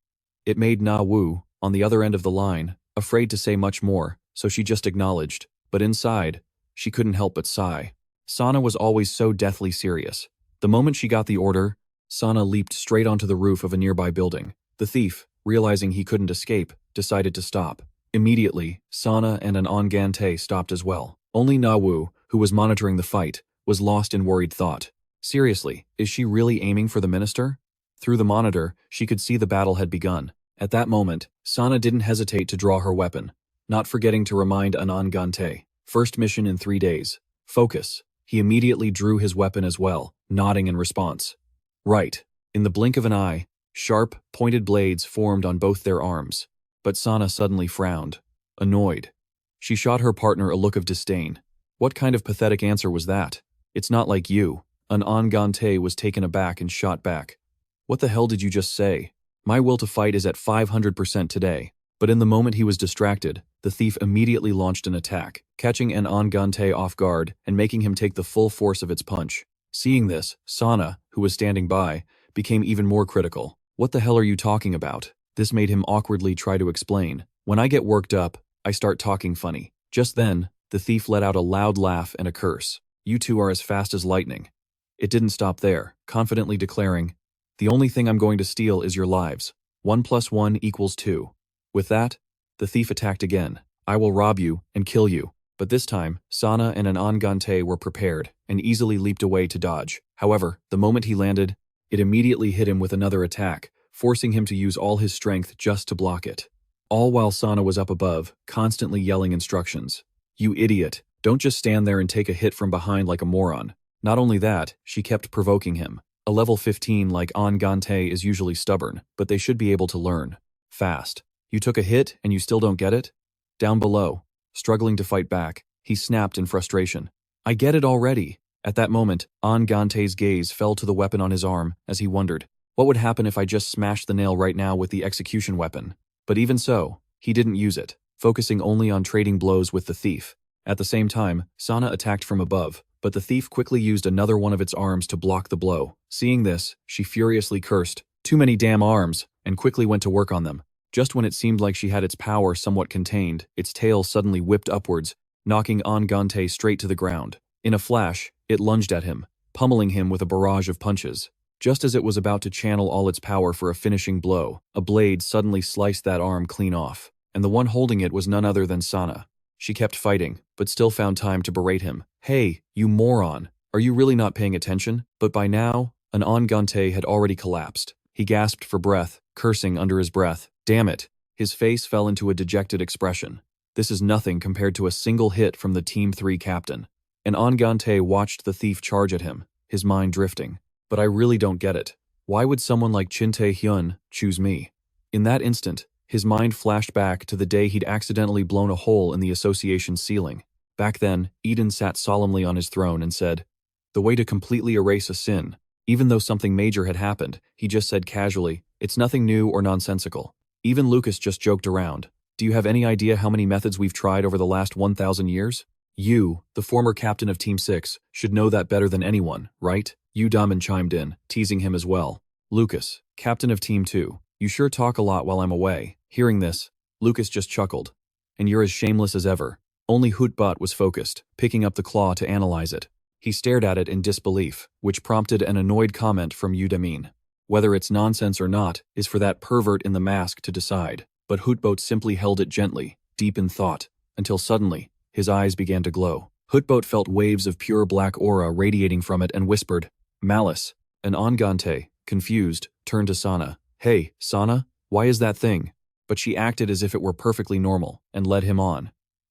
It made Na Wu, on the other end of the line, afraid to say much more, so she just acknowledged. But inside, she couldn't help but sigh. Sana was always so deathly serious. The moment she got the order, Sana leaped straight onto the roof of a nearby building. The thief, realizing he couldn't escape, decided to stop. Immediately, Sana and an Ahn Gan-tae stopped as well. Only Na Wu, who was monitoring the fight, was lost in worried thought. Seriously, is she really aiming for the minister? Through the monitor, she could see the battle had begun. At that moment, Sana didn't hesitate to draw her weapon, not forgetting to remind Ahn Gan-tae. First mission in 3 days. Focus. He immediately drew his weapon as well, nodding in response. Right. In the blink of an eye, sharp, pointed blades formed on both their arms. But Sana suddenly frowned, annoyed. She shot her partner a look of disdain. What kind of pathetic answer was that? It's not like you. An Ahn Gan-tae was taken aback and shot back. What the hell did you just say? My will to fight is at 500% today. But in the moment he was distracted, the thief immediately launched an attack, catching an Ahn Gan-tae off guard and making him take the full force of its punch. Seeing this, Sana, who was standing by, became even more critical. What the hell are you talking about? This made him awkwardly try to explain. When I get worked up, I start talking funny. Just then, the thief let out a loud laugh and a curse. You two are as fast as lightning. It didn't stop there, confidently declaring, The only thing I'm going to steal is your lives. 1 + 1 = 2. With that, the thief attacked again. I will rob you and kill you. But this time, Sana and an Ahn Gan-tae were prepared and easily leaped away to dodge. However, the moment he landed, it immediately hit him with another attack, forcing him to use all his strength just to block it. All while Sana was up above, constantly yelling instructions. You idiot, don't just stand there and take a hit from behind like a moron. Not only that, she kept provoking him. A level 15 like Ahn Gan-tae is usually stubborn, but they should be able to learn. Fast. You took a hit and you still don't get it? Down below, struggling to fight back, he snapped in frustration. I get it already. At that moment, Ahn Gan-tae's gaze fell to the weapon on his arm as he wondered, what would happen if I just smashed the nail right now with the execution weapon? But even so, he didn't use it, focusing only on trading blows with the thief. At the same time, Sana attacked from above, but the thief quickly used another one of its arms to block the blow. Seeing this, she furiously cursed, "Too many damn arms," and quickly went to work on them. Just when it seemed like she had its power somewhat contained, its tail suddenly whipped upwards, knocking Ahn Gan-tae straight to the ground. In a flash, it lunged at him, pummeling him with a barrage of punches. Just as it was about to channel all its power for a finishing blow, a blade suddenly sliced that arm clean off, and the one holding it was none other than Sana. She kept fighting, but still found time to berate him. "Hey, you moron, are you really not paying attention?" But by now, Ahn Gan-tae had already collapsed. He gasped for breath, cursing under his breath. Damn it! His face fell into a dejected expression. This is nothing compared to a single hit from the Team 3 captain. And Ahn Gan-tae watched the thief charge at him, his mind drifting. But I really don't get it. Why would someone like Chin Tae-hyun choose me? In that instant, his mind flashed back to the day he'd accidentally blown a hole in the association's ceiling. Back then, Eden sat solemnly on his throne and said, "The way to completely erase a sin." Even though something major had happened, he just said casually, "It's nothing new or nonsensical." Even Lucas just joked around. "Do you have any idea how many methods we've tried over the last 1,000 years? You, the former captain of Team 6, should know that better than anyone, right?" Yu Damin chimed in, teasing him as well. "Lucas, captain of Team 2, you sure talk a lot while I'm away." Hearing this, Lucas just chuckled. "And you're as shameless as ever." Only Hootbot was focused, picking up the claw to analyze it. He stared at it in disbelief, which prompted an annoyed comment from Yu Damin. Whether it's nonsense or not is for that pervert in the mask to decide, but Hootbot simply held it gently, deep in thought, until suddenly, his eyes began to glow. Hootbot felt waves of pure black aura radiating from it and whispered, "Malice." And Ahn Gan-tae, confused, turned to Sana. "Hey, Sana, why is that thing?" But she acted as if it were perfectly normal, and led him on.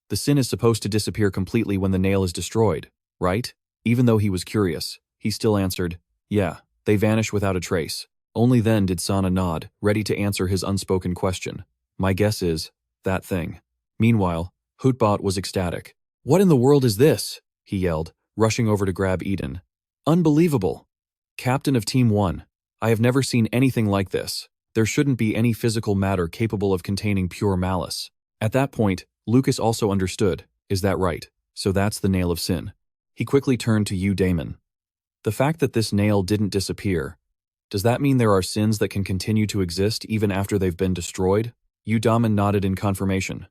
"The sin is supposed to disappear completely when the nail is destroyed, right?" Even though he was curious, he still answered, "Yeah, they vanish without a trace." Only then did Sana nod, ready to answer his unspoken question. "My guess is, that thing." Meanwhile, Hootbot was ecstatic. "What in the world is this?" he yelled, rushing over to grab Eden. "Unbelievable! Captain of Team 1, I have never seen anything like this. There shouldn't be any physical matter capable of containing pure malice." At that point, Lucas also understood. Is that right? So that's the nail of sin. He quickly turned to Yu Damin. "The fact that this nail didn't disappear, does that mean there are sins that can continue to exist even after they've been destroyed?" Yu Damin nodded in confirmation.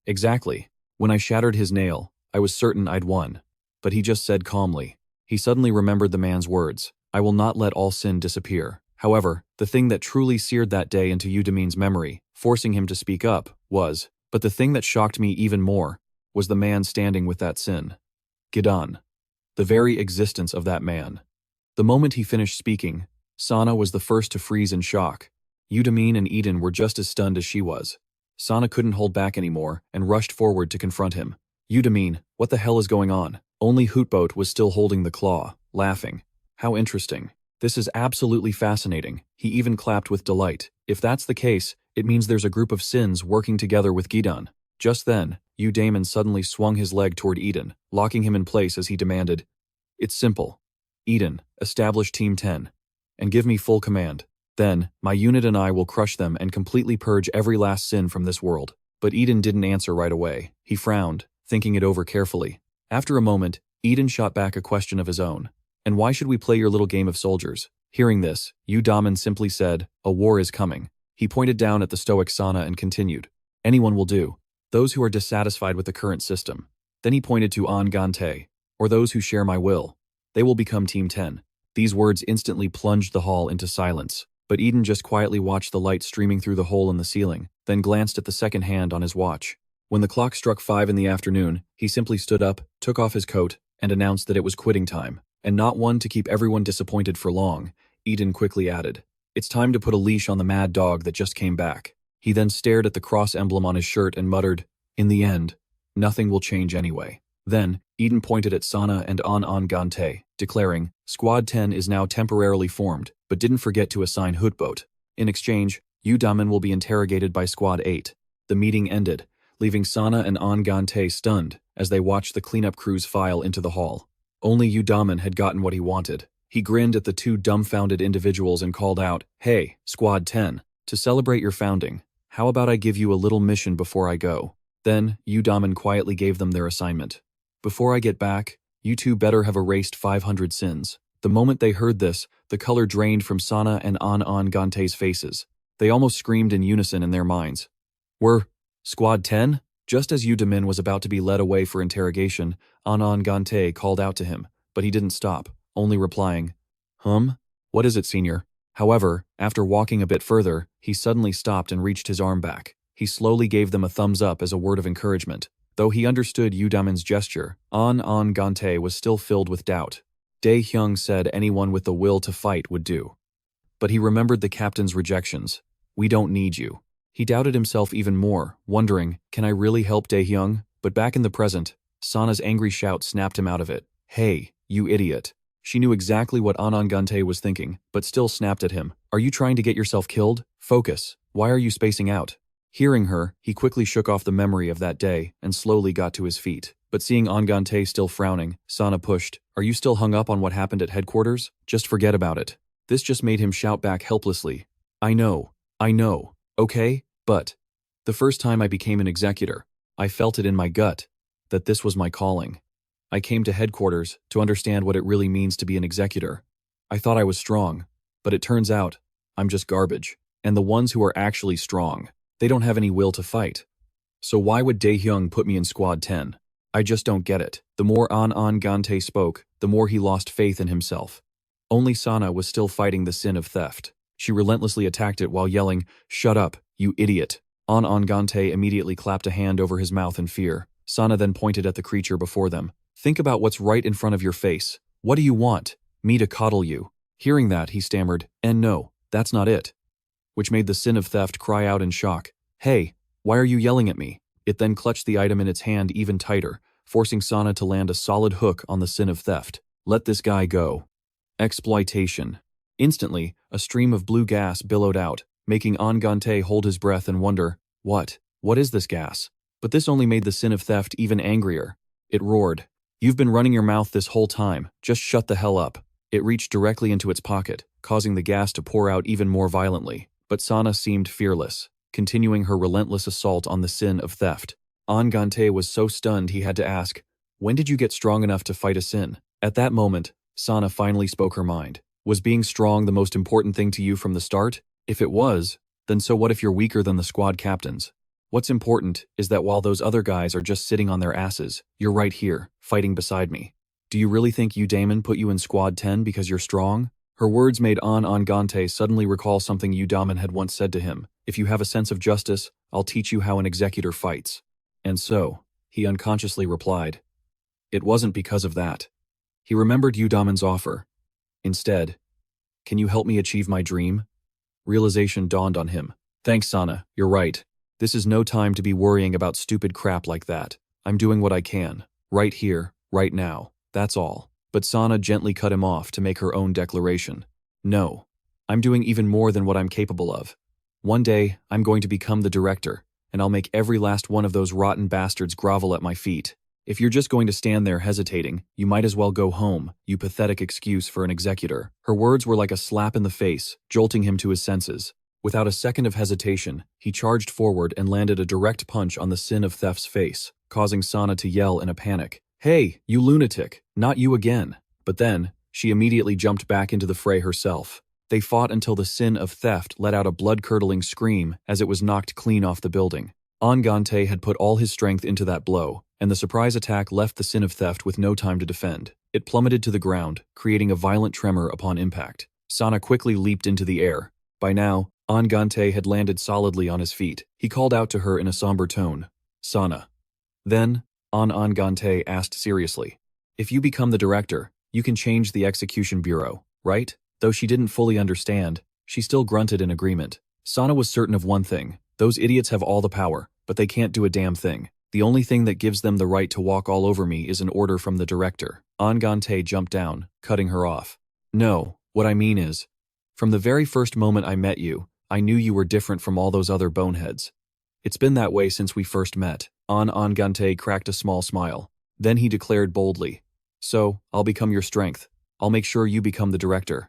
"Exactly. When I shattered his nail, I was certain I'd won." But he just said calmly. He suddenly remembered the man's words, "I will not let all sin disappear." However, the thing that truly seared that day into Yu Damin's memory, forcing him to speak up, was, but the thing that shocked me even more, was the man standing with that sin. Gidan. The very existence of that man. The moment he finished speaking, Sana was the first to freeze in shock. Yu Damin and Eden were just as stunned as she was. Sana couldn't hold back anymore and rushed forward to confront him. "Yu Damin, what the hell is going on?" Only Hootbot was still holding the claw, laughing. "How interesting. This is absolutely fascinating." He even clapped with delight. "If that's the case, it means there's a group of sins working together with Gidan." Just then, Yu Damin suddenly swung his leg toward Eden, locking him in place as he demanded, "It's simple. Eden, establish Team 10. And give me full command. Then, my unit and I will crush them and completely purge every last sin from this world." But Eden didn't answer right away. He frowned, thinking it over carefully. After a moment, Eden shot back a question of his own. "And why should we play your little game of soldiers?" Hearing this, Yu Damin simply said, "A war is coming." He pointed down at the stoic Sana and continued, "Anyone will do. Those who are dissatisfied with the current system." Then he pointed to Ahn Gan-tae, "Or those who share my will. They will become Team 10. These words instantly plunged the hall into silence, but Eden just quietly watched the light streaming through the hole in the ceiling, then glanced at the second hand on his watch. When the clock struck 5 in the afternoon, he simply stood up, took off his coat, and announced that it was quitting time. And not one to keep everyone disappointed for long, Eden quickly added, "It's time to put a leash on the mad dog that just came back." He then stared at the cross emblem on his shirt and muttered, "In the end, nothing will change anyway." Then, Eden pointed at Sana and Ahn Gan-tae, declaring, "Squad 10 is now temporarily formed, but didn't forget to assign Hootbot. In exchange, Yu Damin will be interrogated by Squad 8. The meeting ended, leaving Sana and Ahn Gan-tae stunned as they watched the cleanup crews file into the hall. Only Yu Damin had gotten what he wanted. He grinned at the two dumbfounded individuals and called out, "Hey, Squad 10, to celebrate your founding, how about I give you a little mission before I go?" Then, Yu Damin quietly gave them their assignment. "Before I get back, you two better have erased 500 sins." The moment they heard this, the color drained from Sana and Ahn Gan-tae's faces. They almost screamed in unison in their minds. "We're Squad 10? Just as Yu Damin was about to be led away for interrogation, Ahn Gan-tae called out to him, but he didn't stop, only replying, What is it, senior?" However, after walking a bit further, he suddenly stopped and reached his arm back. He slowly gave them a thumbs up as a word of encouragement. Though he understood Yu Damin's gesture, Ahn Gan-tae was still filled with doubt. Dae-hyung said anyone with the will to fight would do. But he remembered the captain's rejections. "We don't need you." He doubted himself even more, wondering, can I really help Dae-hyung? But back in the present, Sana's angry shout snapped him out of it. "Hey, you idiot." She knew exactly what Ahn Gan-tae was thinking, but still snapped at him. "Are you trying to get yourself killed? Focus. Why are you spacing out?" Hearing her, he quickly shook off the memory of that day and slowly got to his feet. But seeing Ahn Gan-tae still frowning, Sana pushed, "Are you still hung up on what happened at headquarters? Just forget about it." This just made him shout back helplessly, I know, okay? But the first time I became an executor, I felt it in my gut that this was my calling. I came to headquarters to understand what it really means to be an executor. I thought I was strong, but it turns out I'm just garbage. And the ones who are actually strong, they don't have any will to fight. So why would Dae-hyung put me in Squad 10? I just don't get it. The more Ahn Gan-tae spoke, the more he lost faith in himself. Only Sana was still fighting the sin of theft. She relentlessly attacked it while yelling, "Shut up, you idiot." Ahn Gan-tae immediately clapped a hand over his mouth in fear. Sana then pointed at the creature before them. "Think about what's right in front of your face. What do you want? Me to coddle you?" Hearing that, he stammered, "And no, that's not it." Which made the sin of theft cry out in shock. "Hey, why are you yelling at me?" It then clutched the item in its hand even tighter, forcing Sana to land a solid hook on the sin of theft. "Let this guy go." Exploitation. Instantly, a stream of blue gas billowed out, making Ahn Gan-tae hold his breath and wonder, What is this gas? But this only made the sin of theft even angrier. It roared, "You've been running your mouth this whole time, just shut the hell up." It reached directly into its pocket, causing the gas to pour out even more violently. But Sana seemed fearless, continuing her relentless assault on the sin of theft. Ahn Gan-tae was so stunned he had to ask, "When did you get strong enough to fight a sin?" At that moment, Sana finally spoke her mind. "Was being strong the most important thing to you from the start? If it was, then so what if you're weaker than the squad captains? What's important is that while those other guys are just sitting on their asses, you're right here, fighting beside me. Do you really think Yu Damin put you in Squad 10 because you're strong?" Her words made Ahn Gan-tae suddenly recall something Yu Damin had once said to him. "If you have a sense of justice, I'll teach you how an executor fights." And so, he unconsciously replied, "It wasn't because of that." He remembered Yu Damin's offer. Instead, "Can you help me achieve my dream?" Realization dawned on him. "Thanks, Sana, you're right. This is no time to be worrying about stupid crap like that. I'm doing what I can. Right here, right now. That's all." But Sana gently cut him off to make her own declaration. "No. I'm doing even more than what I'm capable of. One day, I'm going to become the director, and I'll make every last one of those rotten bastards grovel at my feet. If you're just going to stand there hesitating, you might as well go home, you pathetic excuse for an executor." Her words were like a slap in the face, jolting him to his senses. Without a second of hesitation, he charged forward and landed a direct punch on the sin of theft's face, causing Sana to yell in a panic, "Hey, you lunatic, not you again." But then, she immediately jumped back into the fray herself. They fought until the sin of theft let out a blood-curdling scream as it was knocked clean off the building. Ahn Gan-tae had put all his strength into that blow, and the surprise attack left the sin of theft with no time to defend. It plummeted to the ground, creating a violent tremor upon impact. Sana quickly leaped into the air. By now, Ahn Gan-tae had landed solidly on his feet. He called out to her in a somber tone, "Sana." Then, Ahn Gan-tae asked seriously, "If you become the director, you can change the execution bureau, right?" Though she didn't fully understand, she still grunted in agreement. Sana was certain of one thing. Those idiots have all the power, but they can't do a damn thing. The only thing that gives them the right to walk all over me is an order from the director. Ahn Gan-tae jumped down, cutting her off. "No, what I mean is, from the very first moment I met you, I knew you were different from all those other boneheads. It's been that way since we first met." Ahn Gan-tae cracked a small smile. Then he declared boldly, So, I'll become your strength. I'll make sure you become the director.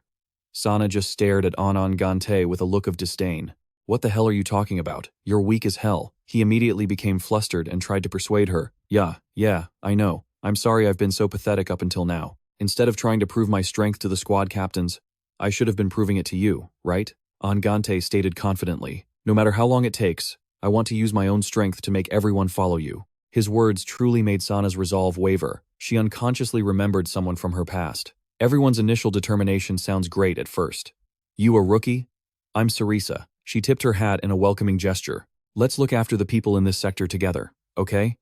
Sana just stared at Ahn Gan-tae with a look of disdain. What the hell are you talking about? You're weak as hell. He immediately became flustered and tried to persuade her. Yeah, I know. I'm sorry I've been so pathetic up until now. Instead of trying to prove my strength to the squad captains, I should have been proving it to you, right? Ahn Gan-tae stated confidently. No matter how long it takes, I want to use my own strength to make everyone follow you. His words truly made Sana's resolve waver. She unconsciously remembered someone from her past. Everyone's initial determination sounds great at first. You a rookie? I'm Sarisa. She tipped her hat in a welcoming gesture. Let's look after the people in this sector together, okay?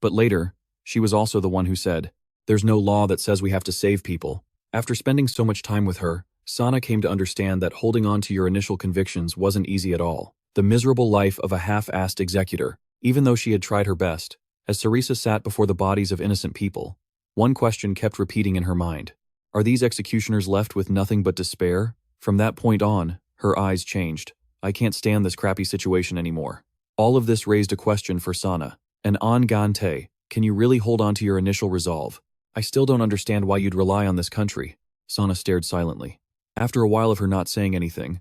But later, she was also the one who said, there's no law that says we have to save people. After spending so much time with her, Sana came to understand that holding on to your initial convictions wasn't easy at all. The miserable life of a half-assed executor, even though she had tried her best. As Sarisa sat before the bodies of innocent people, one question kept repeating in her mind. Are these executioners left with nothing but despair? From that point on, her eyes changed. I can't stand this crappy situation anymore. All of this raised a question for Sana. And Ahn Gan-tae, can you really hold on to your initial resolve? I still don't understand why you'd rely on this country. Sana stared silently. After a while of her not saying anything,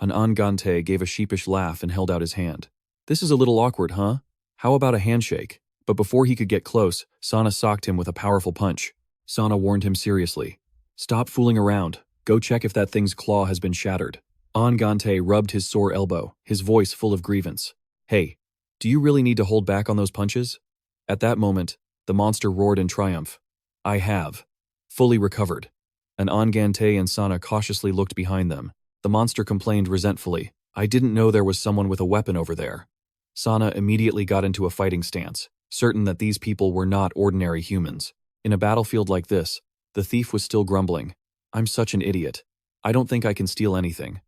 Ahn Gan-tae gave a sheepish laugh and held out his hand. This is a little awkward, huh? How about a handshake? But before he could get close, Sana socked him with a powerful punch. Sana warned him seriously. Stop fooling around. Go check if that thing's claw has been shattered. Ahn Gan-tae rubbed his sore elbow, his voice full of grievance. Hey, do you really need to hold back on those punches? At that moment, the monster roared in triumph. I have. Fully recovered. And Ahn Gan-tae and Sana cautiously looked behind them. The monster complained resentfully. I didn't know there was someone with a weapon over there. Sana immediately got into a fighting stance, certain that these people were not ordinary humans. In a battlefield like this, the thief was still grumbling. I'm such an idiot. I don't think I can steal anything.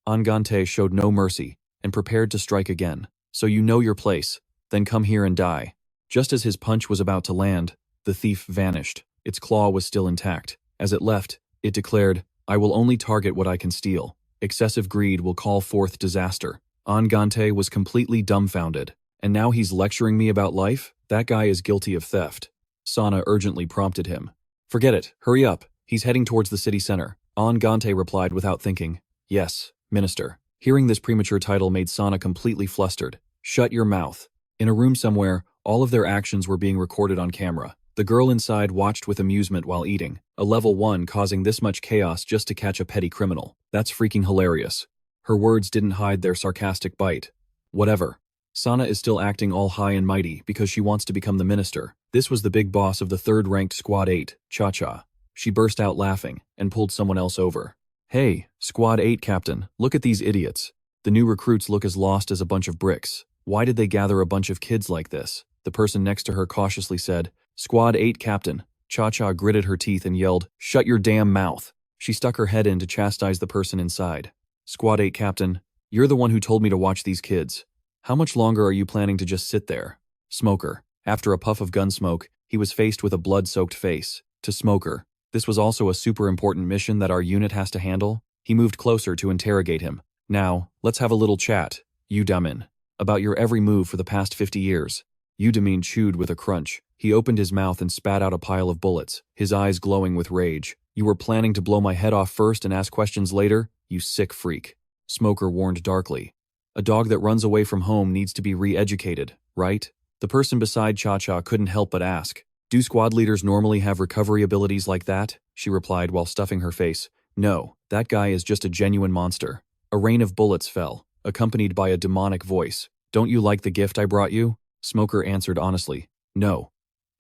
Ahn Gan-tae showed no mercy and prepared to strike again. So you know your place, then come here and die. Just as his punch was about to land, the thief vanished. Its claw was still intact. As it left, it declared, I will only target what I can steal. Excessive greed will call forth disaster. Ahn Gan-tae was completely dumbfounded. And now he's lecturing me about life? That guy is guilty of theft. Sana urgently prompted him. Forget it, hurry up. He's heading towards the city center. Ahn Gan-tae replied without thinking. Yes, Minister. Hearing this premature title made Sana completely flustered. Shut your mouth. In a room somewhere, all of their actions were being recorded on camera. The girl inside watched with amusement while eating. A level 1 causing this much chaos just to catch a petty criminal. That's freaking hilarious. Her words didn't hide their sarcastic bite. Whatever. Sana is still acting all high and mighty because she wants to become the minister. This was the big boss of the third-ranked Squad 8, Cha-Cha. She burst out laughing and pulled someone else over. Hey, Squad 8 Captain, look at these idiots. The new recruits look as lost as a bunch of bricks. Why did they gather a bunch of kids like this? The person next to her cautiously said, Squad 8 Captain. Cha-Cha gritted her teeth and yelled, Shut your damn mouth. She stuck her head in to chastise the person inside. Squad 8 Captain, you're the one who told me to watch these kids. How much longer are you planning to just sit there? Smoker. After a puff of gun smoke, he was faced with a blood-soaked face. To Smoker, this was also a super important mission that our unit has to handle. He moved closer to interrogate him. Now, let's have a little chat, Yu Damin, about your every move for the past 50 years. Yu Damin chewed with a crunch. He opened his mouth and spat out a pile of bullets, his eyes glowing with rage. You were planning to blow my head off first and ask questions later? You sick freak. Smoker warned darkly. A dog that runs away from home needs to be re-educated, right? The person beside Cha-Cha couldn't help but ask. Do squad leaders normally have recovery abilities like that? She replied while stuffing her face. No, that guy is just a genuine monster. A rain of bullets fell, accompanied by a demonic voice. Don't you like the gift I brought you? Smoker answered honestly. No.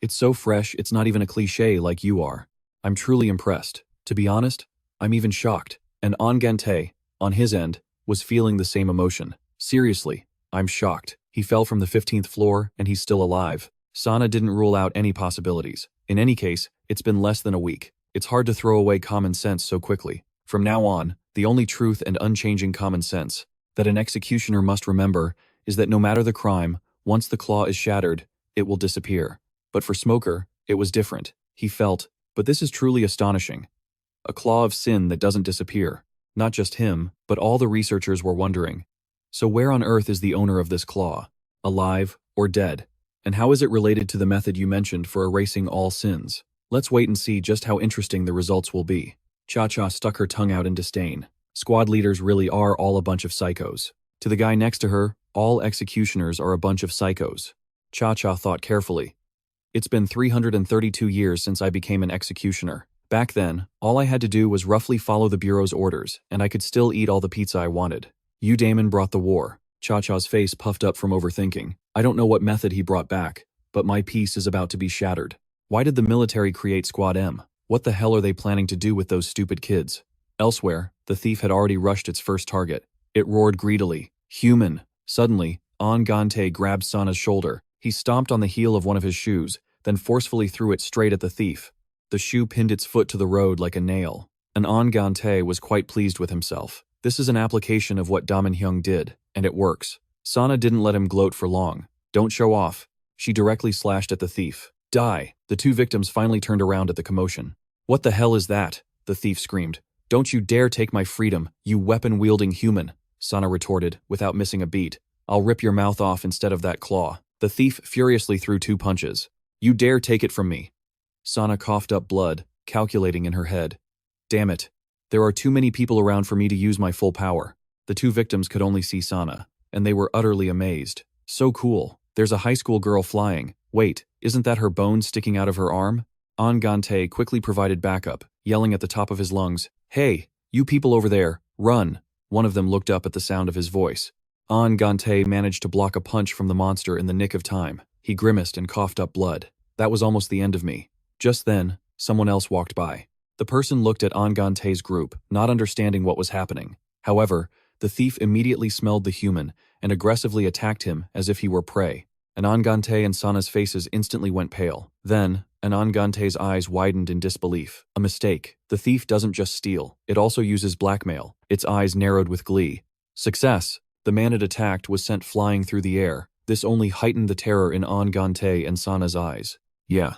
It's so fresh, it's not even a cliché like you are. I'm truly impressed. To be honest, I'm even shocked. And Ahn Gan-tae, on his end, was feeling the same emotion. Seriously, I'm shocked. He fell from the 15th floor and he's still alive. Sana didn't rule out any possibilities. In any case, it's been less than a week. It's hard to throw away common sense so quickly. From now on, the only truth and unchanging common sense that an executioner must remember is that no matter the crime, once the claw is shattered, it will disappear. But for Smoker, it was different. He felt, but this is truly astonishing. A claw of sin that doesn't disappear. Not just him, but all the researchers were wondering. So where on earth is the owner of this claw? Alive or dead? And how is it related to the method you mentioned for erasing all sins? Let's wait and see just how interesting the results will be. Cha-Cha stuck her tongue out in disdain. Squad leaders really are all a bunch of psychos. To the guy next to her, all executioners are a bunch of psychos. Cha-Cha thought carefully. It's been 332 years since I became an executioner. Back then, all I had to do was roughly follow the Bureau's orders, and I could still eat all the pizza I wanted. Yu Damin brought the war. Cha-Cha's face puffed up from overthinking. I don't know what method he brought back, but my peace is about to be shattered. Why did the military create Squad M? What the hell are they planning to do with those stupid kids? Elsewhere, the thief had already rushed its first target. It roared greedily. Human! Suddenly, Ahn Gan-tae grabbed Sana's shoulder. He stomped on the heel of one of his shoes, then forcefully threw it straight at the thief. The shoe pinned its foot to the road like a nail. And Ahn Gan-tae was quite pleased with himself. This is an application of what Damin Hyung did, and it works. Sana didn't let him gloat for long. Don't show off. She directly slashed at the thief. Die! The two victims finally turned around at the commotion. What the hell is that? The thief screamed. Don't you dare take my freedom, you weapon-wielding human, Sana retorted, without missing a beat. I'll rip your mouth off instead of that claw. The thief furiously threw 2 punches. You dare take it from me. Sana coughed up blood, calculating in her head. Damn it. There are too many people around for me to use my full power. The 2 victims could only see Sana, and they were utterly amazed. So cool. There's a high school girl flying. Wait, isn't that her bone sticking out of her arm? Ahn Gan-tae quickly provided backup, yelling at the top of his lungs, Hey, you people over there, run! One of them looked up at the sound of his voice. Ahn Gan-tae managed to block a punch from the monster in the nick of time. He grimaced and coughed up blood. That was almost the end of me. Just then, someone else walked by. The person looked at Ahn Gan-tae's group, not understanding what was happening. However, the thief immediately smelled the human and aggressively attacked him as if he were prey. And Ahn Gan-tae and Sana's faces instantly went pale. Then, Ahn Gan-tae's eyes widened in disbelief. A mistake. The thief doesn't just steal, it also uses blackmail. Its eyes narrowed with glee. Success! The man it attacked was sent flying through the air. This only heightened the terror in Ahn Gan-tae and Sana's eyes. Yeah,